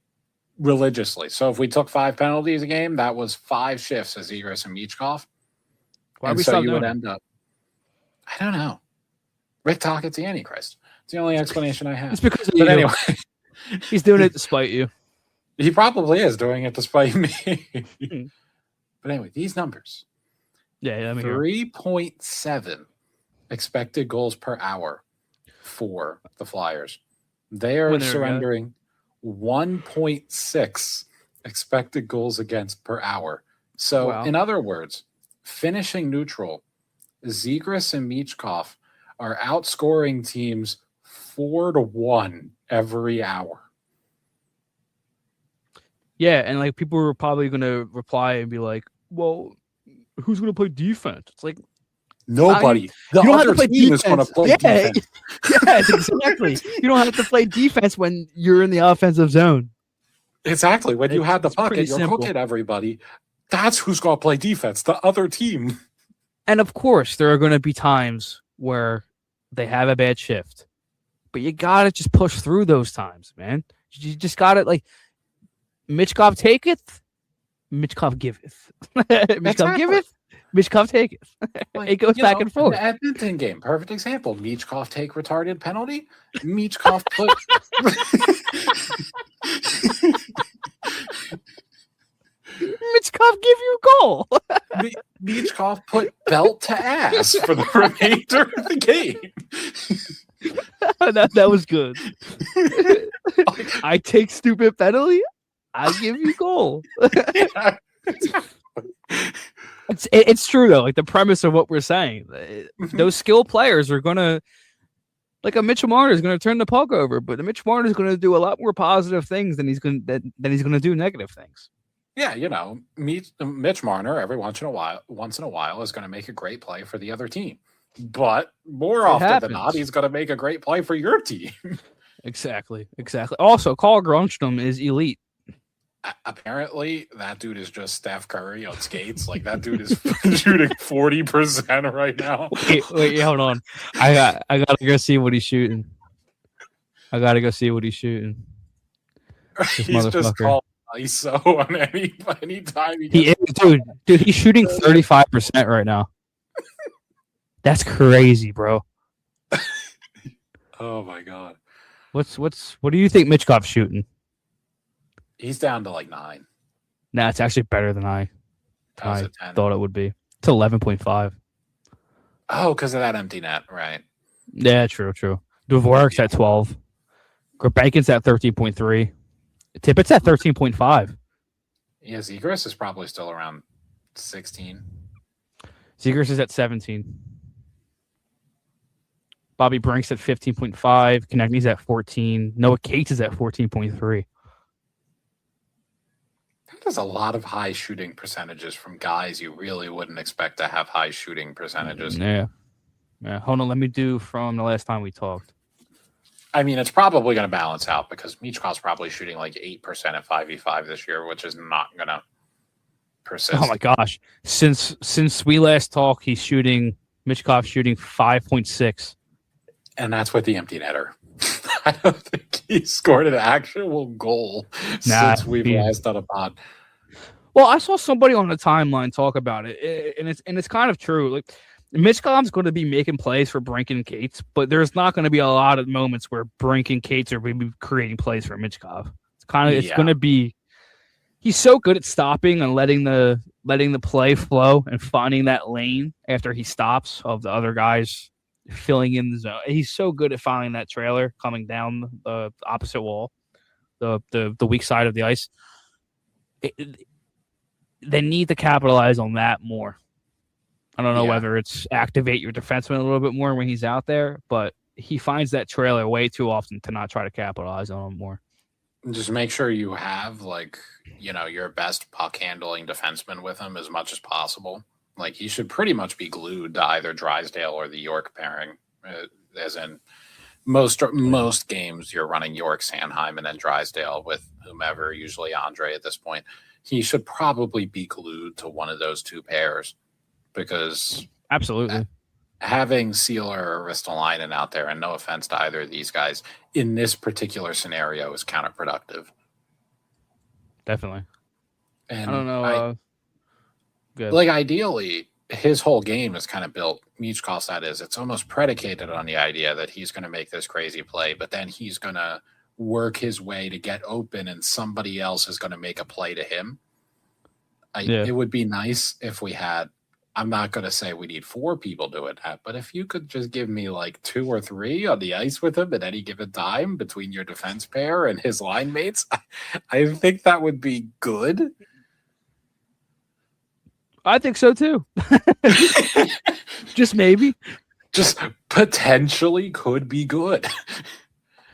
religiously. So if we took 5 penalties a game, that was 5 shifts of Zegras and Michkov. And so you would end up, I don't know. Rick Tockett's the Antichrist. It's the only explanation I have. It's because of but you. Anyway, he's doing it despite you. He probably is doing it despite me. But anyway, these numbers. Yeah, 3.7 expected goals per hour for the Flyers. They are surrendering 1.6 expected goals against per hour. So, in other words, finishing neutral, Zegras and Michkov are outscoring teams 4-1 every hour. Yeah, and like people were probably going to reply and be like, "Well, who's going to play defense?" It's like nobody. The other team is going to play defense. Yes, exactly. You don't have to play defense when you're in the offensive zone. Exactly. When you have the puck and you're hooking everybody, that's who's going to play defense. The other team. And of course, there are going to be times where they have a bad shift, but you got to just push through those times, man. You just got to, like, Michkov taketh, Michkov giveth. Michkov giveth, Michkov taketh. Like, it goes back and forth. The Edmonton game, perfect example. Michkov take retarded penalty. Michkov put. Michkov give you a goal. Michkov put belt to ass for the remainder of the game. That was good. I take stupid penalty. I give you goal. It's true though. Like, the premise of what we're saying, those skill players are gonna, like, a Mitch Marner is gonna turn the puck over, but the Mitch Marner is gonna do a lot more positive things than he's gonna do negative things. Yeah, Mitch Marner every once in a while is going to make a great play for the other team, but more often than not, he's going to make a great play for your team. Exactly. Also, Carl Grunstrom is elite. Apparently, that dude is just Steph Curry on skates. Like, that dude is shooting 40% right now. Wait, hold on. I gotta go see what he's shooting. He's just called ISO on any time he is, dude. He's shooting 35% right now. That's crazy, bro. Oh my god. What do you think Michkov's shooting? He's down to like 9. Nah, it's actually better than I thought it would be. It's 11.5. Oh, because of that empty net, right? Yeah, true. Dvorak's at 12. Gurbankin's at 13.3. Tippett's at 13.5. Yeah, Zegras is probably still around 16. Zegers is at 17. Bobby Brink's at 15.5. Konechny's at 14. Noah Cates is at 14.3. There's a lot of high shooting percentages from guys you really wouldn't expect to have high shooting percentages. Yeah. Hold on, let me do from the last time we talked. I mean, it's probably going to balance out because Michkov's probably shooting like 8% at 5v5 this year, which is not going to persist. Oh my gosh. Since we last talked, Michkov's shooting 5.6. And that's with the empty netter. I don't think he scored an actual goal since we've last done a pod. Well, I saw somebody on the timeline talk about it, and it's kind of true. Like, Michkov's going to be making plays for Brink and Cates, but there's not going to be a lot of moments where Brink and Cates are going to be creating plays for Michkov. It's going to be. He's so good at stopping and letting the play flow and finding that lane after he stops of the other guys filling in the zone. He's so good at finding that trailer coming down the opposite wall, the weak side of the ice. They need to capitalize on that more. I don't know whether it's activate your defenseman a little bit more when he's out there, but he finds that trailer way too often to not try to capitalize on him more. Just make sure you have your best puck handling defenseman with him as much as possible. Like, he should pretty much be glued to either Drysdale or the York pairing. As in most games, you're running York, Sanheim, and then Drysdale with whomever, usually Andre at this point. He should probably be glued to one of those two pairs because absolutely having Sealer or Ristolainen out there, and no offense to either of these guys, in this particular scenario is counterproductive. Definitely. And I don't know. Good. Like, ideally, his whole game is kind of built, Michkov, that is, it's almost predicated on the idea that he's going to make this crazy play, but then he's going to work his way to get open and somebody else is going to make a play to him. It would be nice if we had, I'm not going to say we need 4 people doing that, but if you could just give me like 2 or 3 on the ice with him at any given time between your defense pair and his line mates, I think that would be good. I think so too. Just maybe. Just potentially could be good.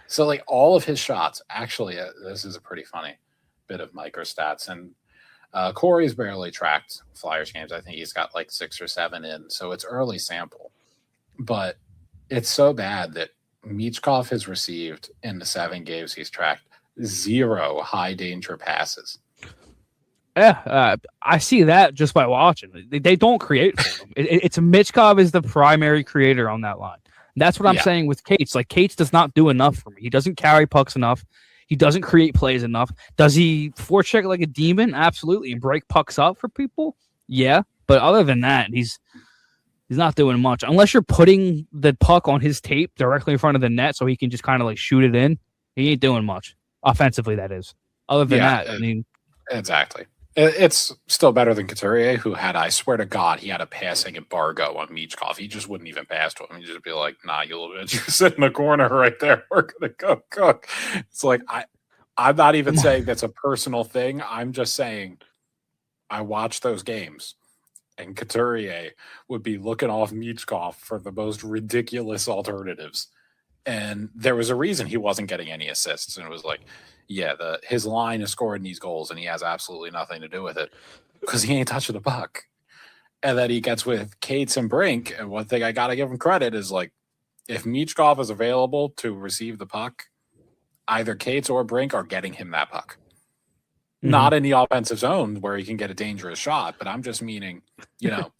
So, like, all of his shots, actually, this is a pretty funny bit of micro stats. And Corey's barely tracked Flyers games. I think he's got like 6 or 7 in. So it's early sample. But it's so bad that Michkov has received in the 7 games he's tracked 0 high danger passes. Yeah, I see that just by watching. They don't create for him. It's Michkov is the primary creator on that line. That's what I'm saying with Cates. Like, Cates does not do enough for me. He doesn't carry pucks enough. He doesn't create plays enough. Does he forecheck like a demon? Absolutely. And break pucks up for people? Yeah. But other than that, he's not doing much. Unless you're putting the puck on his tape directly in front of the net so he can just kind of like shoot it in, he ain't doing much. Offensively, that is. Other than that, I mean. Exactly. It's still better than Couturier, who had, I swear to God, he had a passing embargo on Michkov. He just wouldn't even pass to him. He'd just be like, nah, you little bitch, you sit in the corner right there. We're going to go cook. It's like, I'm not even saying that's a personal thing. I'm just saying I watched those games, and Couturier would be looking off Michkov for the most ridiculous alternatives. And there was a reason he wasn't getting any assists. And it was like, his line is scoring these goals, and he has absolutely nothing to do with it because he ain't touching the puck. And then he gets with Cates and Brink. And one thing I got to give him credit is, like, if Michkov is available to receive the puck, either Cates or Brink are getting him that puck. Mm-hmm. Not in the offensive zone where he can get a dangerous shot, but I'm just meaning,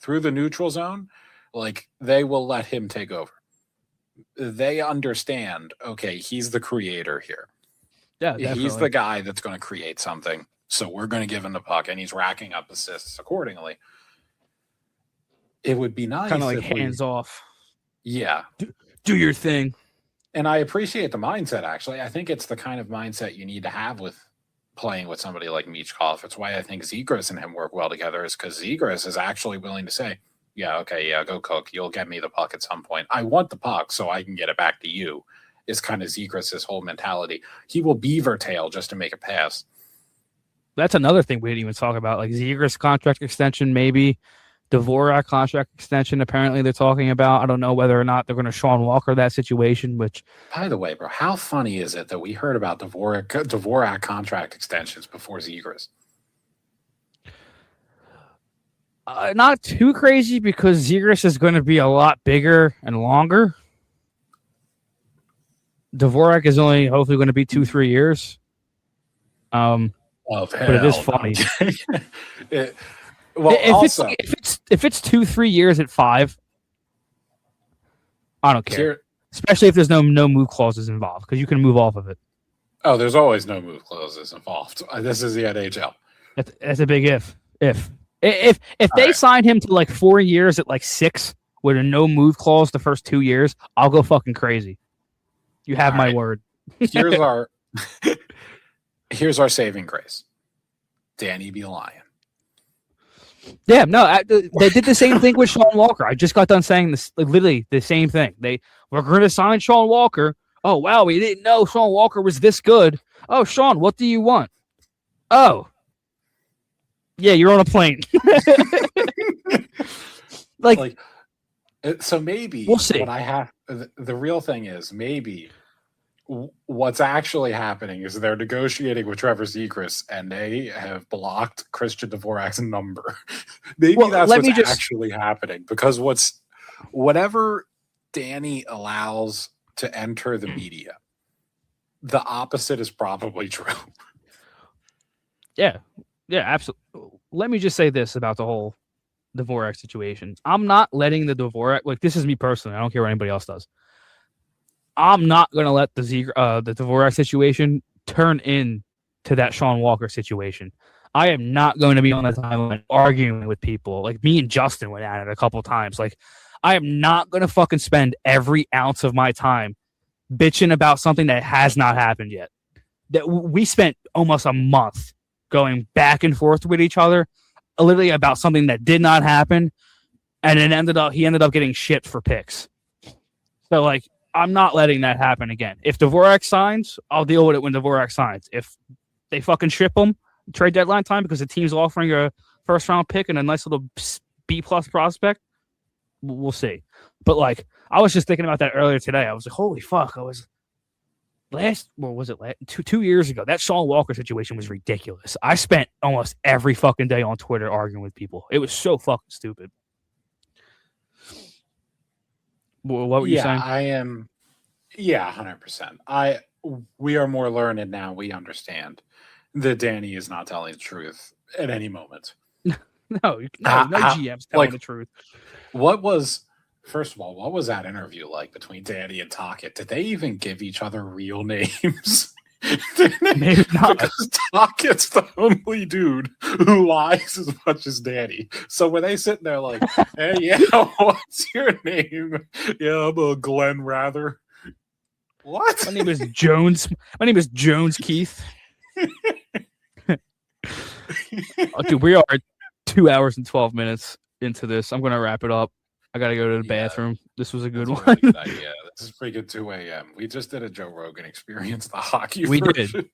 through the neutral zone, like, they will let him take over. They understand, okay, he's the creator here. Yeah, definitely. He's the guy that's going to create something, so we're going to give him the puck, and he's racking up assists accordingly. It would be nice. Kind of like hands off. Yeah. Do your thing. And I appreciate the mindset, actually. I think it's the kind of mindset you need to have with playing with somebody like Michkov. It's why I think Zegras and him work well together, is because Zegras is actually willing to say, Yeah, okay, yeah, go cook. You'll get me the puck at some point. I want the puck so I can get it back to you. Is kind of Zegras' whole mentality. He will beaver tail just to make a pass. That's another thing we didn't even talk about. Like Zegras contract extension, maybe. Dvorak contract extension, apparently they're talking about. I don't know whether or not they're going to Sean Walker that situation, which... By the way, bro, how funny is it that we heard about Dvorak contract extensions before Zegras? Not too crazy because Zegras is going to be a lot bigger and longer. Dvorak is only hopefully going to be 2-3 years. But it is funny. Well, if it's 2-3 years at 5, I don't care. Especially if there's no move clauses involved, because you can move off of it. Oh, there's always no move clauses involved. This is the NHL. That's a big if. If they sign him to like 4 years at like 6 with a no move clause the first 2 years, I'll go fucking crazy. You have my word. Here's our saving grace. Danny be lying. Yeah, no, they did the same thing with Sean Walker. I just got done saying this, literally the same thing. They were going to sign Sean Walker. Oh, wow, we didn't know Sean Walker was this good. Oh, Sean, what do you want? Oh, yeah, you're on a plane. So maybe we'll see. What I have, the real thing is maybe what's actually happening is they're negotiating with Trevor Zegras and they have blocked Christian Dvorak's number. Maybe that's what's actually happening, because whatever Danny allows to enter the media, the opposite is probably true. Yeah, absolutely. Let me just say this about the whole Dvorak situation. I'm not letting the Dvorak, like, this is me personally. I don't care what anybody else does. I'm not going to let the Dvorak situation turn into that Sean Walker situation. I am not going to be on the timeline arguing with people. Like, me and Justin went at it a couple times. Like, I am not going to fucking spend every ounce of my time bitching about something that has not happened yet. That we spent almost a month going back and forth with each other, literally about something that did not happen, and he ended up getting shit for picks. So, like, I'm not letting that happen again. If Dvorak signs, I'll deal with it when Dvorak signs. If they fucking ship him trade deadline time because the team's offering a first round pick and a nice little B+ prospect, we'll see. But, like, I was just thinking about that earlier today. I was like, holy fuck. Two years ago, that Sean Walker situation was ridiculous. I spent almost every fucking day on Twitter arguing with people. It was so fucking stupid. What were you saying? I am. Yeah, 100%. We are more learned now. We understand that Danny is not telling the truth at any moment. No GM's telling the truth. First of all, what was that interview like between Danny and Tocchet? Did they even give each other real names? Maybe not. Because Tocchet's the only dude who lies as much as Danny. So when they sitting there like, hey, yeah, what's your name? Yeah, I'm Glenn Rather. What? My name is Jones. My name is Jones Keith. Dude, we are 2 hours and 12 minutes into this. I'm going to wrap it up. I got to go to the bathroom. This was a good one. Really good idea. This is pretty good 2 a.m. We just did a Joe Rogan experience, the hockey version.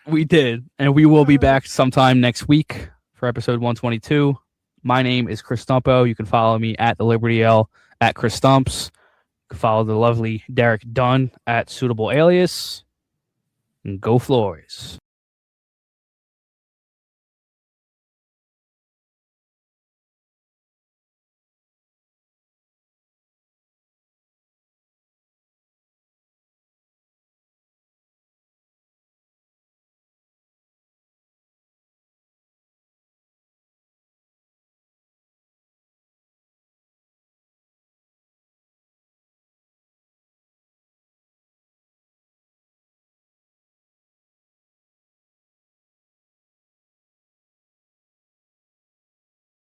We did. And we will be back sometime next week for episode 122. My name is Chris Stumpo. You can follow me at the Liberty L at Chris Stumps. You can follow the lovely Derek Dunn at Suitable Alias. And go Flores.